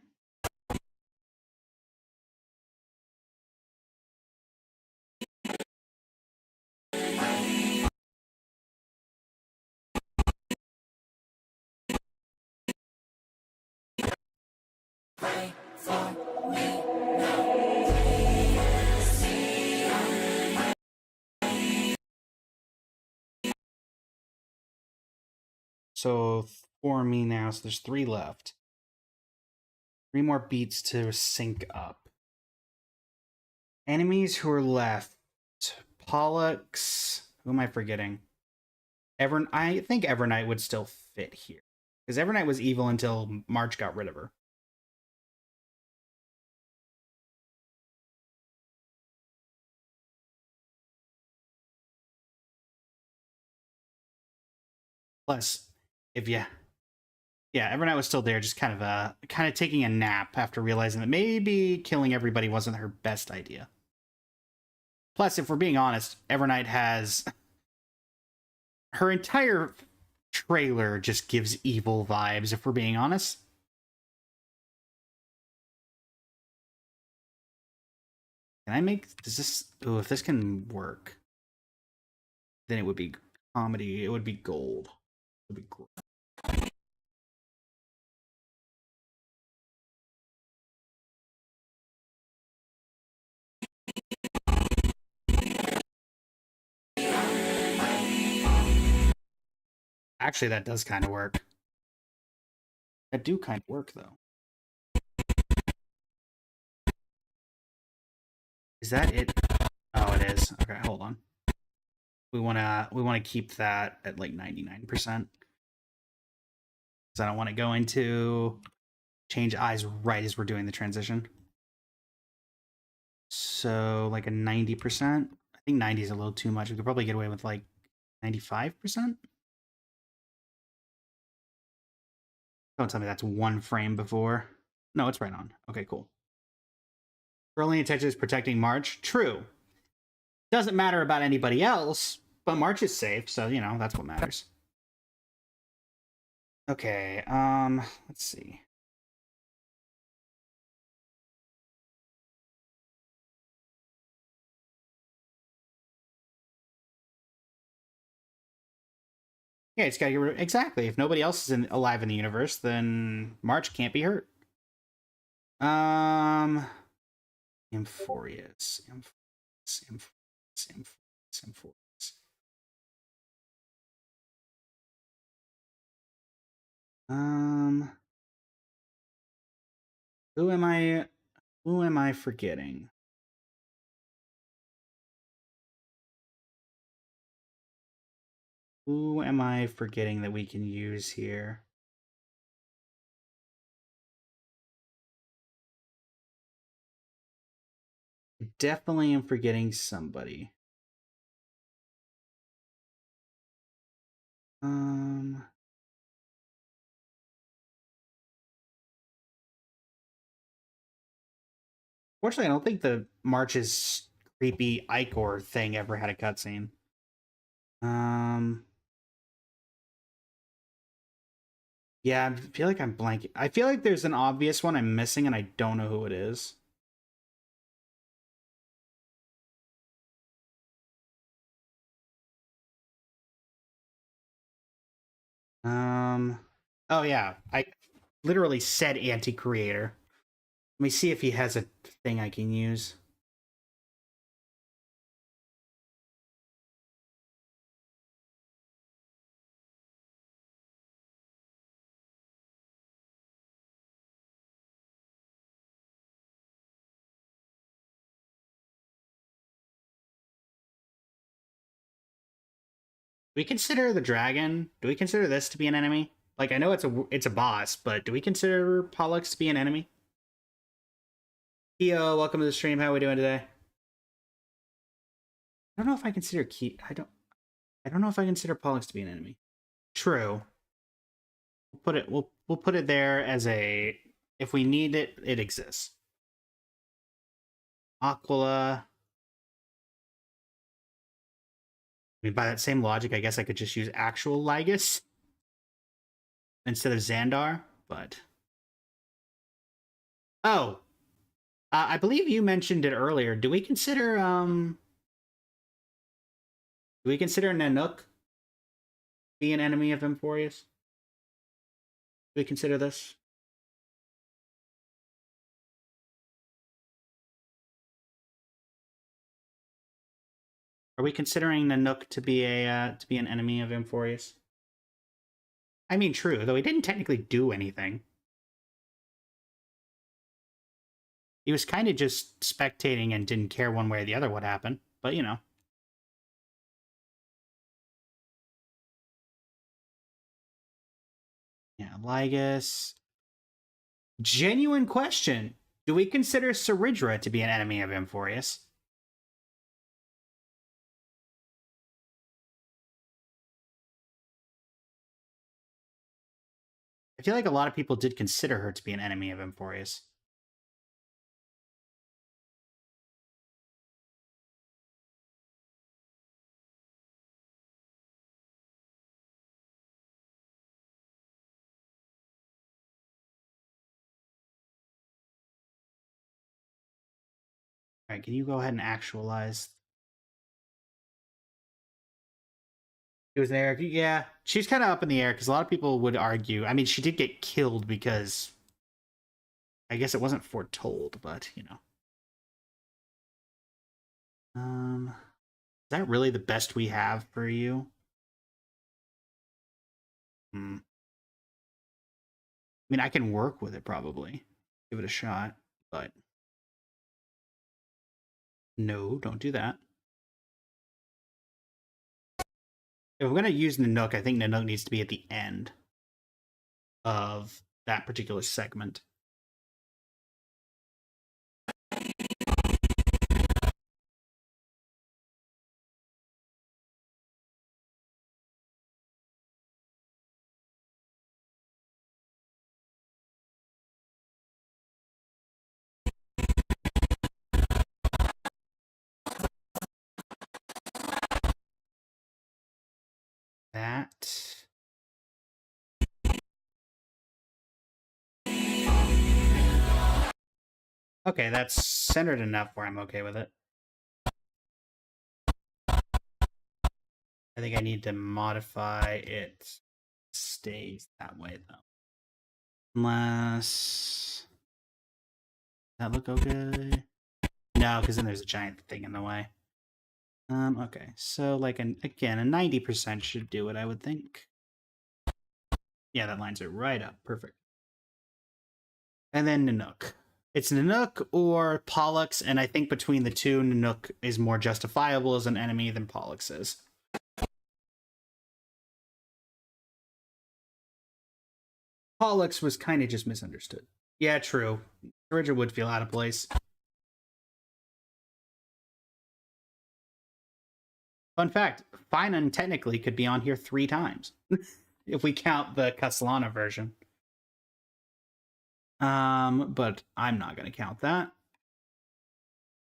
So 4 me now, so there's 3 left. 3 more beats to sync up. Enemies who are left. Pollux. Who am I forgetting? I think Evernight would still fit here. Because Evernight was evil until March got rid of her. Plus, if you... Yeah, Evernight was still there, just kind of taking a nap after realizing that maybe killing everybody wasn't her best idea. Plus, if we're being honest, Evernight has... Her entire trailer just gives evil vibes, if we're being honest. Can I make... Does this... Oh, if this can work, then it would be comedy. It would be gold. It would be great. Actually, that does kind of work. That do kind of work, though. Is that it? Oh, it is. Okay, hold on. We wanna keep that at like 99%. Because I don't want to go into change eyes right as we're doing the transition. So like a 90%. I think 90 is a little too much. We could probably get away with like 95%. Don't tell me that's 1 frame before. No, it's right on. Okay, cool. Early intention is protecting March. True. Doesn't matter about anybody else, but March is safe, so, you know, that's what matters. Okay, let's see. Yeah, it's gotta get rid of... Exactly. If nobody else is alive in the universe, then March can't be hurt. Amphorius. Who am I forgetting? Who am I forgetting that we can use here? I definitely am forgetting somebody. Fortunately, I don't think the March's creepy Icor thing ever had a cutscene. Yeah, I feel like I'm blanking. I feel like there's an obvious one I'm missing, and I don't know who it is. Oh yeah, I literally said anti-creator. Let me see if he has a thing I can use. Do we consider the dragon? Do we consider this to be an enemy? Like, I know it's a boss, but do we consider Pollux to be an enemy? Keo, welcome to the stream. How are we doing today? I don't know if I consider I don't know if I consider Pollux to be an enemy. True. We'll put it there as a, if we need it, it exists. Aquila. I mean, by that same logic, I guess I could just use actual Lygus instead of Xandar, but... Oh! I believe you mentioned it earlier. Do we consider, Nanook be an enemy of Emphorius? Do we consider this? Are we considering Nanook to be an enemy of Emphorius? I mean, true, though he didn't technically do anything. He was kind of just spectating and didn't care one way or the other what happened. But, you know. Yeah, Lygus. Genuine question. Do we consider Ceridra to be an enemy of Amphorius? I feel like a lot of people did consider her to be an enemy of Amphorius. All right, can you go ahead and actualize? It was there. Yeah, she's kind of up in the air because a lot of people would argue. I mean, she did get killed because I guess it wasn't foretold, but you know. Is that really the best we have for you? I mean, I can work with it probably. Give it a shot, but no, don't do that. If we're going to use Nanook, I think Nanook needs to be at the end of that particular segment. That. Okay, that's centered enough where I'm okay with it. I think I need to modify it. Stays that way though. Unless that look okay? No, because then there's a giant thing in the way. Okay, so like again, a 90% should do it, I would think. Yeah, that lines it right up. Perfect. And then Nanook. It's Nanook or Pollux, and I think between the two, Nanook is more justifiable as an enemy than Pollux is. Pollux was kind of just misunderstood. Yeah, true. Ceridra would feel out of place. Fun fact, Finan technically could be on here 3 times. If we count the Castellana version. But I'm not going to count that.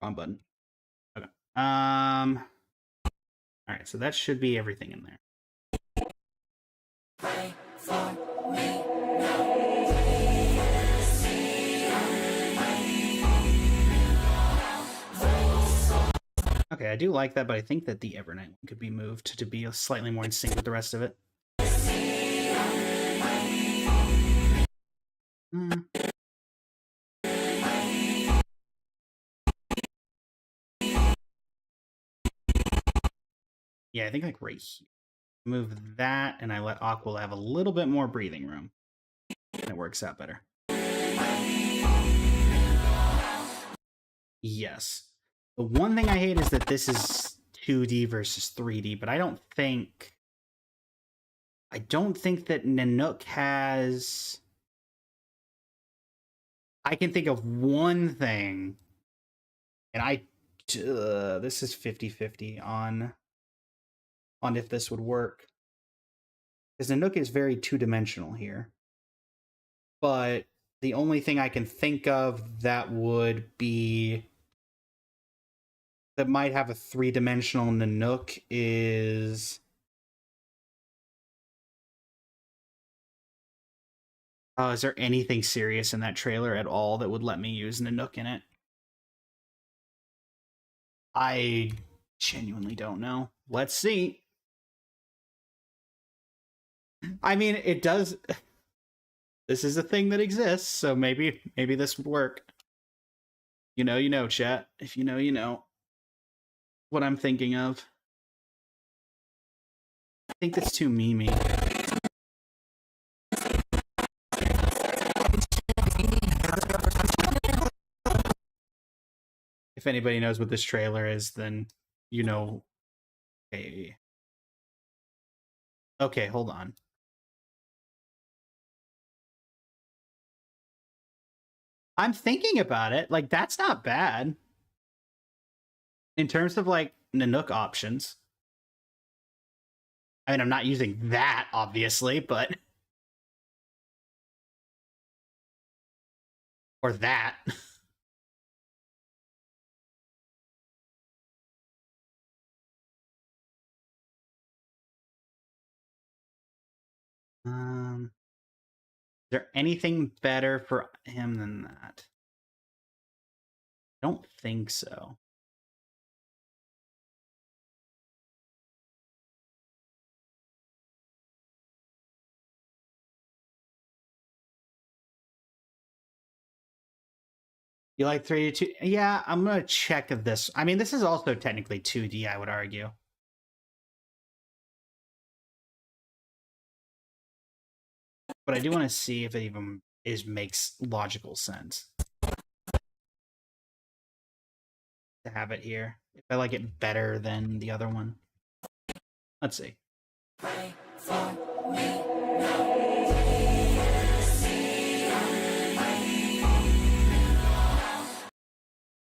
Wrong button. Okay. All right, so that should be everything in there. Pray for me now. Okay, I do like that, but I think that the Evernight one could be moved to be slightly more in sync with the rest of it. Yeah, I think like right here. Move that, and I let Aquila have a little bit more breathing room. And it works out better. Yes. The one thing I hate is that this is 2D versus 3D, but I don't think that Nanook has... I can think of one thing, and this is 50-50 on if this would work. Because Nanook is very two-dimensional here. But the only thing I can think of that would be... that might have a 3-dimensional Nanook is... is there anything serious in that trailer at all that would let me use Nanook in it? I genuinely don't know. Let's see. I mean, it does... This is a thing that exists, so maybe this would work. You know, chat. If you know what I'm thinking of. I think that's too memey. If anybody knows what this trailer is, then you know. Okay. Okay, hold on. I'm thinking about it. Like, that's not bad. In terms of, like, Nanook options. I mean, I'm not using that, obviously, but... Or that. Is there anything better for him than that? I don't think so. You like 3D 2? Yeah, I'm gonna check this. I mean, this is also technically 2D, I would argue. But I do want to see if it even makes logical sense to have it here. If I like it better than the other one. Let's see.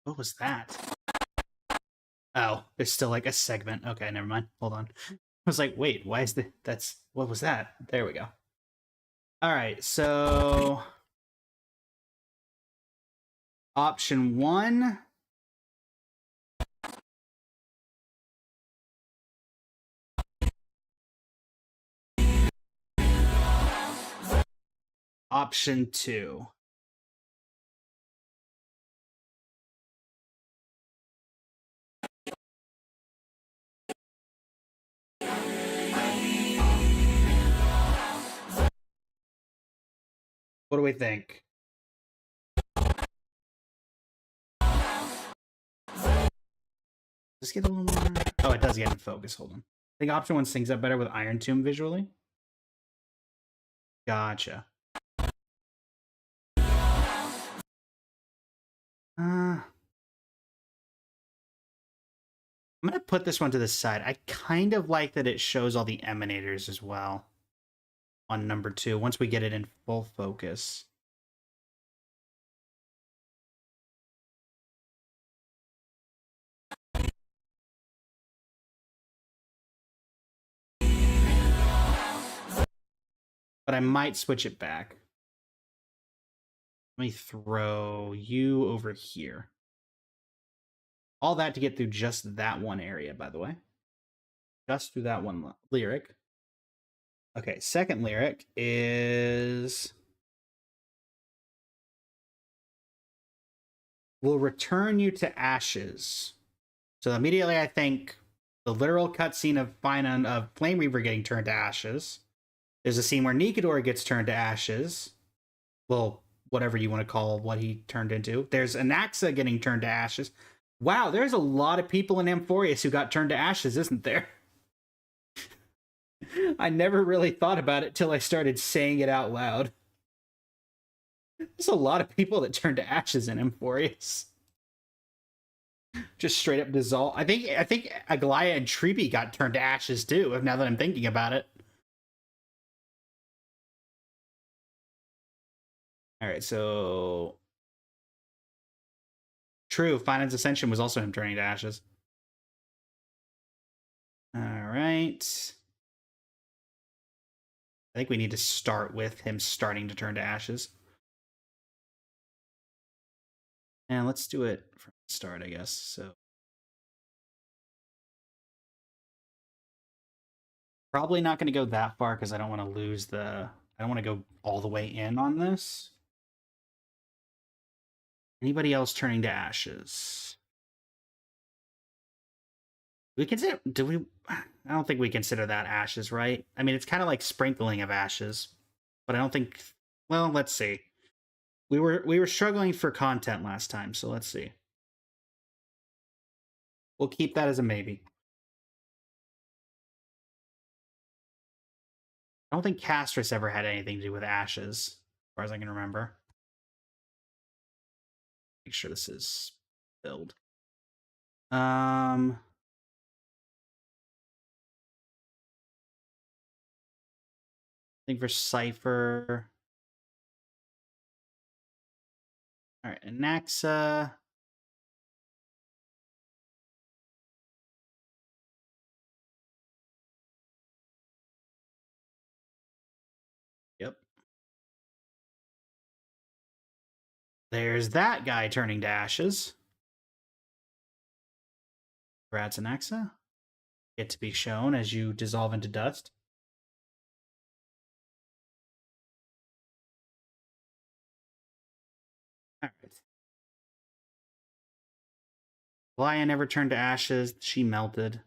What was that? Oh, there's still like a segment. Okay, never mind. Hold on. I was like, wait, why is what was that? There we go. All right, so option 1. Option 2. What do we think? Just get a little more. Oh, it does get in focus. Hold on. I think option 1 syncs up better with Iron Tomb visually. Gotcha. I'm gonna put this one to the side. I kind of like that it shows all the emanators as well on number 2 once we get it in full focus. But I might switch it back. Let me throw you over here. All that to get through just that one area, by the way. Just through that one lyric. Okay, second lyric is... will return you to ashes. So immediately I think the literal cutscene of Flame Reaver getting turned to ashes. There's a scene where Nikador gets turned to ashes. Well, whatever you want to call what he turned into. There's Anaxa getting turned to ashes. Wow, there's a lot of people in Amphorius who got turned to ashes, isn't there? I never really thought about it till I started saying it out loud. There's a lot of people that turned to ashes in Amphorius. Just straight up dissolve. I think Aglaya and CHIBI got turned to ashes too, now that I'm thinking about it. Alright, so... True, Finance Ascension was also him turning to ashes. Alright. I think we need to start with him starting to turn to ashes. And let's do it from the start, I guess. So probably not going to go that far because I don't want to lose the... I don't want to go all the way in on this. Anybody else turning to ashes? We consider... Do we... I don't think we consider that ashes, right? I mean, it's kind of like sprinkling of ashes. But I don't think... Well, let's see. We were struggling for content last time, so let's see. We'll keep that as a maybe. I don't think Castris ever had anything to do with ashes, as far as I can remember. Make sure this is filled. I think for Cypher. All right, Anaxa. Yep. There's that guy turning to ashes. Congrats, Anaxa. Get to be shown as you dissolve into dust. All right. Laya never turned to ashes. She melted.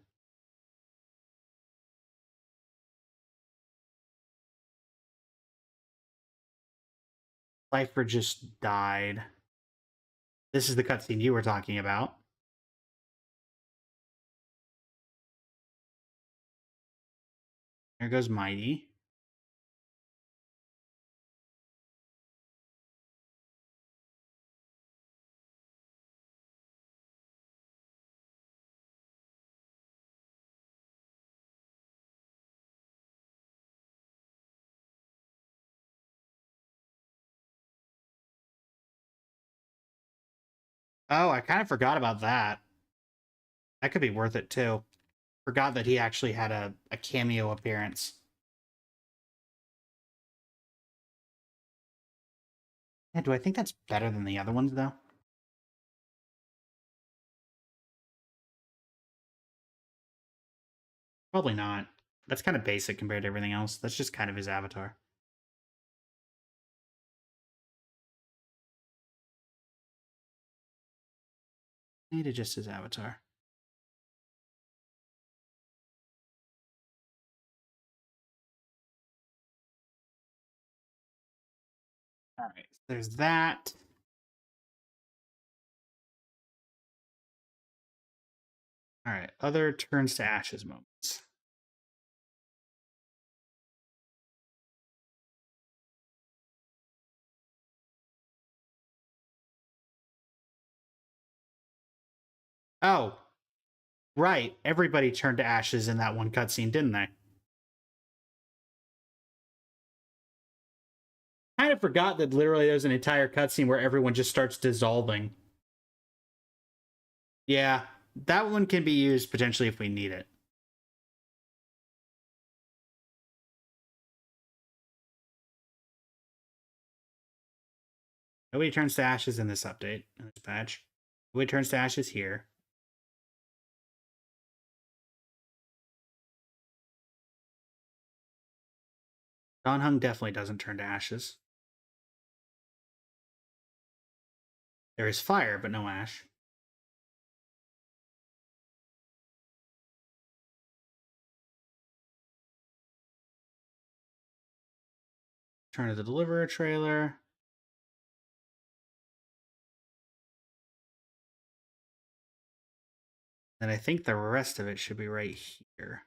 Cypher just died. This is the cutscene you were talking about. There goes Mighty. Oh, I kind of forgot about that. That could be worth it too. Forgot that he actually had a cameo appearance. Yeah, do I think that's better than the other ones though? Probably not. That's kind of basic compared to everything else. That's just kind of his avatar. Needed just his avatar. All right, there's that. All right, other turns to ashes moments. Oh, right. Everybody turned to ashes in that one cutscene, didn't they? Kind of forgot that literally there's an entire cutscene where everyone just starts dissolving. Yeah, that one can be used potentially if we need it. Nobody turns to ashes in this update, in this patch. Nobody turns to ashes here. Don Hung definitely doesn't turn to ashes. There is fire, but no ash. Turn to the Deliverer trailer. And I think the rest of it should be right here.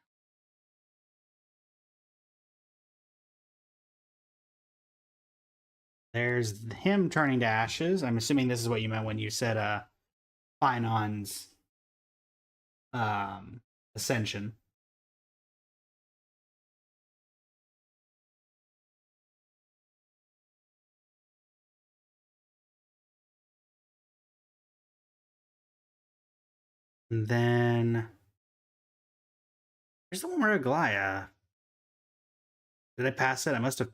There's him turning to ashes. I'm assuming this is what you meant when you said Finon's ascension. And then here's the one where Aglaya. Did I pass it? I must have.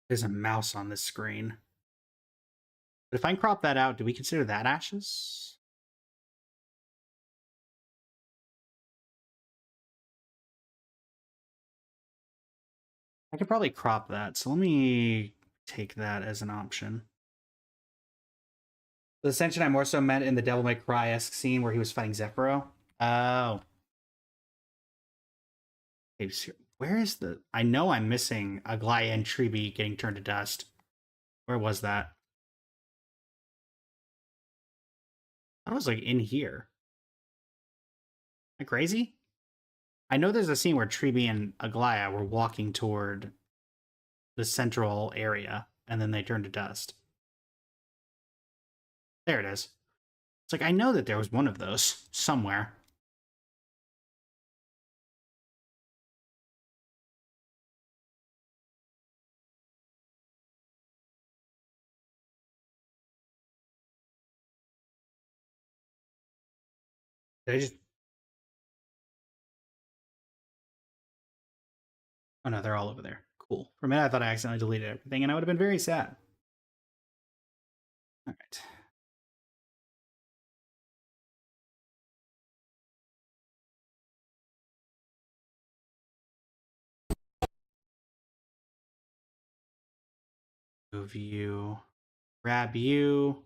There's a mouse on this screen. But if I crop that out, do we consider that ashes? I could probably crop that, so let me take that as an option. The ascension I more so meant in the Devil May Cry-esque scene where he was fighting Zephyro. Oh. Okay, where is the... I know I'm missing Aglaya and CHIBI getting turned to dust. Where was that? I was like in here. Am I crazy? I know there's a scene where Chibi and Aglaya were walking toward the central area, and then they turned to dust. There it is. It's like, I know that there was one of those somewhere. Did I just... Oh no, they're all over there. Cool. For a minute, I thought I accidentally deleted everything, and I would have been very sad. All right. Move you. Grab you.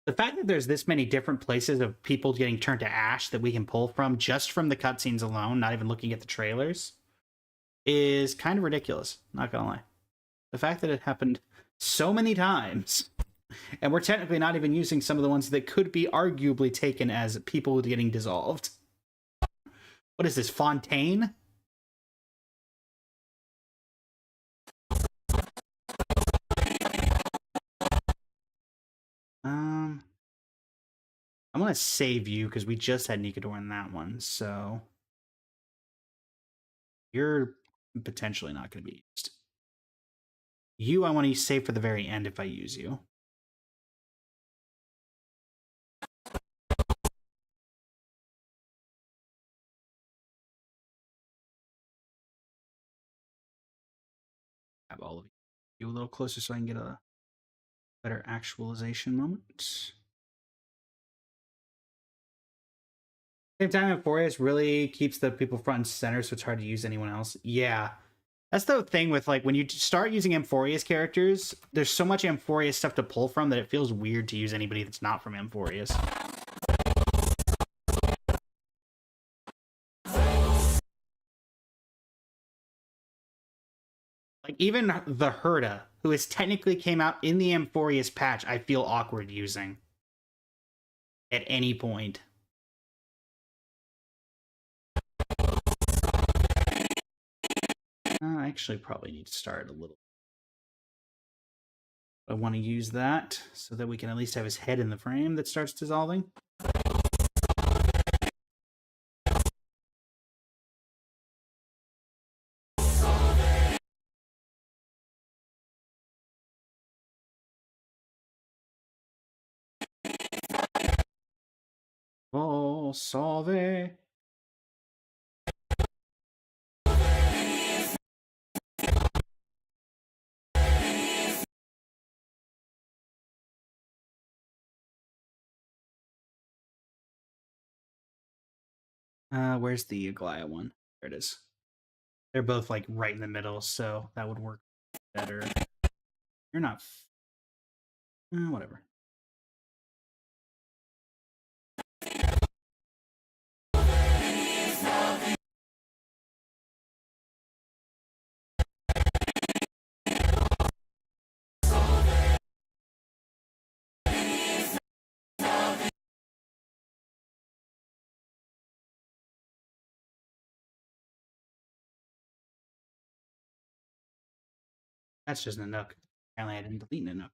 The fact that there's this many different places of people getting turned to ash that we can pull from just from the cutscenes alone, not even looking at the trailers, is kind of ridiculous. Not gonna lie. The fact that it happened so many times, and we're technically not even using some of the ones that could be arguably taken as people getting dissolved. What is this, Fontaine? I'm gonna save you because we just had Nikador in that one, so you're potentially not going to be used. You, I want to save for the very end if I use you. Have all of you a little closer so I can get a better actualization moment. Same time, Amphorius really keeps the people front and center, so it's hard to use anyone else. Yeah. That's the thing with, like, when you start using Amphorius characters, there's so much Amphorius stuff to pull from that it feels weird to use anybody that's not from Amphorius. Like, even the Herda, who has technically came out in the Amphorius patch, I feel awkward using at any point. I actually probably need to start a little. I want to use that so that we can at least have his head in the frame that starts dissolving. Oh, salve. Where's the Aglaya one? There it is. They're both like right in the middle, so that would work better. You're not. Whatever. That's just Nanook. Apparently I didn't delete Nanook.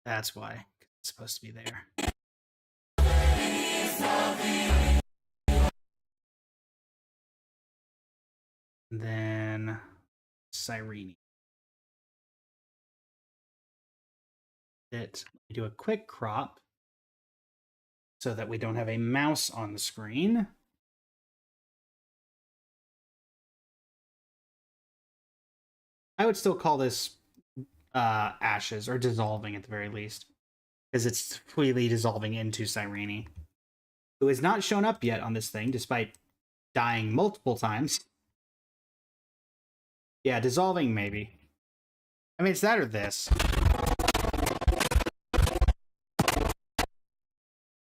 That's why it's supposed to be there. Then Cyrene. Do a quick crop so that we don't have a mouse on the screen. I would still call this ashes, or dissolving at the very least, because it's freely dissolving into Cyrene, who has not shown up yet on this thing, despite dying multiple times. Yeah, dissolving maybe. I mean, it's that or this.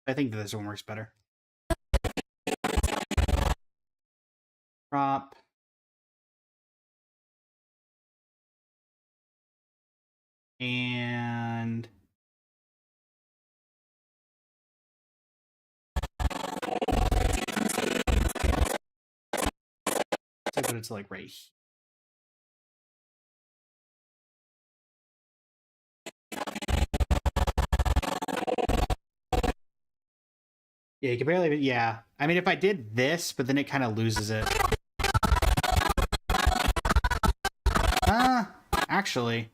I think this one works better. Prop. And so put it to like right here. Yeah, you can barely, yeah. I mean, if I did this, but then it kind of loses it. Actually.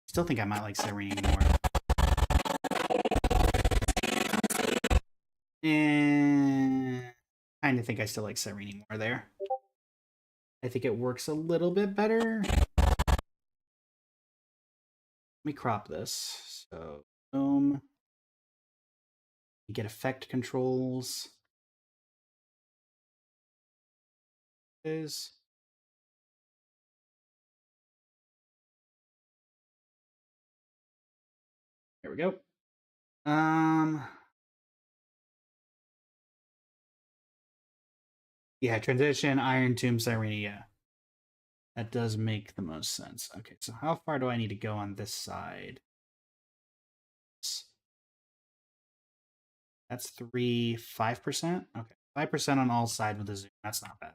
Still think I might like Cyrene more. And kind of think I still like Cyrene more there. I think it works a little bit better. Let me crop this. So, boom. You get effect controls. Is there we go. Yeah, transition, Iron Tomb, Cyrene, yeah. That does make the most sense. Okay, so how far do I need to go on this side? That's 5%? Okay, 5% on all sides with the zoom. That's not bad.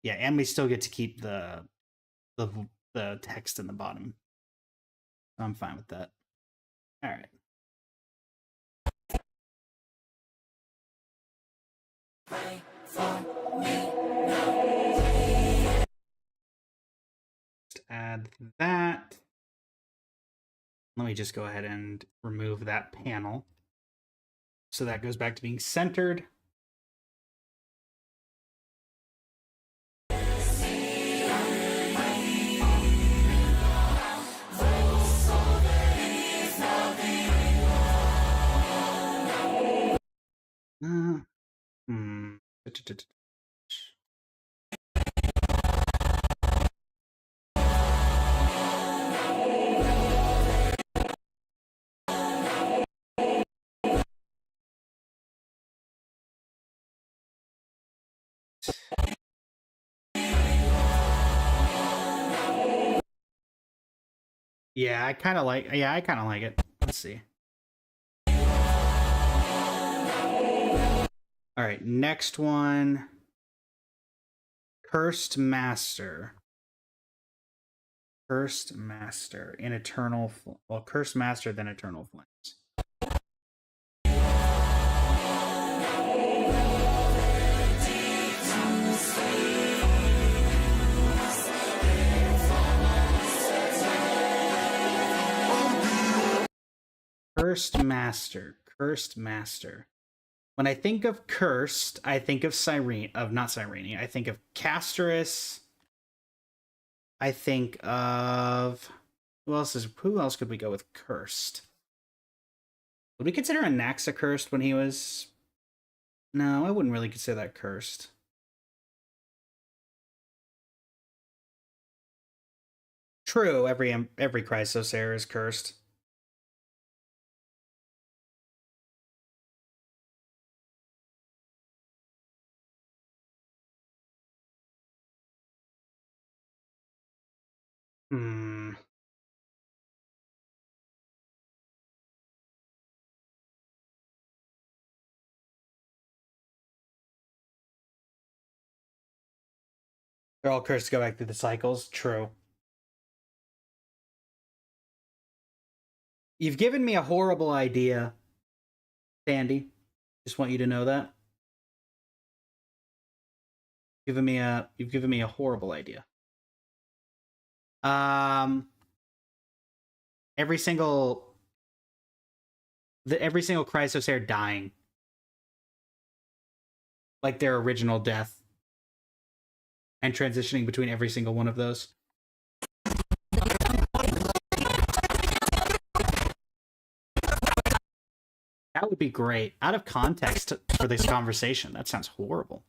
Yeah, and we still get to keep the text in the bottom. So I'm fine with that. All right. Just add that. Let me just go ahead and remove that panel. So that goes back to being centered. Yeah, I kind of like it. Let's see. All right, next one. Cursed Master. Cursed Master in Eternal... Well, Cursed Master, then Eternal Flames. Cursed Master. Cursed Master. When I think of Cursed, I think of Cyrene... not Cyrene. I think of Casterus... I think of who else could we go with cursed? Would we consider Anaxa cursed when he was? No, I wouldn't really consider that cursed. True, every Chrysosaur is cursed. They're all cursed to go back through the cycles. True. You've given me a horrible idea, Sandy. Just want you to know that. You've given me a horrible idea. Every single Chrysosaur dying. Like their original death. and transitioning between every single one of those. That would be great. Out of context for this conversation, that sounds horrible.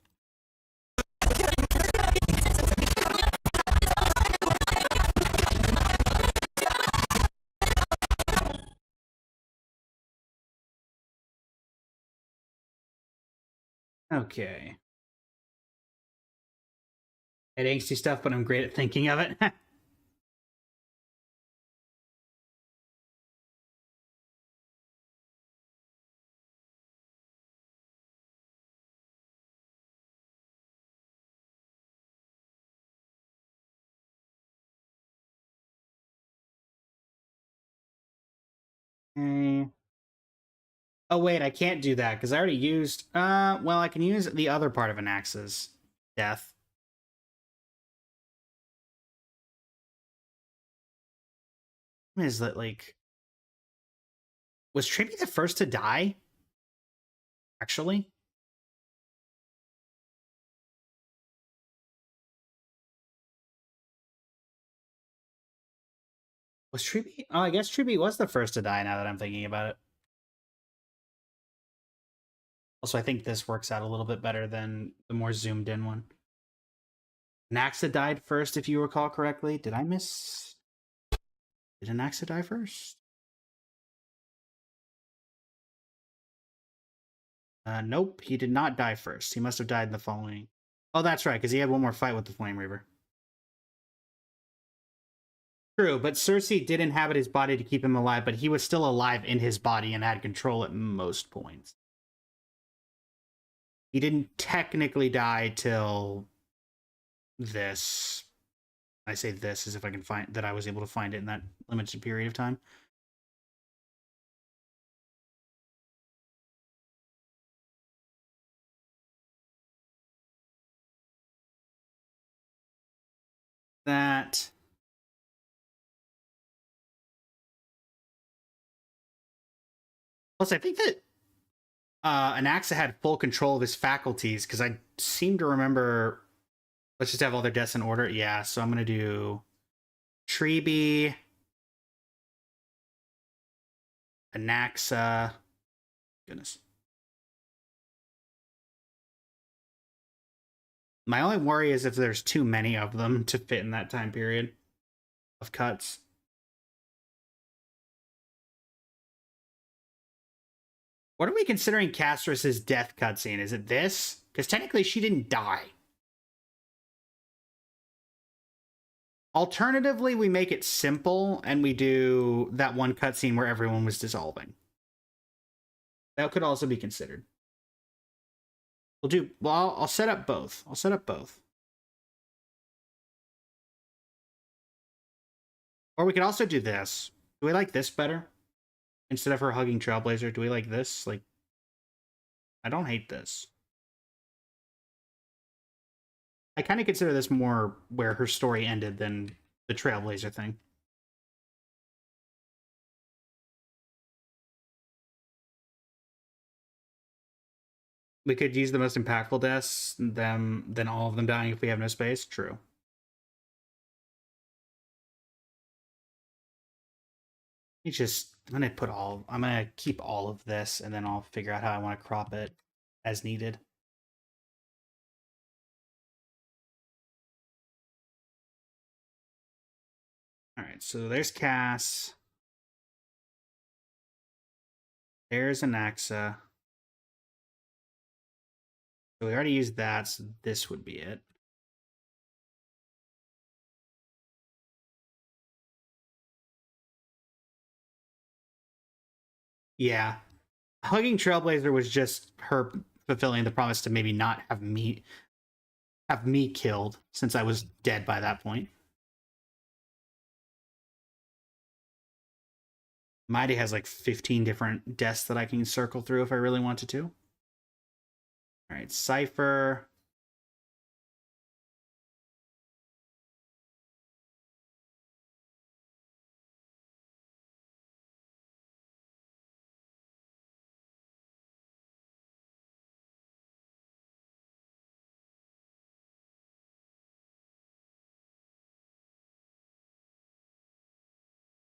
Okay. At angsty stuff, but I'm great at thinking of it. Okay. Oh wait, I can't do that because I already used. Well, I can use the other part of Anax's death. Is that like, was Chibi the first to die? Actually, was Chibi? Oh, I guess Chibi was the first to die. Now that I'm thinking about it. Also, I think this works out a little bit better than the more zoomed in one. Naxa died first, if you recall correctly. Did I miss? Did Anaxa die first? Nope, he did not die first. He must have died in the following. Oh, that's right, because he had one more fight with the Flame Reaver. True, but Cersei did inhabit his body to keep him alive, but he was still alive in his body and had control at most points. He didn't technically die till this. I say this as if I can find that I was able to find it in that limited period of time. That. Plus, I think that Anaxa had full control of his faculties because I seem to remember. Let's just have all their deaths in order. Yeah, so I'm gonna do Chibi, Anaxa. Goodness. My only worry is if there's too many of them to fit in that time period of cuts. What are we considering Castrus's death cutscene? Is it this? Because technically she didn't die. Alternatively, we make it simple and we do that one cutscene where everyone was dissolving. That could also be considered. Well, I'll set up both. I'll set up both. Or we could also do this. Do we like this better? Instead of her hugging Trailblazer, do we like this? Like, I don't hate this. I kind of consider this more where her story ended than the Trailblazer thing. We could use the most impactful deaths, than all of them dying if we have no space. True. I'm gonna keep all of this, and then I'll figure out how I want to crop it as needed. All right, so there's Cass. There's Anaxa. So we already used that, so this would be it. Yeah. Hugging Trailblazer was just her fulfilling the promise to maybe not have me killed, since I was dead by that point. Mighty has like 15 different deaths that I can circle through if I really wanted to. All right, Cypher.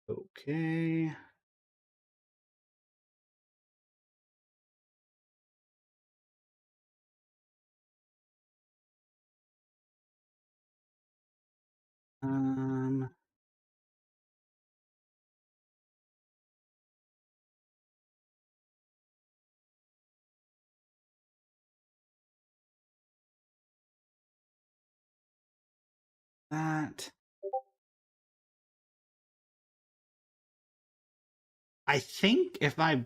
Okay. Um, that. I think if I,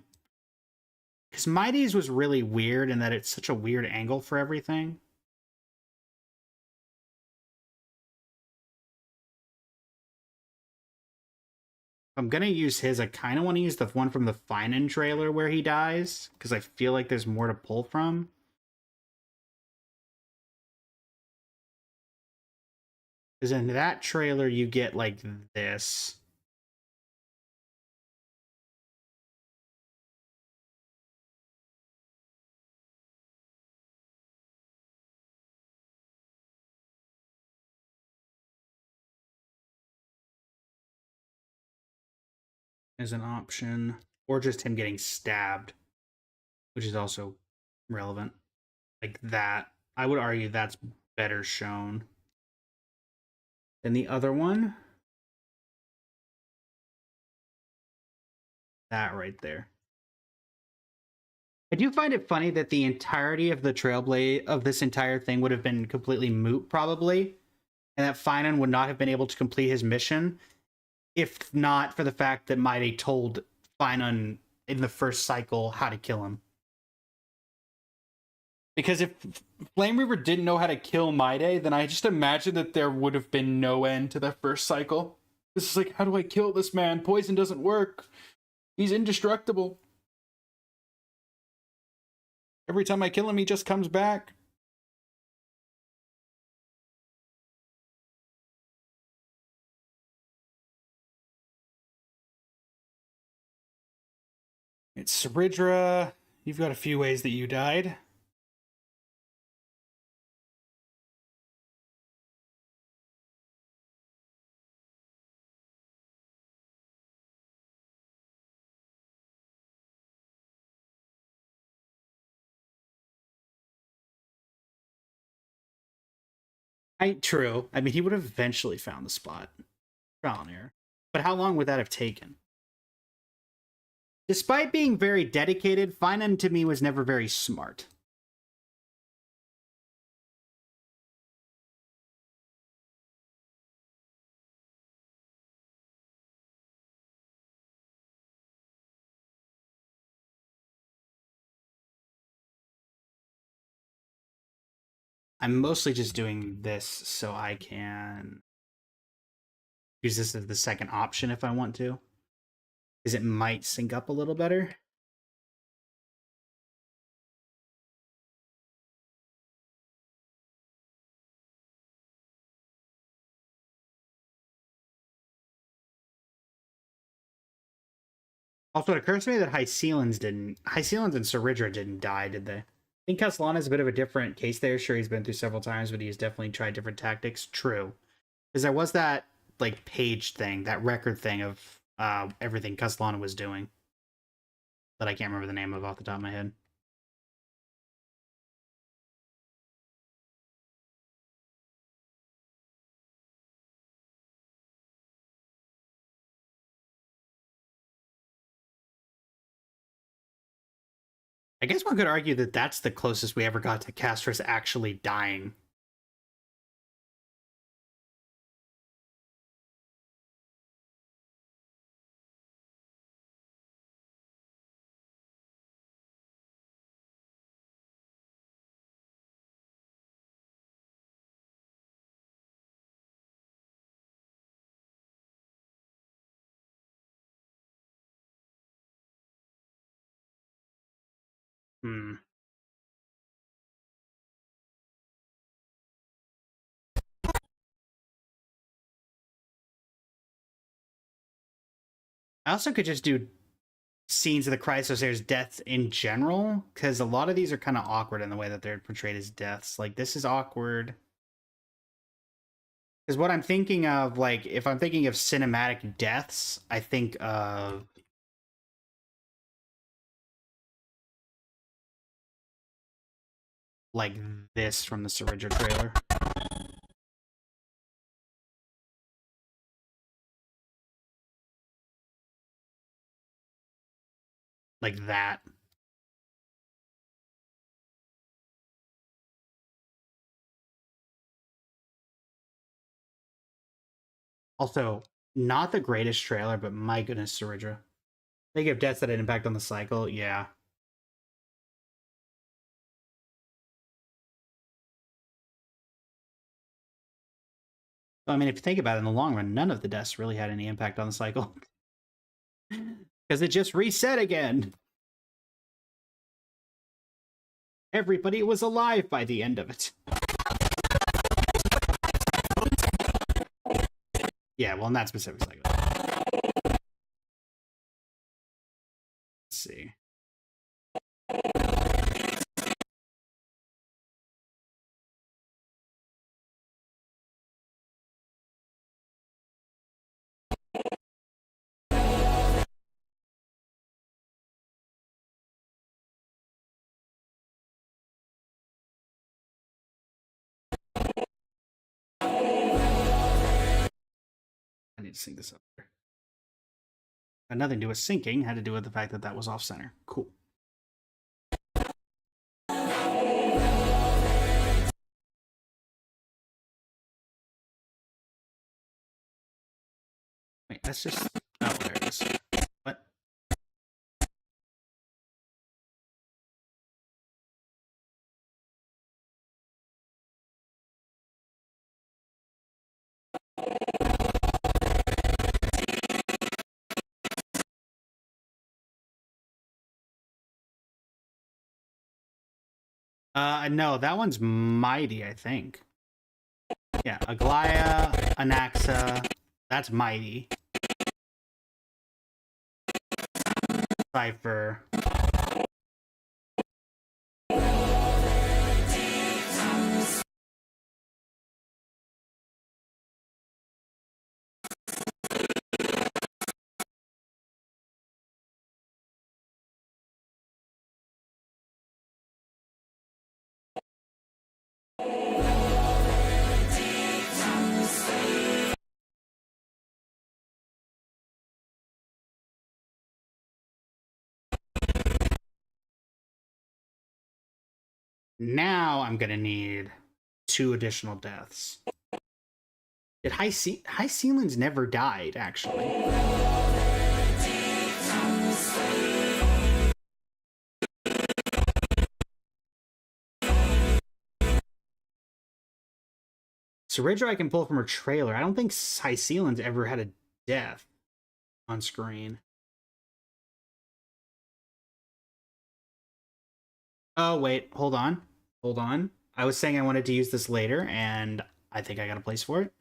because Mighty's was really weird in that it's such a weird angle for everything. I'm gonna use his. I kind of want to use the one from the Finan trailer where he dies, because I feel like there's more to pull from. Because in that trailer, you get like this. As an option, or just him getting stabbed, which is also relevant. Like that. I would argue that's better shown than the other one. That right there. I do find it funny that the entirety of the Trailblade of this entire thing would have been completely moot, probably, and that Finan would not have been able to complete his mission if not for the fact that Mighty told Finan in the first cycle how to kill him. Because if Flame Reaver didn't know how to kill Mighty, then I just imagine that there would have been no end to the first cycle. This is like, how do I kill this man? Poison doesn't work. He's indestructible. Every time I kill him, he just comes back. It's Saridra. You've got a few ways that you died. True. I mean, he would have eventually found the spot. Trial and error. But how long would that have taken? Despite being very dedicated, Finan to me was never very smart. I'm mostly just doing this so I can use this as the second option if I want to, because it might sync up a little better. Also, it occurs to me that Hycealans and Saridra didn't die, did they? I think Castellan is a bit of a different case there. Sure, he's been through several times, but he's definitely tried different tactics. True. Because there was that, like, page thing, that record thing of everything Castellana was doing that I can't remember the name of off the top of my head. I guess one could argue that that's the closest we ever got to Castris actually dying. Hmm. I also could just do scenes of the Chrysosairs' deaths in general, because a lot of these are kind of awkward in the way that they're portrayed as deaths. Like, this is awkward. Because what I'm thinking of, like, if I'm thinking of cinematic deaths, I think of like this from the Syringa trailer. Like that. Also, not the greatest trailer, but my goodness, Syringa. Think of deaths that had impact on the cycle, yeah. I mean, if you think about it in the long run, none of the deaths really had any impact on the cycle. Because it just reset again. Everybody was alive by the end of it. Yeah, well, in that specific cycle. Let's see. I need to sync this up here. Had nothing to do with syncing, had to do with the fact that that was off center. Cool. Wait, that's just... Oh, there it is. What? No, that one's Mighty, I think. Yeah, Aglaya, Anaxa, that's Mighty. Cypher. Now I'm gonna need 2 additional deaths. Did High Sealands never died, actually? Syringa I can pull from her trailer. I don't think High Sealands ever had a death on screen. Oh, wait, hold on. Hold on. I was saying I wanted to use this later, and I think I got a place for it.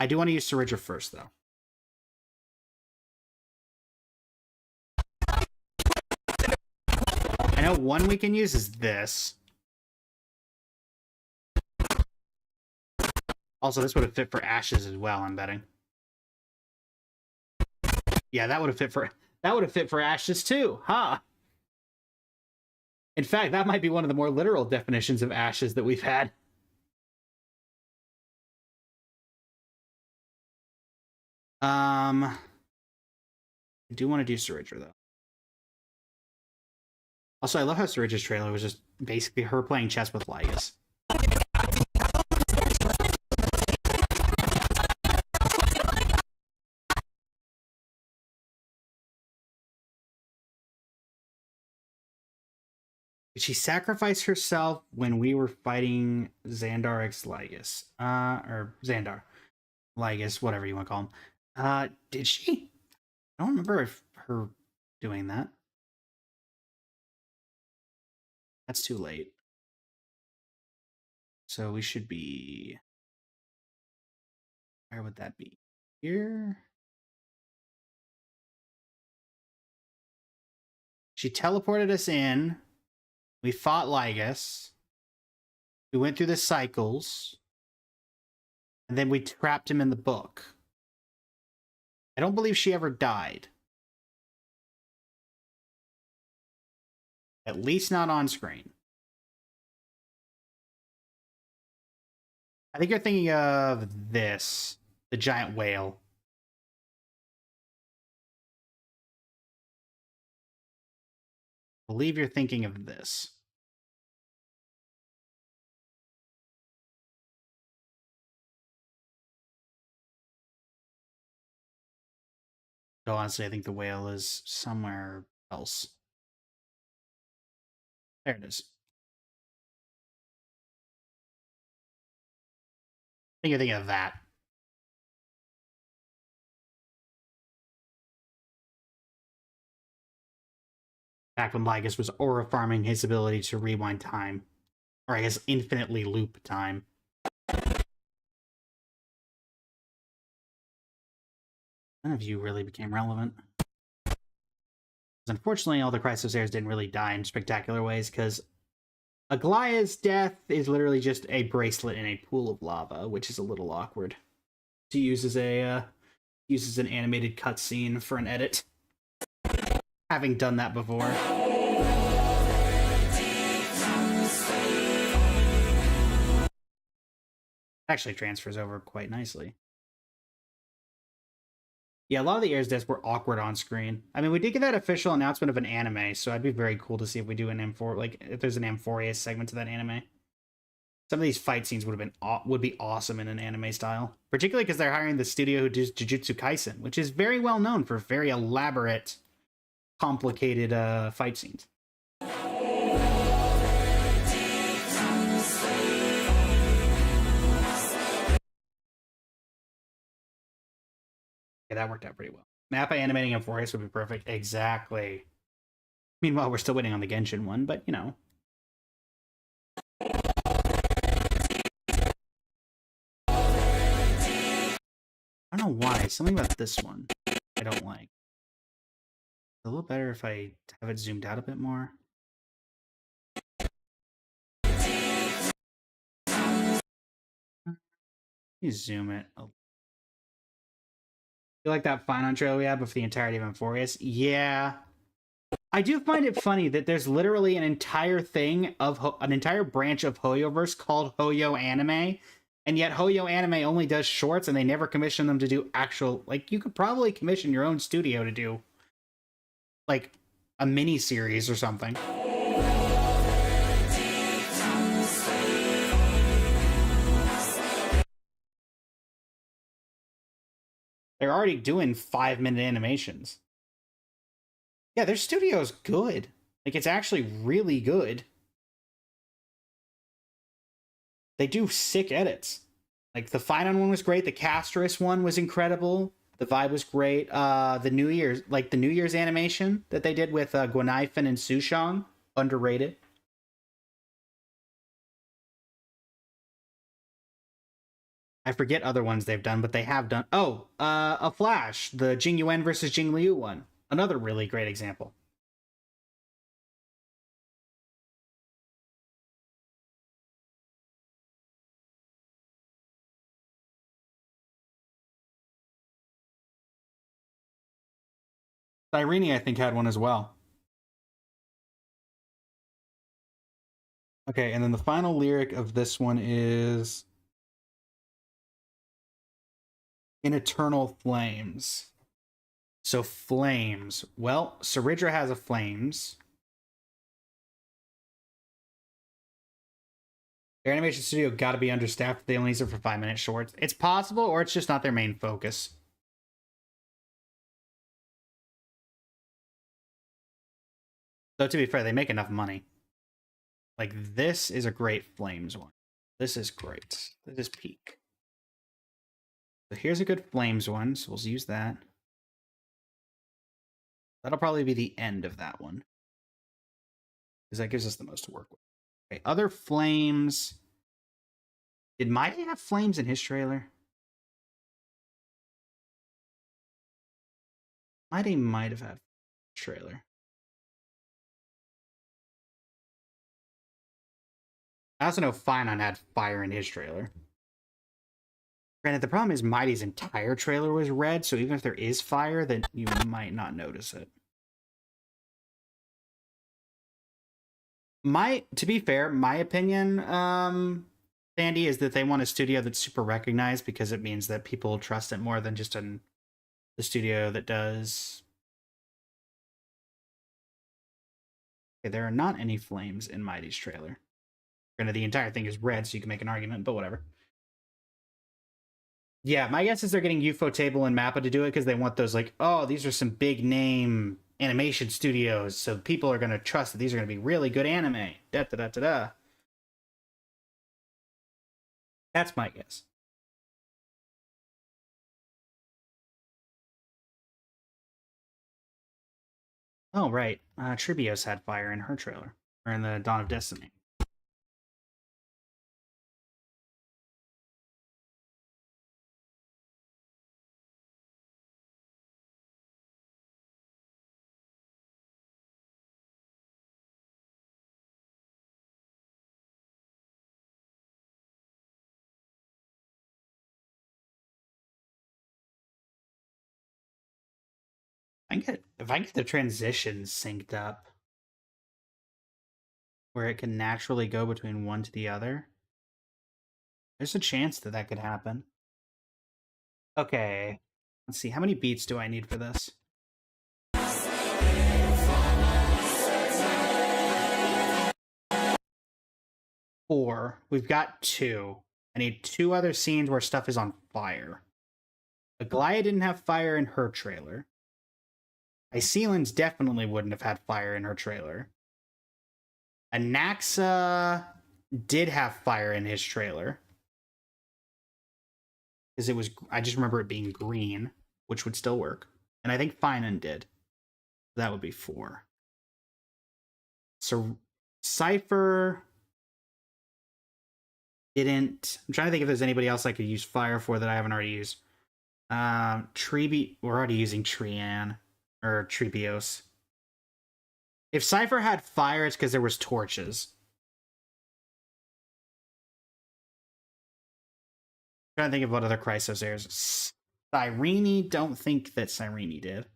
I do want to use Syringa first, though. I know one we can use is this. Also, this would have fit for Ashes as well, I'm betting. Yeah, that would have fit for Ashes too, huh? In fact, that might be one of the more literal definitions of Ashes that we've had. I do want to do Syringa, though. Also, I love how Syringa's trailer was just basically her playing chess with Lygus. Did she sacrifice herself when we were fighting Xandar x Lygus? Or Xandar. Lygus, whatever you want to call him. Did she? I don't remember if her doing that. That's too late. So we should be... Where would that be? Here? She teleported us in. We fought Lygus. We went through the cycles. And then we trapped him in the book. I don't believe she ever died. At least not on screen. I think you're thinking of this. The giant whale. I believe you're thinking of this. So honestly, I think the whale is somewhere else. There it is. I think you're thinking of that. Back when Lygus was aura farming his ability to rewind time. Or I guess infinitely loop time. None of you really became relevant. Unfortunately, all the Chrysosairs didn't really die in spectacular ways, because Aglaya's death is literally just a bracelet in a pool of lava, which is a little awkward to use as an animated cutscene for an edit. Having done that before. Actually transfers over quite nicely. Yeah, a lot of the Air's deaths were awkward on screen. I mean, we did get that official announcement of an anime, so I'd be very cool to see if we do an M4, like if there's an Amphoria segment to that anime. Some of these fight scenes would be awesome in an anime style, particularly because they're hiring the studio who does Jujutsu Kaisen, which is very well known for very elaborate, complicated fight scenes. Yeah, that worked out pretty well. Mappa animating Amphorius would be perfect. Exactly. Meanwhile, we're still waiting on the Genshin one, but you know. I don't know why. Something about this one I don't like. It's a little better if I have it zoomed out a bit more. You zoom it. You like that Finon trailer we had for the entirety of Amphorius? Yeah. I do find it funny that there's literally an entire thing of an entire branch of Hoyoverse called Hoyo Anime, and yet Hoyo Anime only does shorts, and they never commission them to do actual. Like, you could probably commission your own studio to do like a mini series or something. They're already doing 5-minute animations. Yeah, their studio's good. Like, it's actually really good. They do sick edits. Like, the Finon one was great. The Castris one was incredible. The vibe was great. The New Year's animation that they did with Guanifan and Sushang, underrated. I forget other ones they've done, but they have done. Oh, a Flash, the Jing Yuan versus Jing Liu one, another really great example. Irene, I think, had one as well. Okay, and then the final lyric of this one is in eternal flames. So flames. Well, Saridra has a flames. Their animation studio got to be understaffed. They only use it for 5-minute shorts. It's possible, or it's just not their main focus. Though, to be fair, they make enough money. Like, this is a great flames one. This is great. This is peak. So here's a good flames one, so we'll use that. That'll probably be the end of that one, because that gives us the most to work with. Okay, other flames. Did Mighty have flames in his trailer? Mighty might have had a trailer. I also know Finon had fire in his trailer. Granted, the problem is Mighty's entire trailer was red, so even if there is fire, then you might not notice it. To be fair, my opinion, Sandy, is that they want a studio that's super recognized because it means that people trust it more than just the studio that does. Okay, there are not any flames in Mighty's trailer. Granted, the entire thing is red, so you can make an argument, but whatever. Yeah, my guess is they're getting Ufotable and Mappa to do it because they want those, like, oh, these are some big name animation studios, so people are going to trust that these are going to be really good anime. Da-da-da-da-da. That's my guess. Oh, right. Tribios had fire in her trailer, or in the Dawn of Destiny. If I get the transitions synced up, where it can naturally go between one to the other, there's a chance that that could happen. Okay, let's see. How many beats do I need for this? 4. We've got 2. I need 2 other scenes where stuff is on fire. Aglaya didn't have fire in her trailer. Iseelan's definitely wouldn't have had fire in her trailer. Anaxa did have fire in his trailer. Because it was, I just remember it being green, which would still work. And I think Finan did. That would be 4. So Cypher didn't. I'm trying to think if there's anybody else I could use fire for that I haven't already used. We're already using Trian or Tribios. If Cypher had fire, it's because there was torches. I'm trying to think of what other Chrysos airs. Cyrene, don't think that Cyrene did.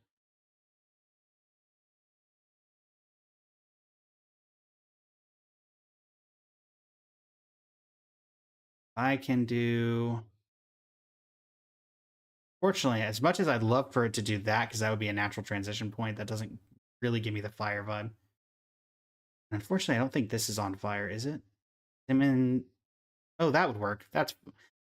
I can do... Fortunately, as much as I'd love for it to do that, because that would be a natural transition point, that doesn't really give me the fire vibe. Unfortunately, I don't think this is on fire, is it? Oh, that would work.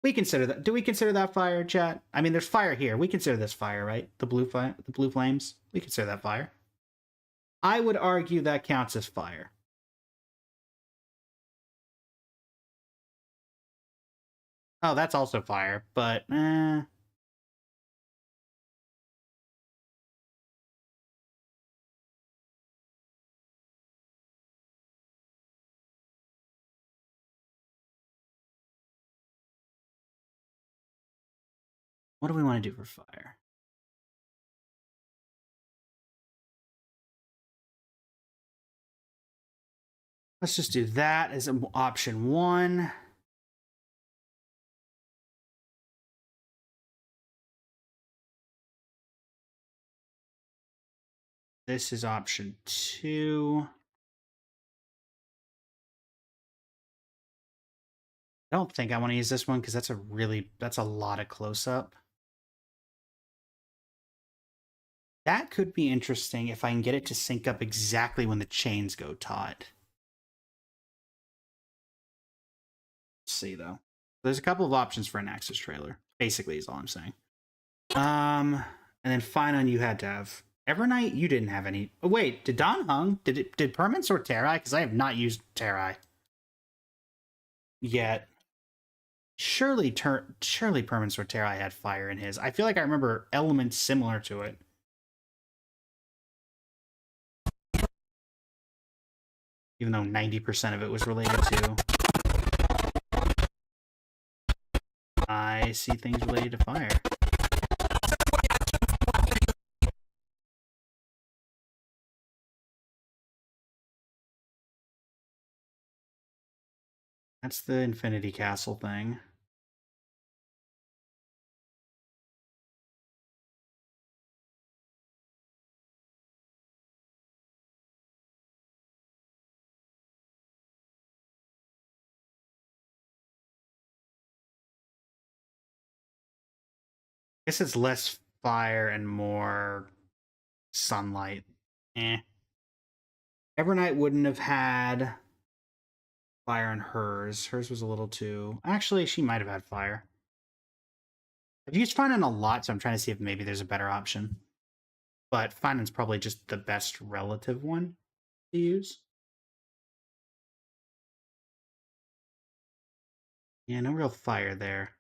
We consider that. Do we consider that fire, chat? I mean, there's fire here. We consider this fire, right? The blue flames. We consider that fire. I would argue that counts as fire. Oh, that's also fire, but what do we want to do for fire? Let's just do that as option 1. This is option 2. I don't think I want to use this one because that's a lot of close-up. That could be interesting if I can get it to sync up exactly when the chains go taut. Let's see, though. There's a couple of options for an Axis trailer, basically, is all I'm saying. And then Finan, you had to have. Evernight, you didn't have any. Oh, wait, did Don Hung? Did Permanence or Terai? Because I have not used Terai yet. Surely Permanence or Terai had fire in his. I feel like I remember elements similar to it. Even though 90% of it was related to... I see things related to fire. That's the Infinity Castle thing. guess it's less fire and more sunlight. Eh. Evernight wouldn't have had fire in hers. Hers was a little too... Actually, she might have had fire. I've used Finan a lot, so I'm trying to see if maybe there's a better option. But Finan's probably just the best relative one to use. Yeah, no real fire there.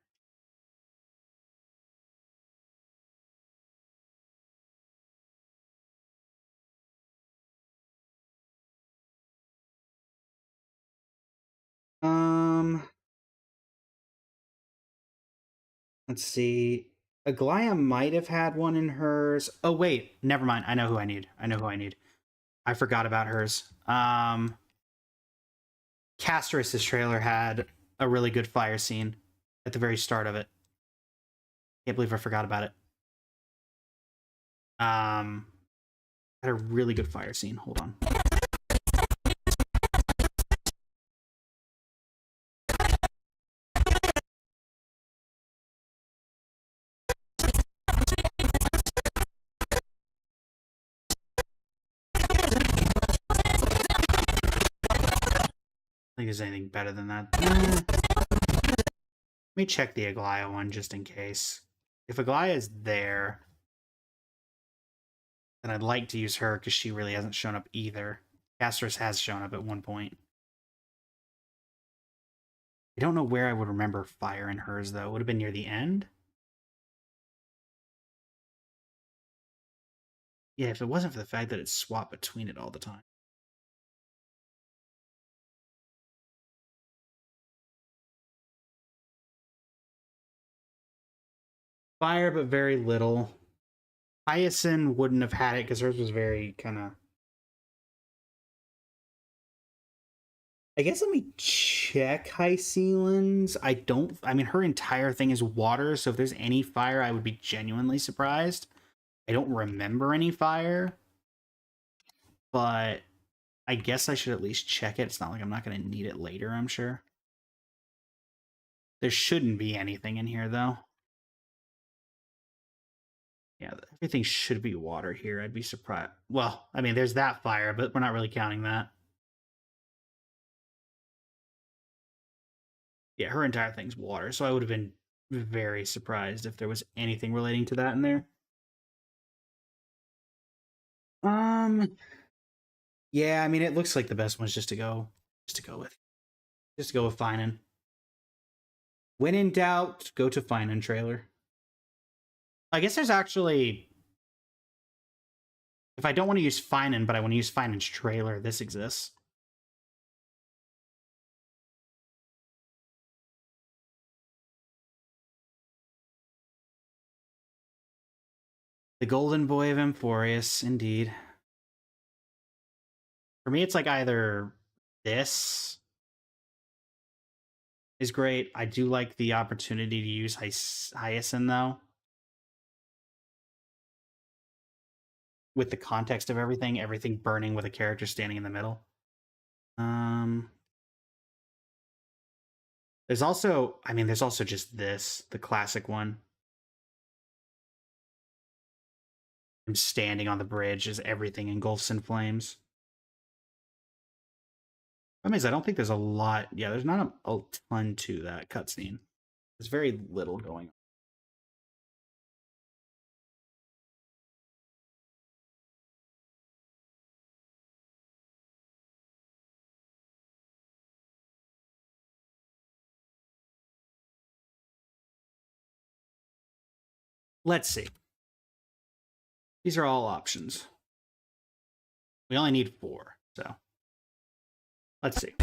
Let's see. Aglaya might have had one in hers. Oh wait, never mind. I know who I need. I forgot about hers. Castorus's trailer had a really good fire scene at the very start of it. Can't believe I forgot about it. Had a really good fire scene. Hold on. I think there's anything better than that. Let me check the Aglaya one just in case. If Aglaya is there, then I'd like to use her because she really hasn't shown up either. Castorus has shown up at one point. I don't know where I would remember fire in hers, though. It would have been near the end. Yeah, if it wasn't for the fact that it's swapped between it all the time. Fire, but very little. Hyacinth wouldn't have had it because hers was very kind of... I guess let me check Hyacinth's. I mean, her entire thing is water, so if there's any fire, I would be genuinely surprised. I don't remember any fire, but I guess I should at least check it. It's not like I'm not going to need it later, I'm sure. There shouldn't be anything in here, though. Yeah, everything should be water here. I'd be surprised. Well, I mean, there's that fire, but we're not really counting that. Yeah, her entire thing's water, so I would have been very surprised if there was anything relating to that in there. Yeah, I mean, it looks like the best one's just to go with Finan. When in doubt, go to Finan trailer. I guess there's actually, if I don't want to use Finan, but I want to use Finan's trailer, this exists. The Golden Boy of Emphorius, indeed. For me, it's like either this is great. I do like the opportunity to use Hyacinth, though. With the context of everything burning with a character standing in the middle. There's also just this, the classic one. I'm standing on the bridge as everything engulfs in flames. I mean, I don't think there's a lot. Yeah, there's not a ton to that cutscene. There's very little going on. Let's see. These are all options. We only need 4, so let's see.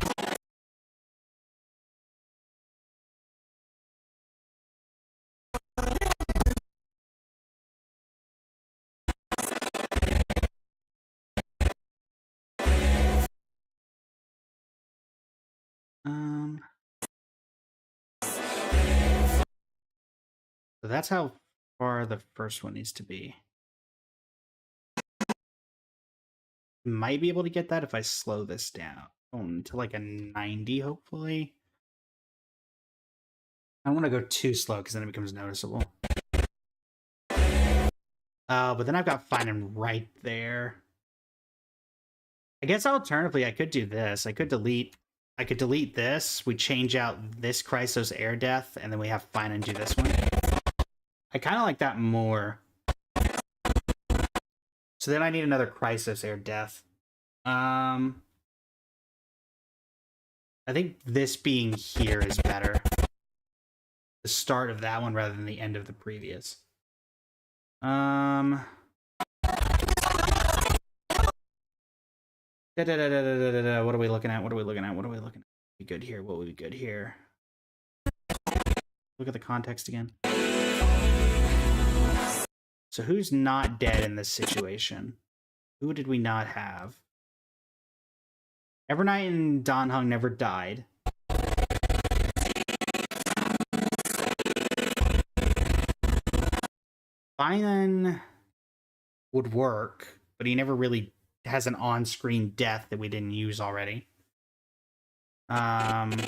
So that's how far the first one needs to be. Might be able to get that if I slow this down to like a 90, hopefully. I don't want to go too slow because then it becomes noticeable. Oh, but then I've got Finan right there. I guess alternatively, I could do this. I could delete this. We change out this Chrysos Air Death, and then we have Finan do this one. I kind of like that more. So then I need another Chrysos Air Death. I think this being here is better. The start of that one rather than the end of the previous. What are we looking at? What are we looking at? What are we looking at? Be good here. What would be good here? Look at the context again. So who's not dead in this situation? Who did we not have? Evernight and Danhung never died. Finan would work, but he never really has an on-screen death that we didn't use already. Hopefully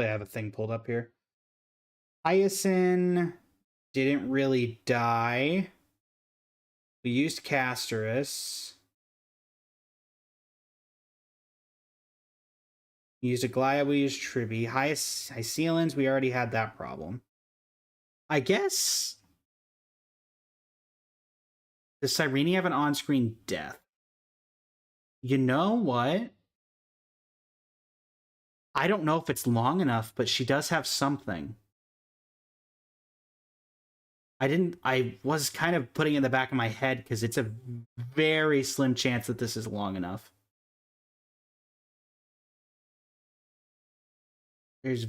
I have a thing pulled up here. Hyacinth didn't really die. We used Casterus. We used Aglaya, we used Chibi. Hycealans, we already had that problem. I guess... Does Cyrene have an on-screen death? You know what? I don't know if it's long enough, but she does have something. I was kind of putting it in the back of my head because it's a very slim chance that this is long enough. There's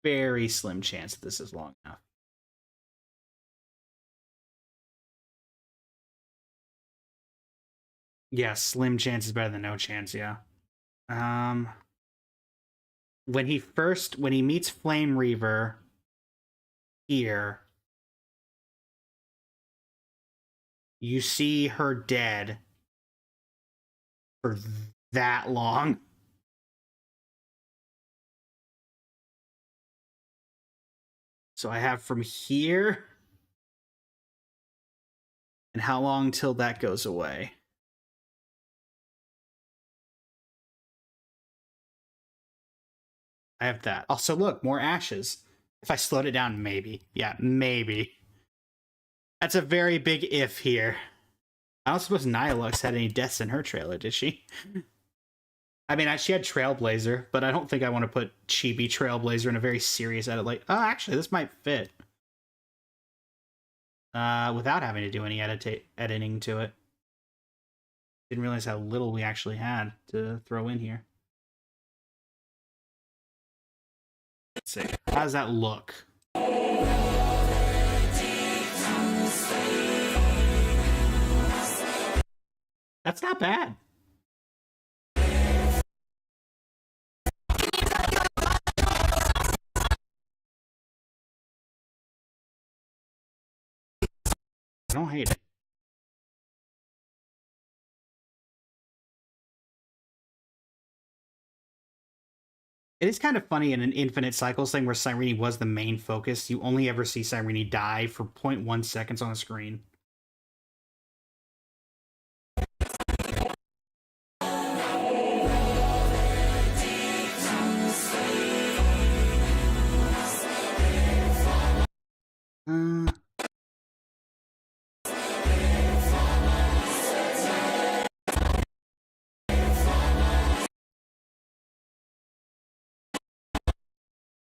very slim chance that this is long enough. Yeah, slim chance is better than no chance, yeah. When he meets Flame Reaver here, you see her dead for that long. So I have from here, and how long till that goes away? I have that. Also, look, more ashes. If I slowed it down, maybe. Yeah, maybe. That's a very big if here. I don't suppose Nihilux had any deaths in her trailer, did she? I mean, she had Trailblazer, but I don't think I want to put Chibi Trailblazer in a very serious edit. Like, oh, actually, this might fit. Without having to do any editing to it. Didn't realize how little we actually had to throw in here. Let's see. How does that look? That's not bad. I don't hate it. It is kind of funny in an Infinite Cycles thing where Cyrene was the main focus. You only ever see Cyrene die for 0.1 seconds on the screen.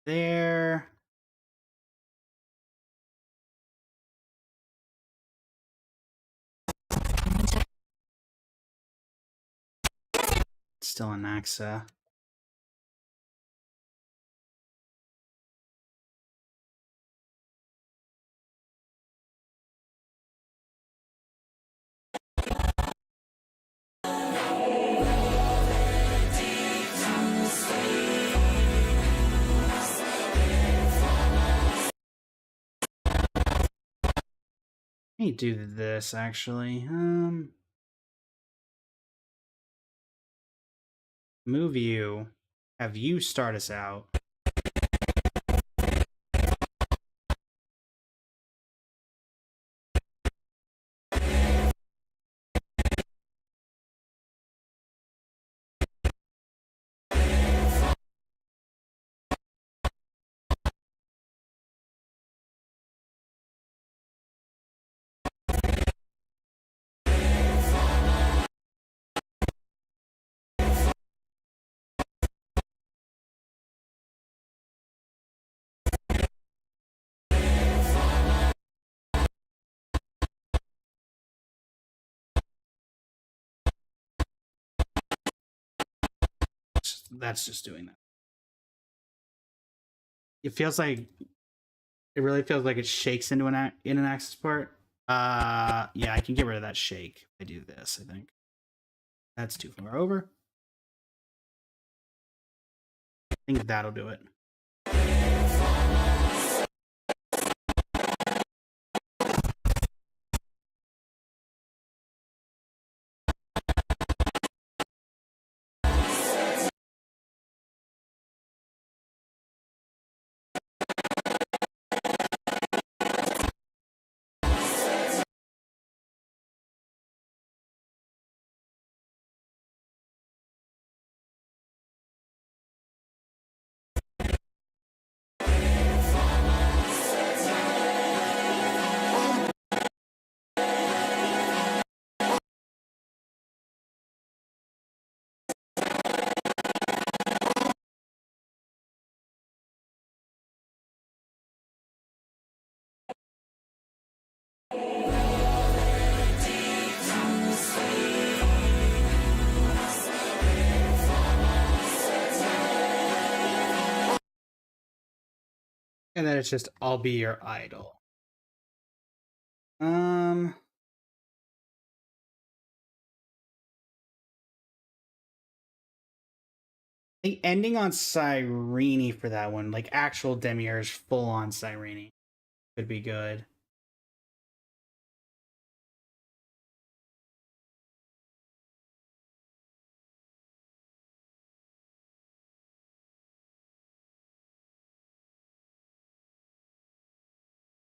There. Still an Axa. Let me do this, actually. Move you. Have you start us out. that's just doing that. It feels like it really feels like it shakes into an axis part. Yeah, I can get rid of that shake if I do this. I think that's too far over. I think that'll do it. And then it's just, I'll be your idol. The ending on Cyrene for that one, like actual Demiurge full on Cyrene, could be good.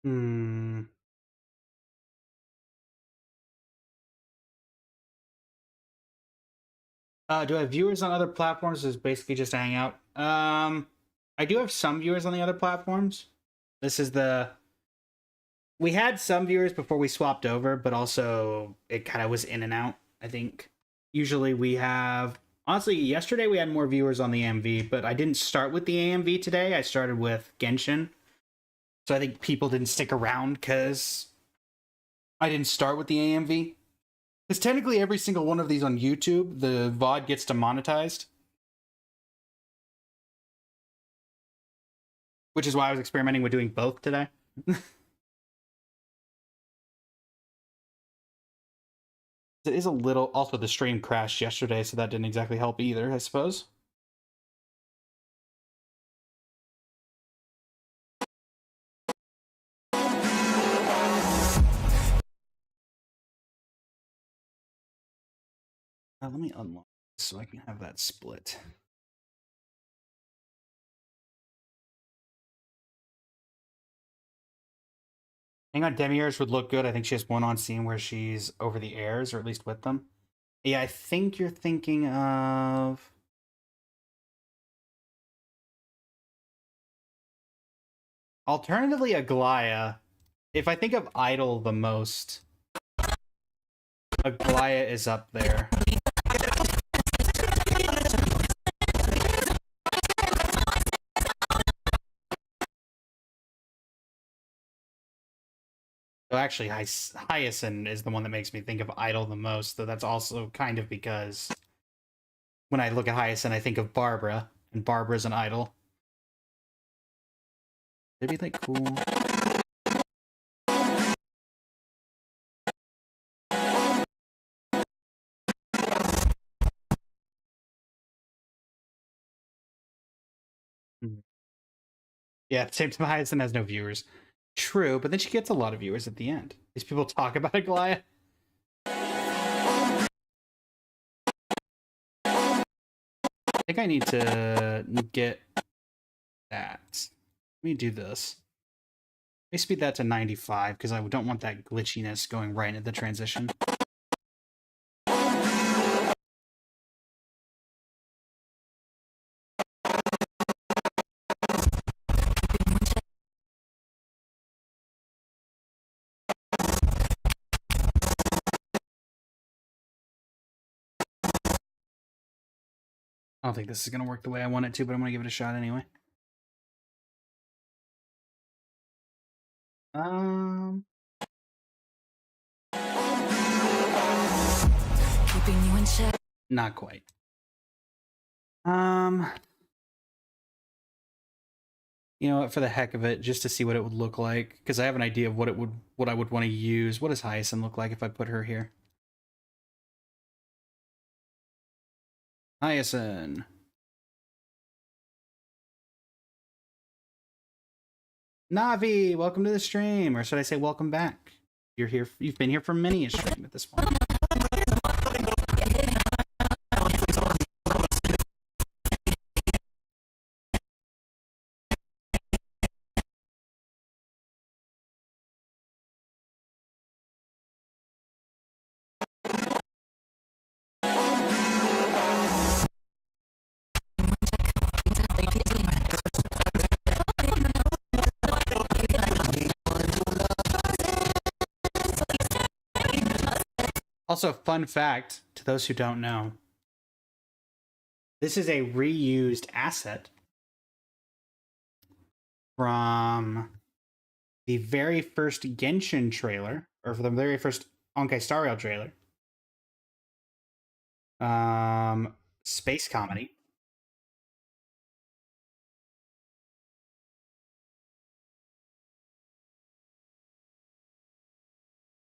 Hmm. Do I have viewers on other platforms? Is basically just a hangout. I do have some viewers on the other platforms. This is the. We had some viewers before we swapped over, but also it kind of was in and out. I think usually we have. Honestly, yesterday we had more viewers on the AMV, but I didn't start with the AMV today. I started with Genshin. So I think people didn't stick around because I didn't start with the AMV. Because technically every single one of these on YouTube, the VOD gets demonetized. Which is why I was experimenting with doing both today. It is a little... Also, the stream crashed yesterday, so that didn't exactly help either, I suppose. Let me unlock this so I can have that split. Hang on, Demiurge would look good. I think she has one on scene where she's over the airs, or at least with them. Yeah, I think you're thinking of... Alternatively, Aglaya. If I think of Idol the most, Aglaya is up there. So actually, Hyacinth is the one that makes me think of Idol the most, though that's also kind of because when I look at Hyacinth, I think of Barbara, and Barbara's an idol. It'd be like cool. Yeah, same time Hyacinth has no viewers. True, but then she gets a lot of viewers at the end. These people talk about Aglaya. I think I need to get that. Let me do this. Let me speed that to 95 because I don't want that glitchiness going right into the transition. I don't think this is going to work the way I want it to, but I'm going to give it a shot anyway. Keeping you in check. Not quite. You know what, for the heck of it, just to see what it would look like, because I have an idea of what I would want to use. What does Hyacinth look like if I put her here? Hyacinth. Navi, welcome to the stream, or should I say welcome back? You're here. You've been here for many a stream at this point. Also, fun fact to those who don't know, this is a reused asset from the very first Genshin trailer, or for the very first Honkai Star Rail trailer. Space comedy.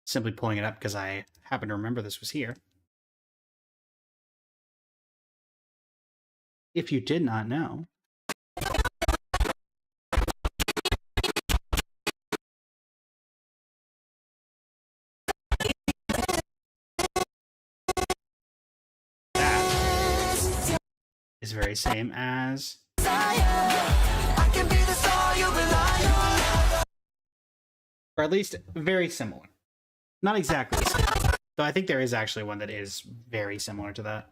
Simply pulling it up because I happen to remember this was here. If you did not know. That is very same as or at least very similar. Not exactly the same, though I think there is actually one that is very similar to that.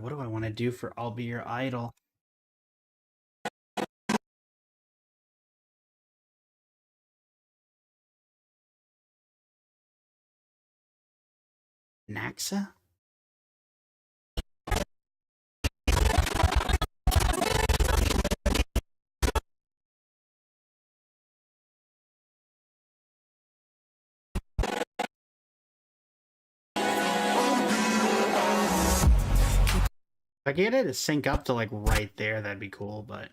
What do I want to do for I'll Be Your Idol? Naxa? If I get it to sync up to like right there, that'd be cool, but I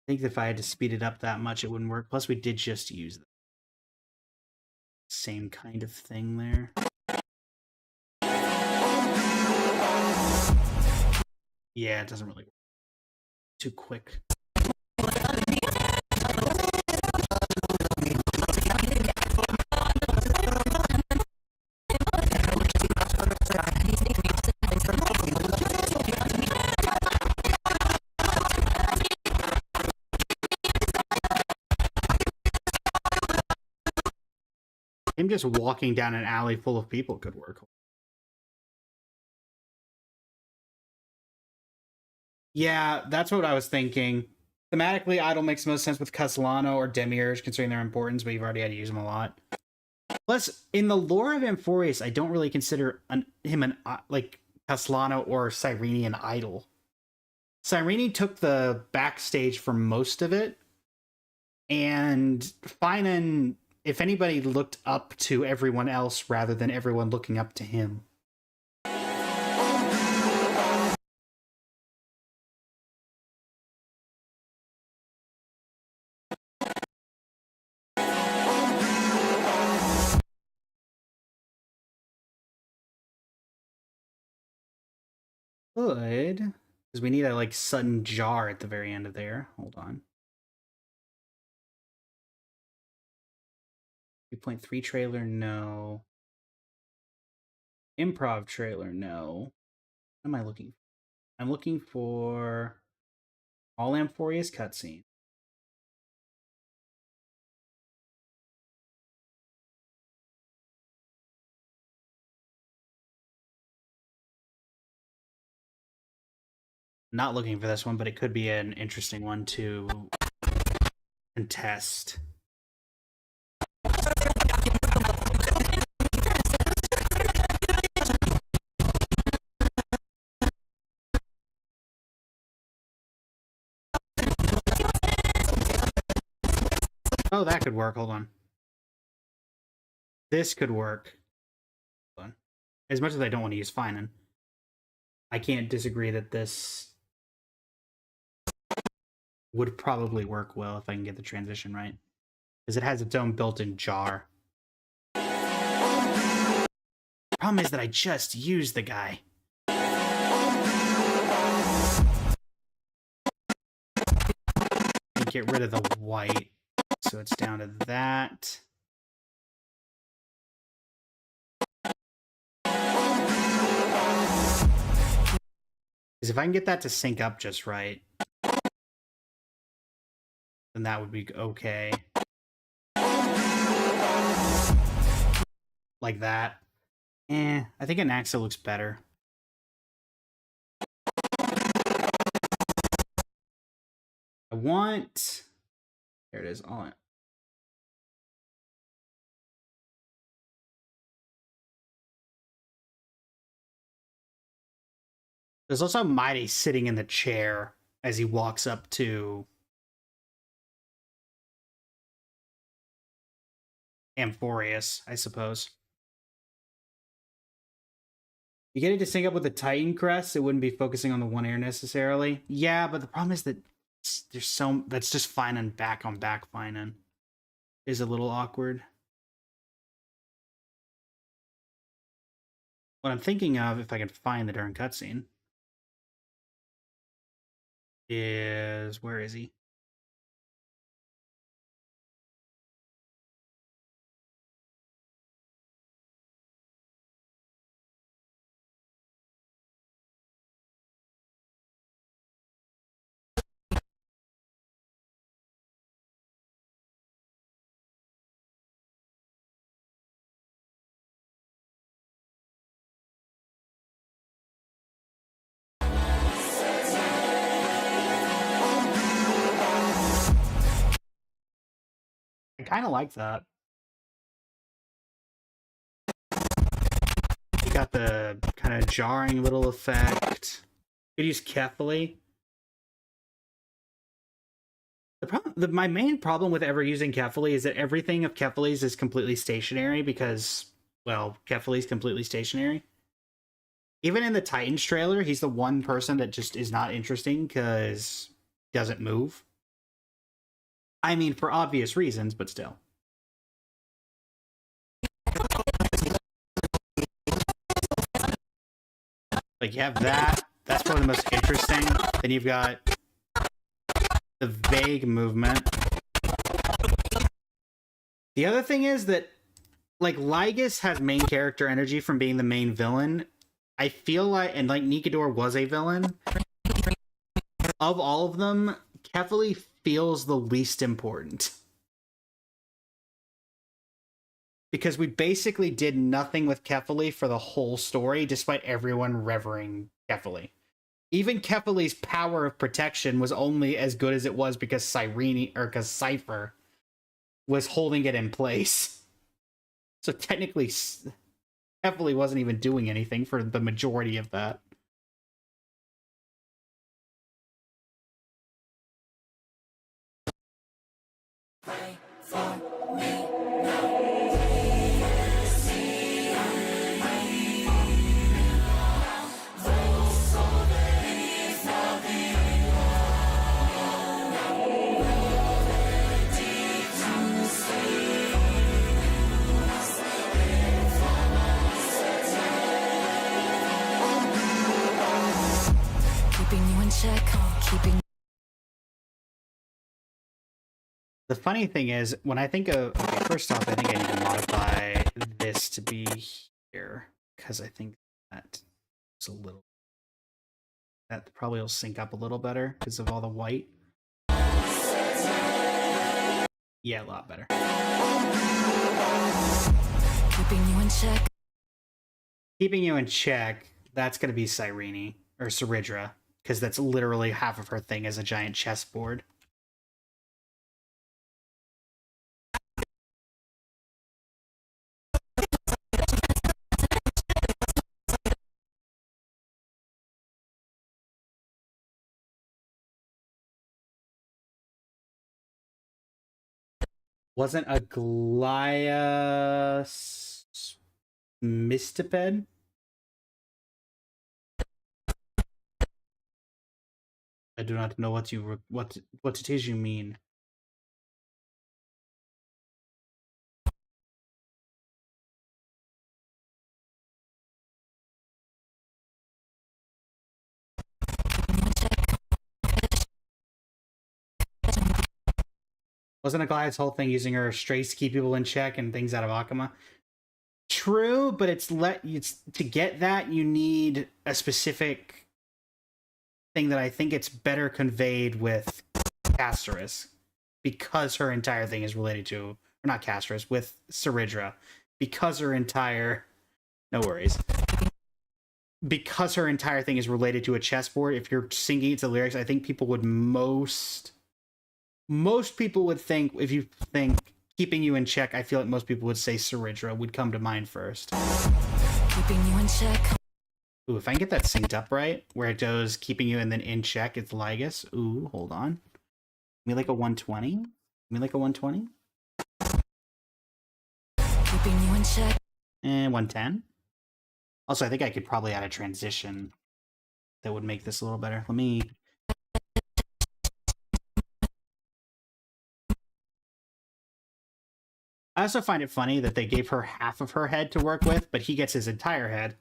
think if I had to speed it up that much, it wouldn't work. Plus, we did just use the same kind of thing there. Yeah, it doesn't really work. Too quick. Him just walking down an alley full of people could work. Yeah, that's what I was thinking. Thematically, Idol makes most sense with Castellano or Demiurge, considering their importance, but you've already had to use them a lot. Plus, in the lore of Amphorius, I don't really consider him like Castellano or Cyrene an idol. Cyrene took the backstage for most of it, and Finan, if anybody, looked up to everyone else rather than everyone looking up to him. Good, because we need a like sudden jar at the very end of there. Hold on. 3.3 trailer, no. Improv trailer, no. What am I looking for? I'm looking for all Amphorius cutscene. Not looking for this one, but it could be an interesting one to contest. Oh, that could work. Hold on. This could work. Hold on. As much as I don't want to use Finan, I can't disagree that this would probably work well if I can get the transition right. Because it has its own built-in jar. Problem is that I just used the guy. And get rid of the white. So it's down to that. Because if I can get that to sync up just right, then that would be okay. Like that. I think an Axa looks better. I want... There it is. On. There's also Mighty sitting in the chair as he walks up to Amphorius, I suppose. You get it to sync up with the Titan crest, it wouldn't be focusing on the one air necessarily. Yeah, but the problem is that there's so... That's just Finan back on back Finan. Is a little awkward. What I'm thinking of, if I can find the darn cutscene, is... Where is he? I kind of like that. You got the kind of jarring little effect. Could use Kefali. My main problem with ever using Kefali is that everything of Kefali's is completely stationary because, well, Kefali's completely stationary. Even in the Titans trailer, he's the one person that just is not interesting because he doesn't move. I mean, for obvious reasons, but still. Like, you have that. That's probably the most interesting. Then you've got the vague movement. The other thing is that, like, Lygus has main character energy from being the main villain. I feel like, and like Nikador was a villain, of all of them, Kefali feels the least important. Because we basically did nothing with Kefali for the whole story, despite everyone revering Kefali. Even Kefali's power of protection was only as good as it was because Cypher was holding it in place. So technically, Kefali wasn't even doing anything for the majority of that. The funny thing is, when I think of... Okay, first off, I think I need to modify this to be here. Because I think that is a little... That probably will sync up a little better because of all the white. Yeah, a lot better. Keeping you in check. Keeping you in check, that's going to be Cyrene, or Ceridra, because that's literally half of her thing as a giant chessboard. Wasn't a Mistiped? I do not know what it is you mean. Wasn't a Goliath's whole thing using her strays to keep people in check and things out of Akama? True, but it's to get that you need a specific thing that I think it's better conveyed with Casterus, because her entire thing is related to, or not Casterus, with Saridra, because her entire, no worries, because her entire thing is related to a chessboard. If you're singing it to lyrics, I think people would most people would think, if you think keeping you in check, I feel like most people would say Saridra would come to mind first. Keeping you in check. Ooh, if I can get that synced up right, where it goes keeping you and then in check, it's Lygus. Ooh, hold on. Give me like a 120? Give me like a 120? Keeping you in check. And 110? Also, I think I could probably add a transition that would make this a little better. Let me... I also find it funny that they gave her half of her head to work with, but he gets his entire head.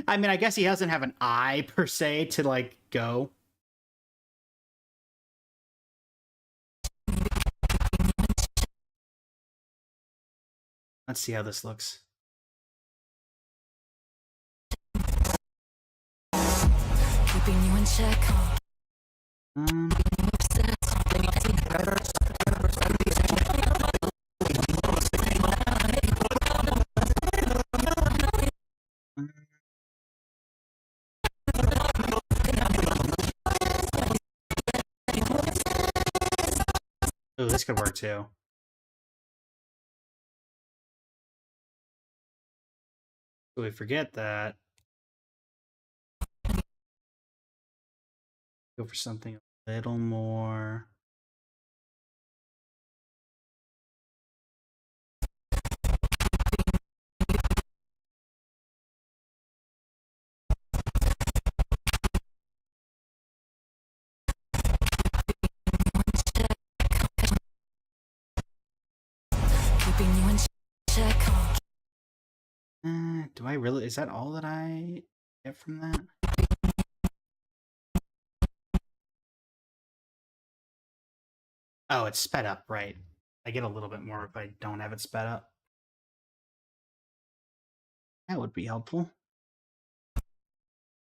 I mean, I guess he doesn't have an eye, per se, to, like, go. Let's see how this looks. Keeping you in check. Oh, this could work too. So we forget that. Go for something a little more. Keeping you in check. Do I really? Is that all that I get from that? Oh, it's sped up, right. I get a little bit more if I don't have it sped up. That would be helpful.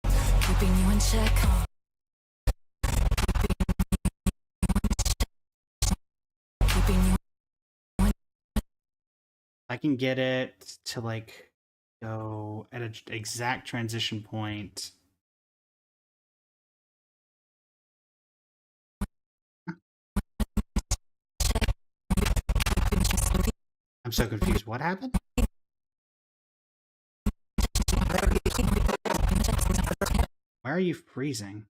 Keeping you in check. Keeping you. I can get it to, like, go at an exact transition point. I'm so confused. What happened? Why are you freezing?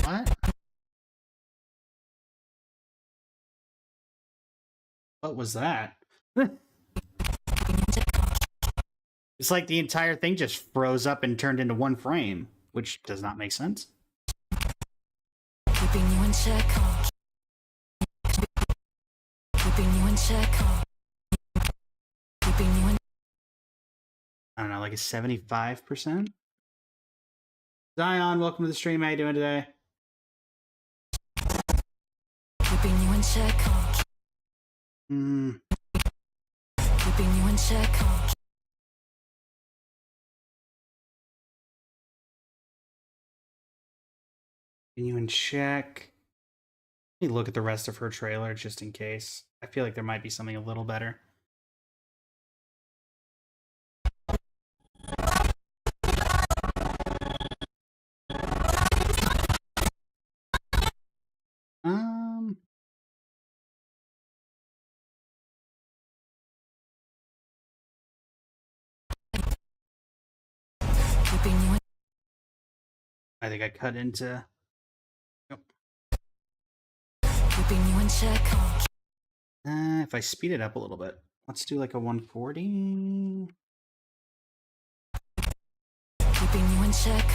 What? What was that? It's like the entire thing just froze up and turned into one frame, which does not make sense. Keeping you in check. Keeping you in check. Keeping you in. I don't know, like a 75%? Zion, welcome to the stream. How you doing today? Keeping you in check. Keeping you in check. Keeping you in check. Let me look at the rest of her trailer just in case. I feel like there might be something a little better. Keeping you in. I think I cut into... Nope. Keeping you in check. If I speed it up a little bit. Let's do like a 140. Keeping you in check.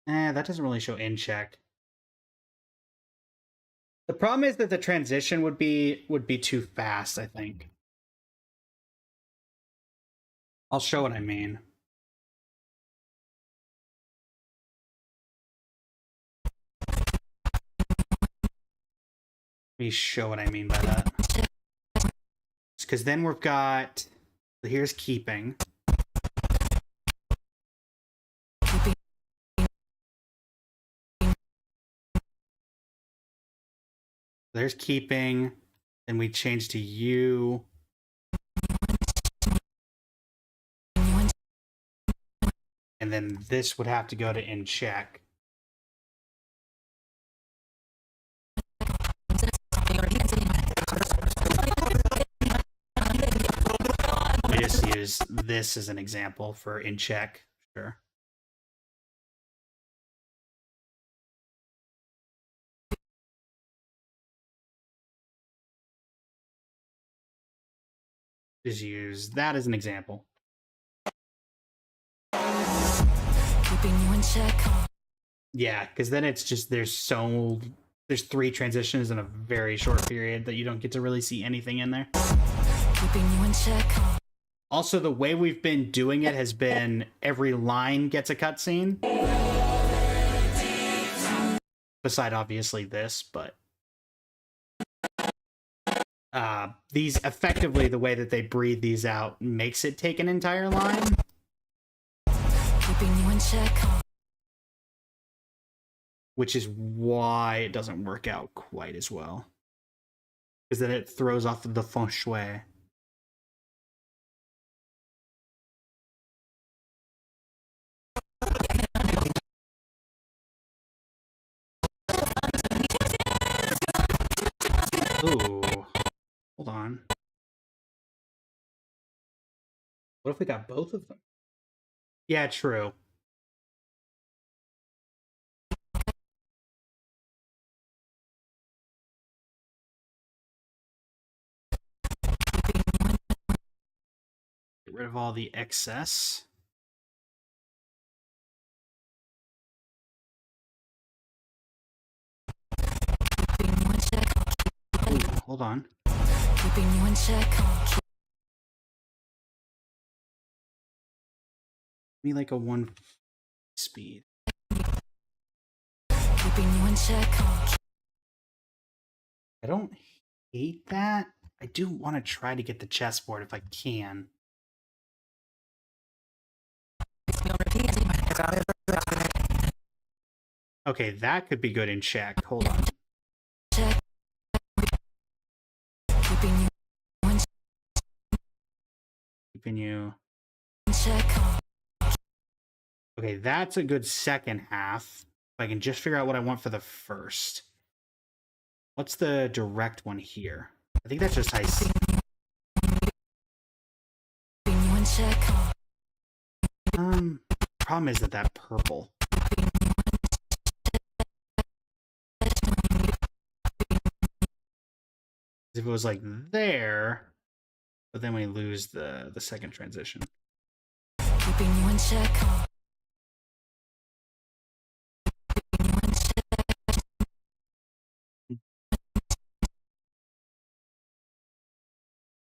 That doesn't really show in check. The problem is that the transition would be too fast, I think. I'll show what I mean. Let me show what I mean by that. Because then we've got... Here's keeping. There's keeping. Then we change to you. And then this would have to go to in check. We just use this as an example for in check. Sure. Just use that as an example. Keeping you in check. Yeah, because then it's just there's 3 transitions in a very short period that you don't get to really see anything in there. Keeping you in check. Also, the way we've been doing it has been every line gets a cutscene. Beside obviously this, but these effectively the way that they breathe these out makes it take an entire line. Keeping you in check. Which is why it doesn't work out quite as well. Because then it throws off the feng shui. Ooh. Hold on. What if we got both of them? Yeah, true. Get rid of all the excess. Keeping you in check. Ooh, hold on. Keeping you in check. Give me like a 1 speed. Keeping you in check. I don't hate that. I do want to try to get the chessboard if I can. Okay, that could be good in check. Hold on. Check. Keeping you in Keeping you. check. Okay, that's a good second half. If I can just figure out what I want for the first. What's the direct one here? I think that's just high C. Keeping you in check. Problem is that purple. If it was like there, but then we lose the second transition. Keeping you in check.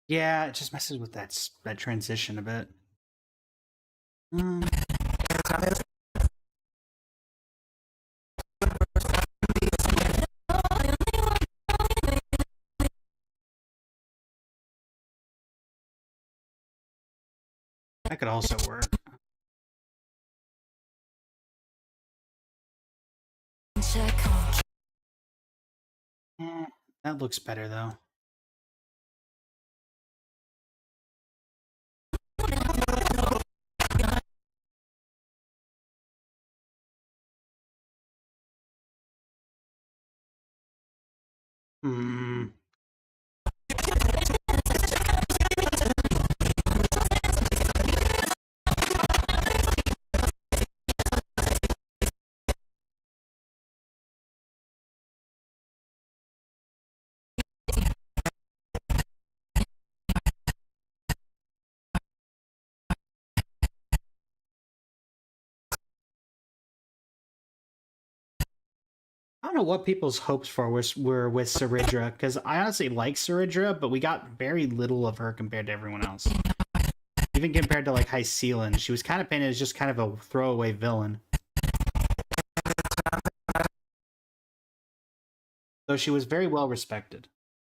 Yeah, it just messes with that transition a bit. That could also work. Check. That looks better though. Hmm. don't know what people's hopes for were with Saridra, because I honestly like Saridra, but we got very little of her compared to everyone else. Even compared to like Hycelan, she was kind of painted as just kind of a throwaway villain. Though she was very well respected,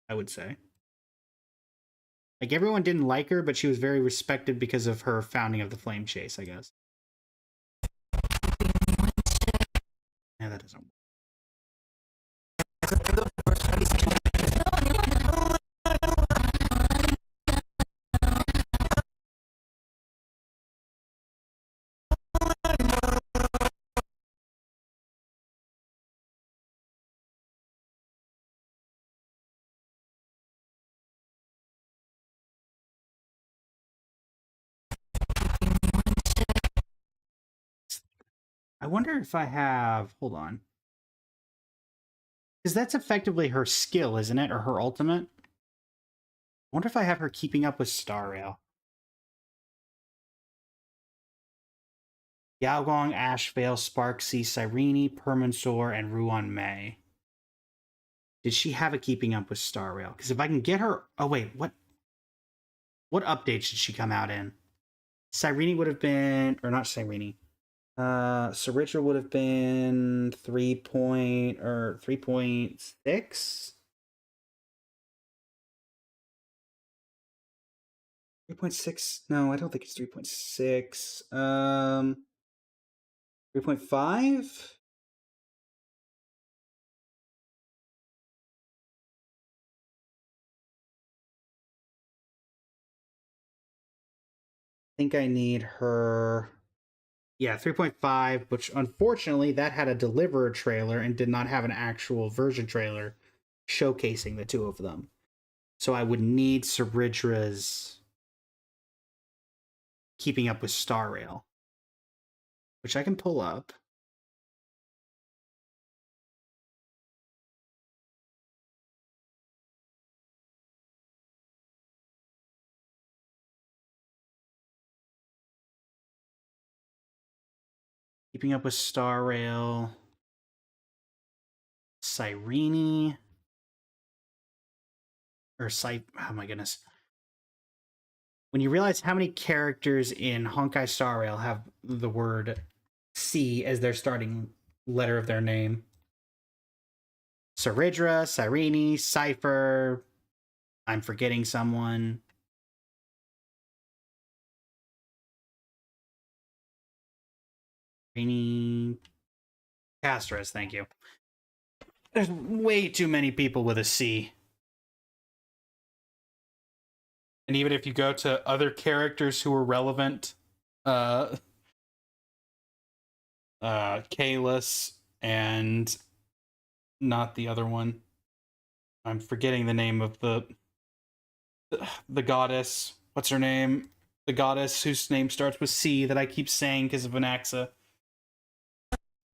I would say. Like, everyone didn't like her, but she was very respected because of her founding of the Flame Chase, I guess. Yeah, that doesn't work. I wonder if I have... Hold on. Because that's effectively her skill, isn't it? Or her ultimate? I wonder if I have her keeping up with Star Rail. Yaogong, Ashvale, Sparksea, Cyrene, Permansor, and Ruan Mei. Did she have a keeping up with Star Rail? Because if I can get her... Oh, wait, what update did she come out in? Cyrene would have been... Or not Cyrene. Saridra would have been 3.6? 3.6? No, I don't think it's 3.6. 3.5? I think I need her... Yeah, 3.5, which unfortunately that had a Deliverer trailer and did not have an actual version trailer showcasing the two of them. So I would need Saridra's keeping up with Star Rail, which I can pull up. Keeping up with Star Rail. Cyrene. Or oh my goodness. When you realize how many characters in Honkai Star Rail have the word C as their starting letter of their name. Saridra, Cyrene, Cypher. I'm forgetting someone. Castras, thank you. There's way too many people with a C. And even if you go to other characters who are relevant, Kalis and not the other one. I'm forgetting the name of the goddess. What's her name? The goddess whose name starts with C that I keep saying because of Anaxa.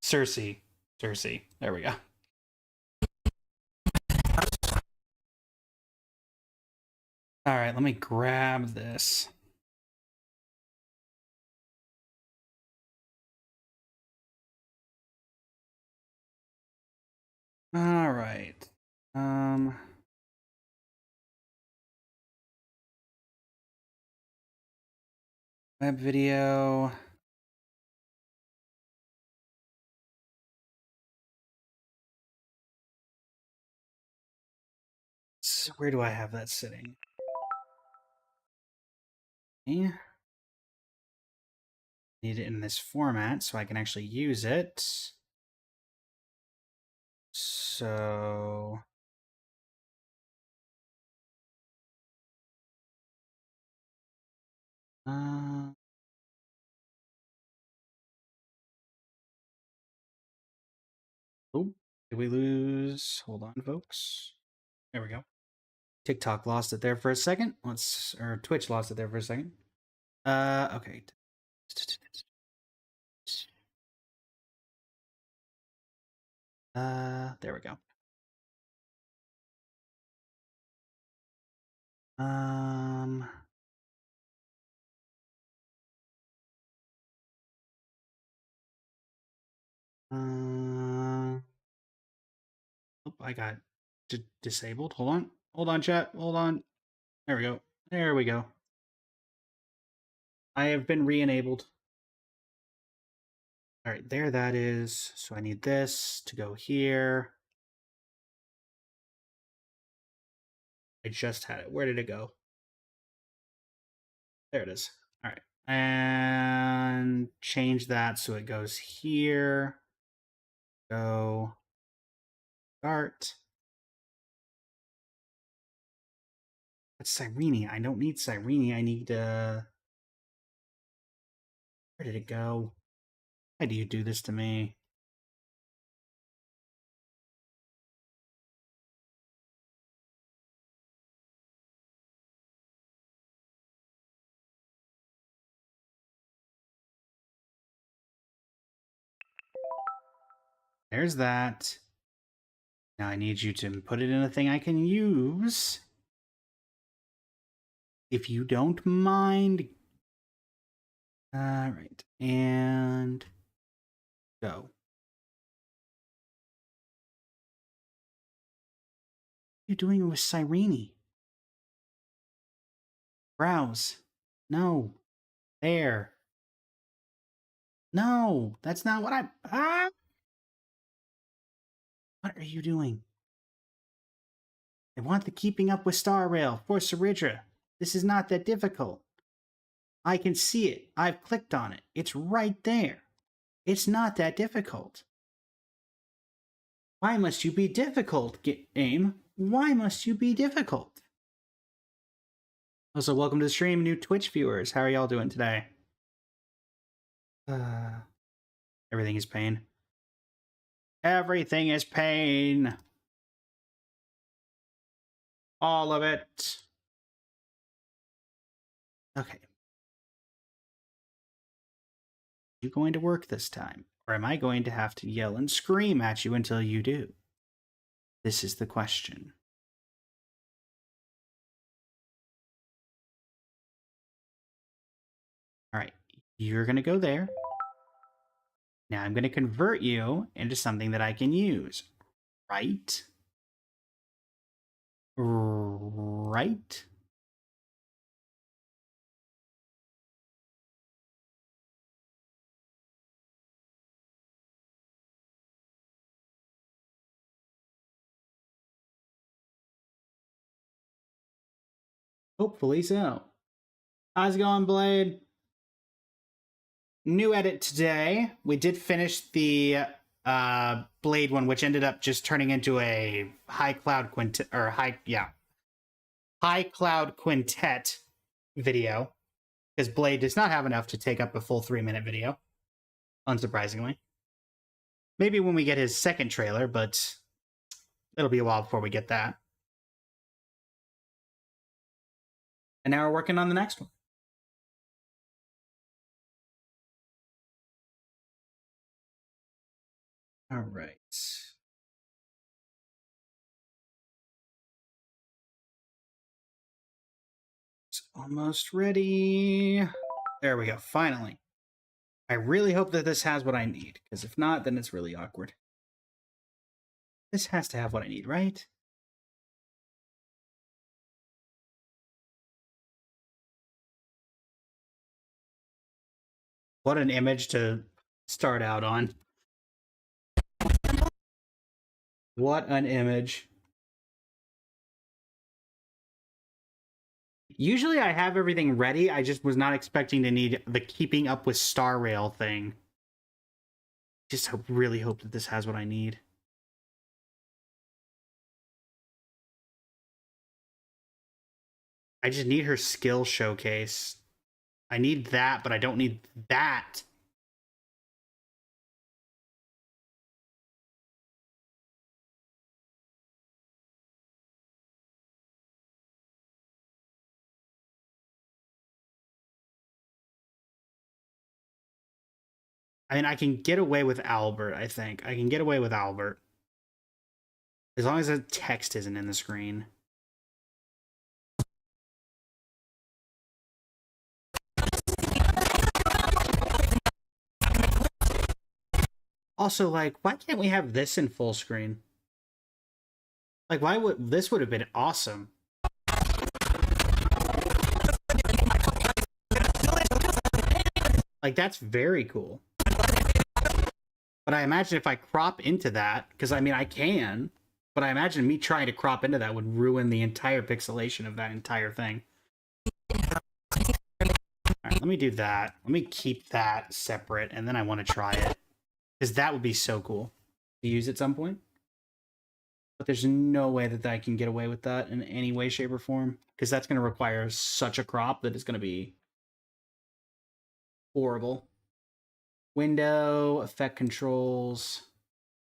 Cersei. There we go. All right, let me grab this. All right. Web video. So where do I have that sitting? Okay. Need it in this format so I can actually use it. So oh, did we lose? Hold on, folks. There we go. TikTok lost it there for a second. Or Twitch lost it there for a second. Okay. There we go. Um, I got disabled. Hold on. Hold on, chat. Hold on. There we go. There we go. I have been re-enabled. All right, there that is. So I need this to go here. I just had it. Where did it go? There it is. All right. And change that so it goes here. Go. Start. That's Cyrene. I don't need Cyrene. I need, where did it go? Why do you do this to me? There's that. Now I need you to put it in a thing I can use. If you don't mind. All right. And go. What are you doing with Cyrene? Browse. No. There. No, that's not what ah! What are you doing? I want the keeping up with Star Rail for Saridra. This is not that difficult. I can see it. I've clicked on it. It's right there. It's not that difficult. Why must you be difficult, game? Why must you be difficult? Also, welcome to the stream, new Twitch viewers. How are y'all doing today? Everything is pain. Everything is pain. All of it. Okay. You going to work this time? Or am I going to have to yell and scream at you until you do? This is the question. All right. You're going to go there. Now I'm going to convert you into something that I can use. Right? Right? Hopefully so. How's it going, Blade? New edit today. We did finish the Blade one, which ended up just turning into a high cloud quintet video, because Blade does not have enough to take up a full 3-minute video, unsurprisingly. Maybe when we get his second trailer, but it'll be a while before we get that. And now we're working on the next one. All right. It's almost ready. There we go, finally. I really hope that this has what I need, because if not, then it's really awkward. This has to have what I need, right? What an image to start out on. What an image. Usually I have everything ready. I just was not expecting to need the keeping up with Star Rail thing. Just really hope that this has what I need. I just need her skill showcase. I need that, but I don't need that. I mean, I can get away with Albert, I think. I can get away with Albert. As long as the text isn't in the screen. Also, like, why can't we have this in full screen? Like, why would this would have been awesome? Like, that's very cool. But I imagine if I crop into that, because I mean I can, but I imagine me trying to crop into that would ruin the entire pixelation of that entire thing. Alright, let me do that. Let me keep that separate, and then I want to try it. Because that would be so cool to use at some point. But there's no way that I can get away with that in any way, shape, or form. Because that's going to require such a crop that it's going to be horrible. Window, effect controls.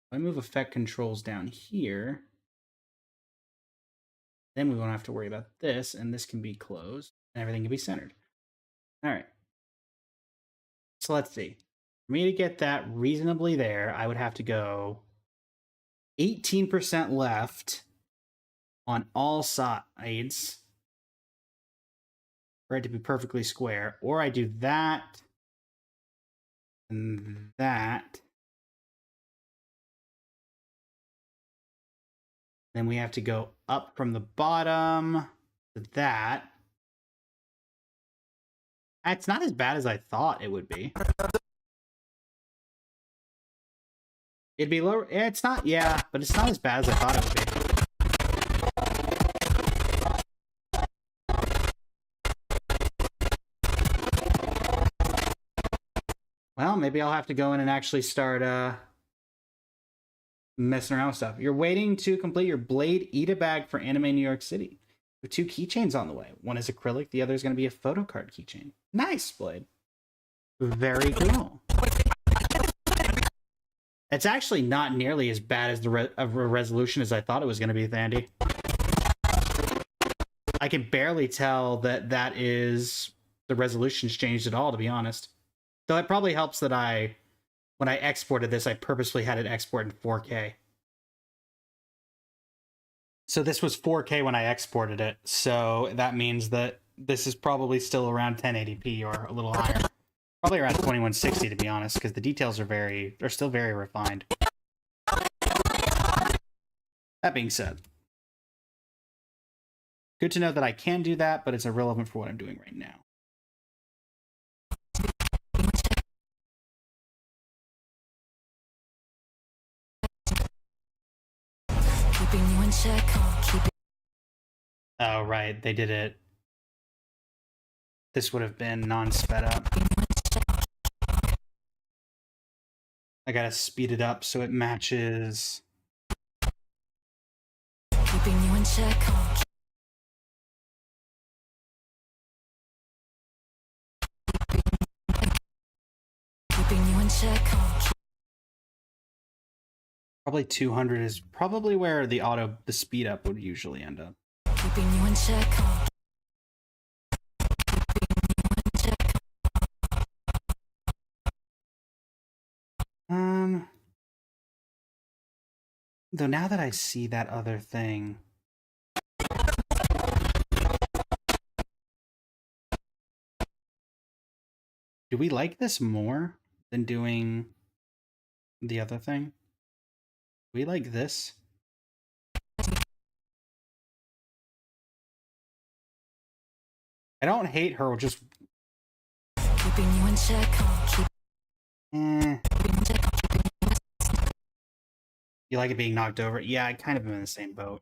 If I move effect controls down here, then we won't have to worry about this, and this can be closed, and everything can be centered. All right. So let's see. For me to get that reasonably there, I would have to go 18% left on all sides for it to be perfectly square, or I do that and that. Then we have to go up from the bottom to that. It's not as bad as I thought it would be. It'd be lower. Yeah, it's not. Yeah, but it's not as bad as I thought it would be. Well, maybe I'll have to go in and actually start messing around with stuff. You're waiting to complete your Blade Eat a Bag for Anime New York City. With 2 keychains on the way. One is acrylic, the other is going to be a photo card keychain. Nice, Blade. Very cool. It's actually not nearly as bad as the resolution as I thought it was going to be, Thandy. I can barely tell that that is the resolution's changed at all, to be honest. Though it probably helps that when I exported this, I purposely had it export in 4K. So this was 4K when I exported it, so that means that this is probably still around 1080p or a little higher. Probably around 2160 to be honest, because the details are still very refined. That being said, good to know that I can do that, but it's irrelevant for what I'm doing right now. Keeping you in check. Oh, right. They did it. This would have been non-sped up. I gotta speed it up so it matches. Keeping you in check. Keeping you in check. Probably 200 is probably where the speed up would usually end up. Keeping you in check. Though now that I see that other thing, do we like this more than doing the other thing? Do we like this? I don't hate her, just keeping you in check. You like it being knocked over? Yeah, I kind of am in the same boat.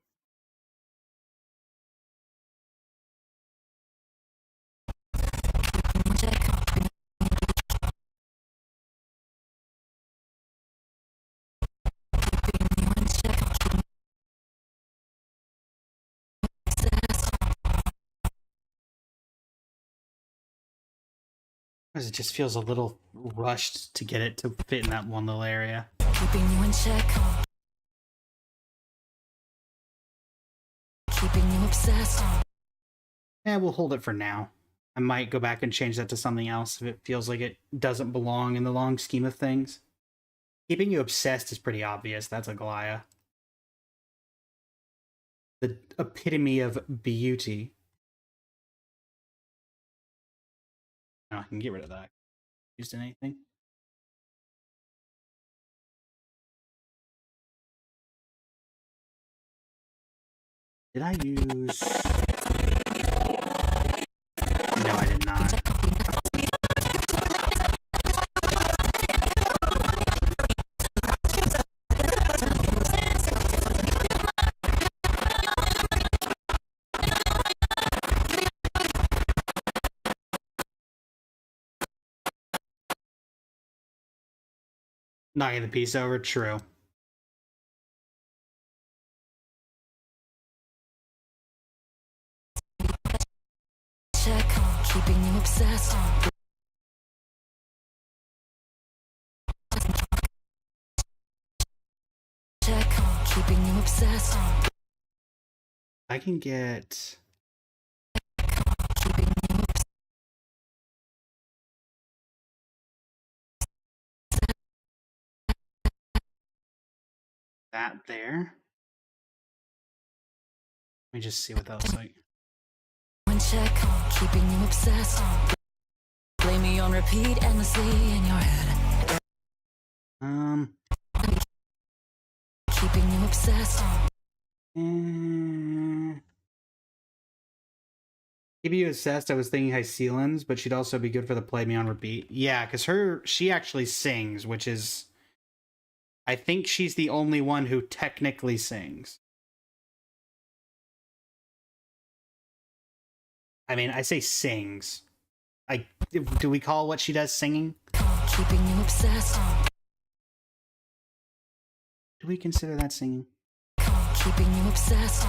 Because it just feels a little rushed to get it to fit in that one little area. Keeping you in check. Keeping you obsessed. Yeah, we'll hold it for now. I might go back and change that to something else if it feels like it doesn't belong in the long scheme of things. Keeping you obsessed is pretty obvious. That's a Goliath. The epitome of beauty. No, I can get rid of that. Used in anything? Did I use... No, I did not. Knocking the piece over, true. Check, keeping you obsessed. Check, keeping you obsessed. I can get... Keeping you obsessed. that there. Let me just see what that looks like. One check, keeping you obsessed. Play me on repeat endlessly in your head. Keeping you obsessed. Keep you obsessed. I was thinking Hycelan's, but she'd also be good for the play me on repeat. Yeah, because she actually sings, which is... I think she's the only one who technically sings. I mean, I say sings. Do we call what she does singing? Keeping you obsessed. Do we consider that singing? Keeping you obsessed.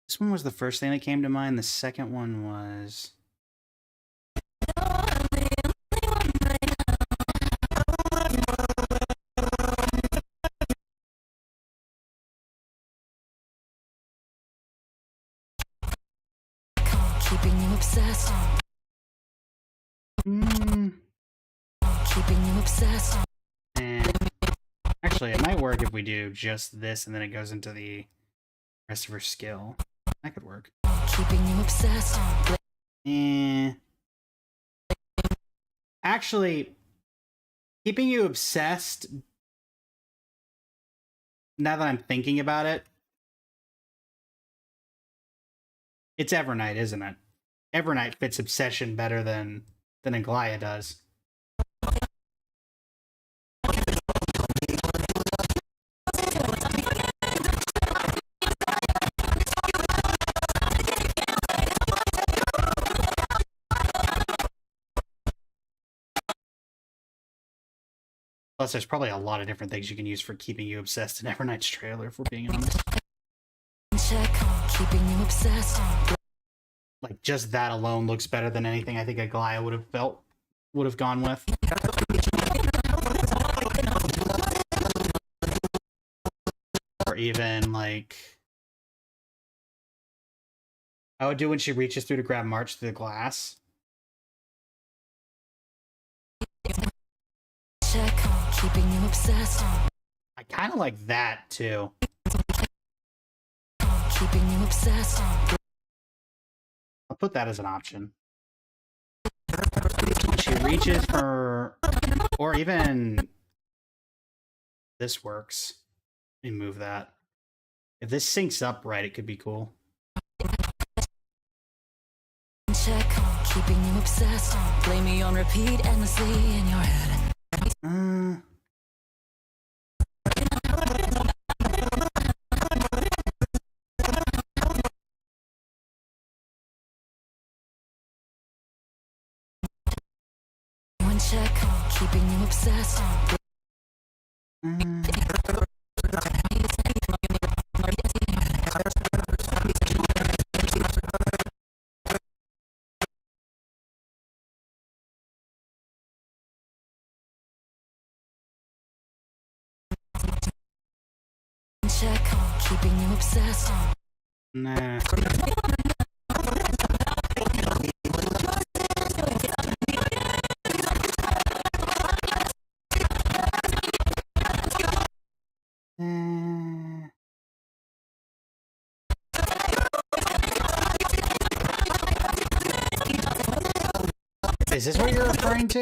This one was the first thing that came to mind. The second one was... Keeping you obsessed. Keeping you obsessed. Actually, it might work if we do just this and then it goes into the rest of her skill. That could work. Keeping you obsessed. Actually, keeping you obsessed, now that I'm thinking about it, it's Evernight, isn't it? Evernight fits obsession better than Aglaia does. Plus, there's probably a lot of different things you can use for keeping you obsessed in Evernight's trailer, if we're being honest. Check, keeping you obsessed. Like, just that alone looks better than anything I think Aglaia would have gone with. Or even, like... I would do when she reaches through to grab March through the glass. Check, keeping you obsessed. I kind of like that, too. Keeping you obsessed. I'll put that as an option. She reaches for... Or even... This works. Let me move that. If this syncs up right, it could be cool. Check, keeping you obsessed. Play me on repeat endlessly in your head. One check, keeping you obsessed. Check, keeping you obsessed. Nah. Is this what you're referring to?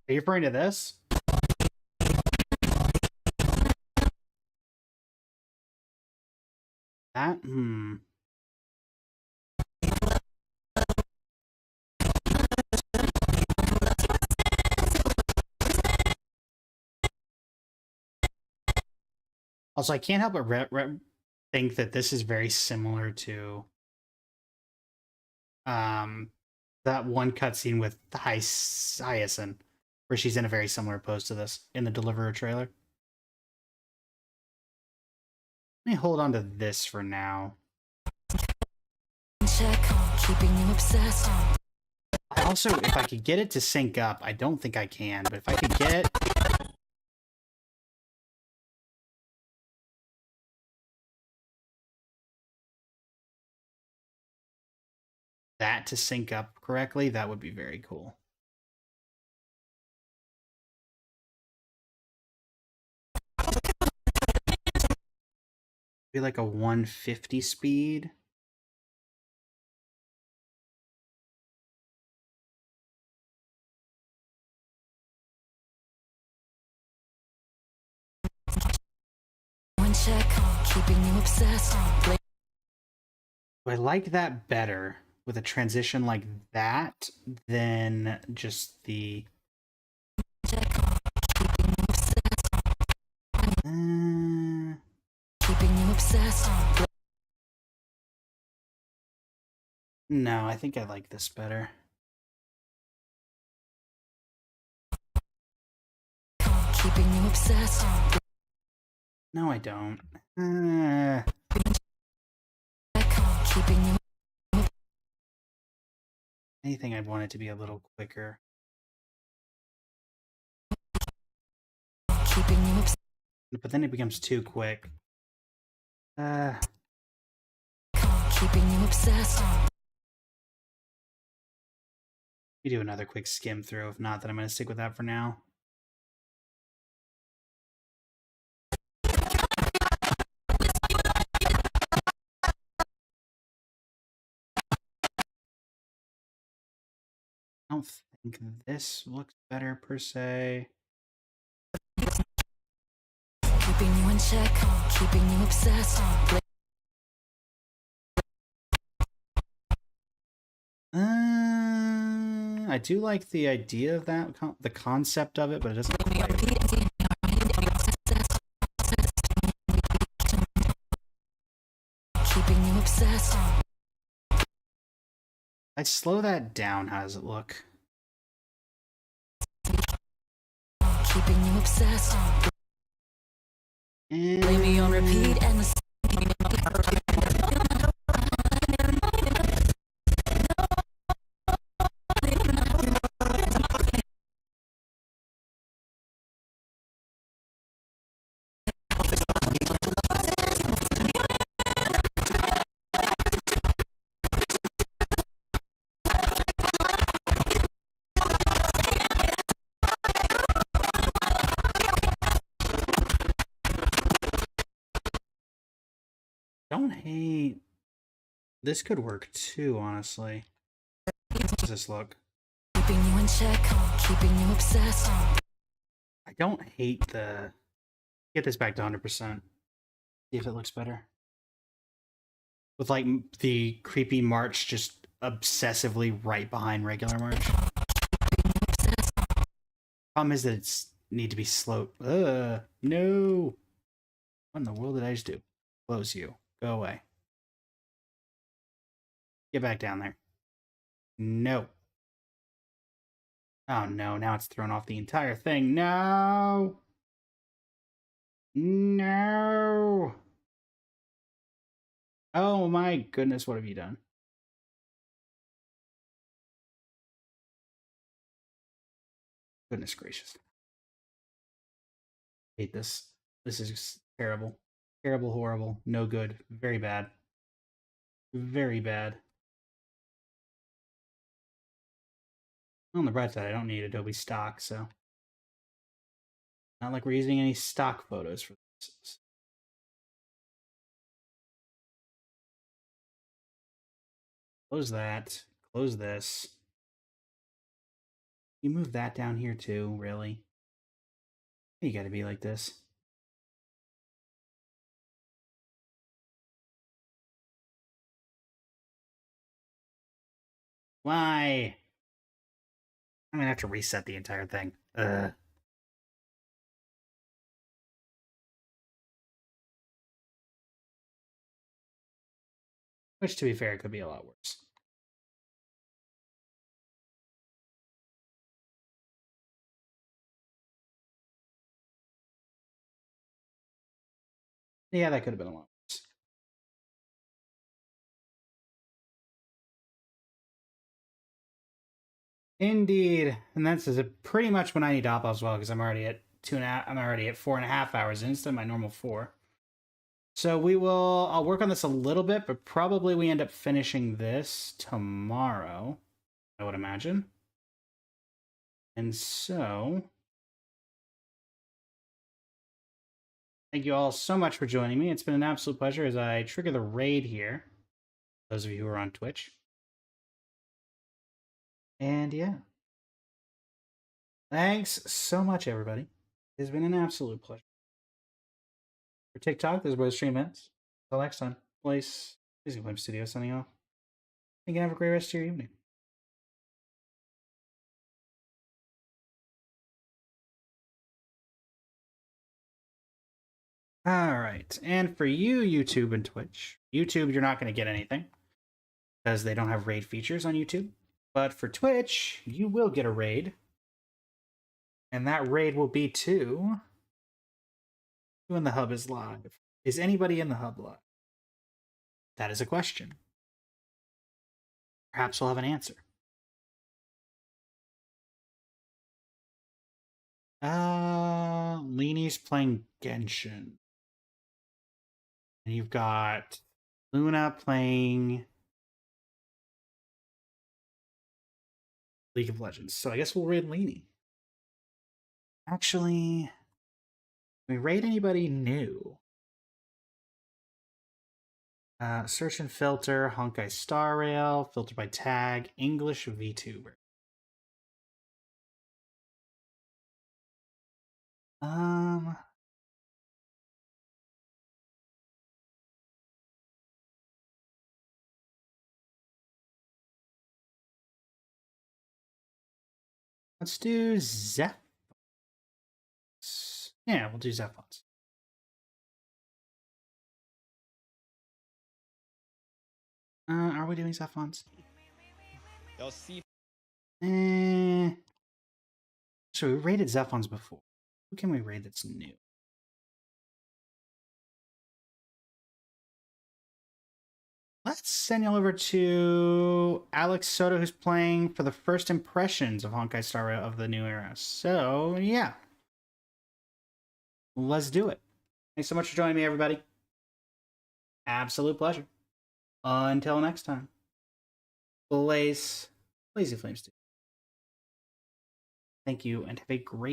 Are you referring to this? That? Also, I can't help but think that this is very similar to that one cutscene with Hyacinth, where she's in a very similar pose to this in the Deliverer trailer. Let me hold on to this for now. Check, keeping you obsessed. I also, if I could get it to sync up, I don't think I can, but if I could get that to sync up correctly, that would be very cool. Be like a 150 speed. One check, keeping you obsessed. I like that better with a transition like that than just the Check, keeping you obsessed. Keeping you obsessed. No, I think I like this better. Keeping you obsessed. No, I don't. Keeping you. Anything I'd want it to be a little quicker. Keeping you obsessed. But then it becomes too quick. Keeping you obsessed. We do another quick skim through. If not, then I'm going to stick with that for now. I don't think this looks better per se. Keeping you in check, keeping you obsessed. I do like the idea of that, the concept of it, but it doesn't quite. Keeping you obsessed. I'd slow that down. How does it look? Keeping you obsessed. Play me on repeat and the don't hate. This could work too, honestly. How does this look? keeping you in check, keeping you obsessed. I don't hate the. Get this back to 100%. See if it looks better. With like the creepy march just obsessively right behind regular march. Problem is that it's need to be slowed. No. What in the world did I just do? Close you. Go away. Get back down there. No. Oh no, now it's thrown off the entire thing. No. No. Oh my goodness, what have you done? Goodness gracious. Hate this. This is just terrible. Terrible, horrible, no good. Very bad. Very bad. On the bright side, I don't need Adobe stock, so. Not like we're using any stock photos for this. Close that. Close this. You move that down here too, really? You gotta be like this. Why? I'm gonna have to reset the entire thing. Which, to be fair, could be a lot worse. Yeah, that could have been a lot worse. Indeed, and that's pretty much when I need to hop off as well because I'm already at 2.5. I'm already at 4.5 hours instead of my normal 4. So I'll work on this a little bit, but probably we end up finishing this tomorrow, I would imagine. And so, thank you all so much for joining me. It's been an absolute pleasure as I trigger the raid here. Those of you who are on Twitch. And yeah. Thanks so much, everybody. It's been an absolute pleasure. For TikTok, this is where the stream ends. Until next time, Blaze Flame Studio signing off. You can have a great rest of your evening. All right, and for you, YouTube and Twitch, YouTube, you're not going to get anything because they don't have raid features on YouTube. But for Twitch, you will get a raid, and that raid will be to who in the hub is live. Is anybody in the hub live? That is a question. Perhaps we'll have an answer. Leanie's playing Genshin. And you've got Luna playing League of Legends. So I guess we'll raid Leanie. Actually, can we raid anybody new? Search and filter, Honkai Star Rail, filter by tag, English VTuber. Let's do Zephons. Yeah, we'll do Zephons. Are we doing Zephons? So we raided Zephons before. Who can we raid that's new? Let's send y'all over to Alex Soto, who's playing for the first impressions of Honkai Star Rail of the new era. So, yeah. Let's do it. Thanks so much for joining me, everybody. Absolute pleasure. Until next time. Blaze Flames. Thank you, and have a great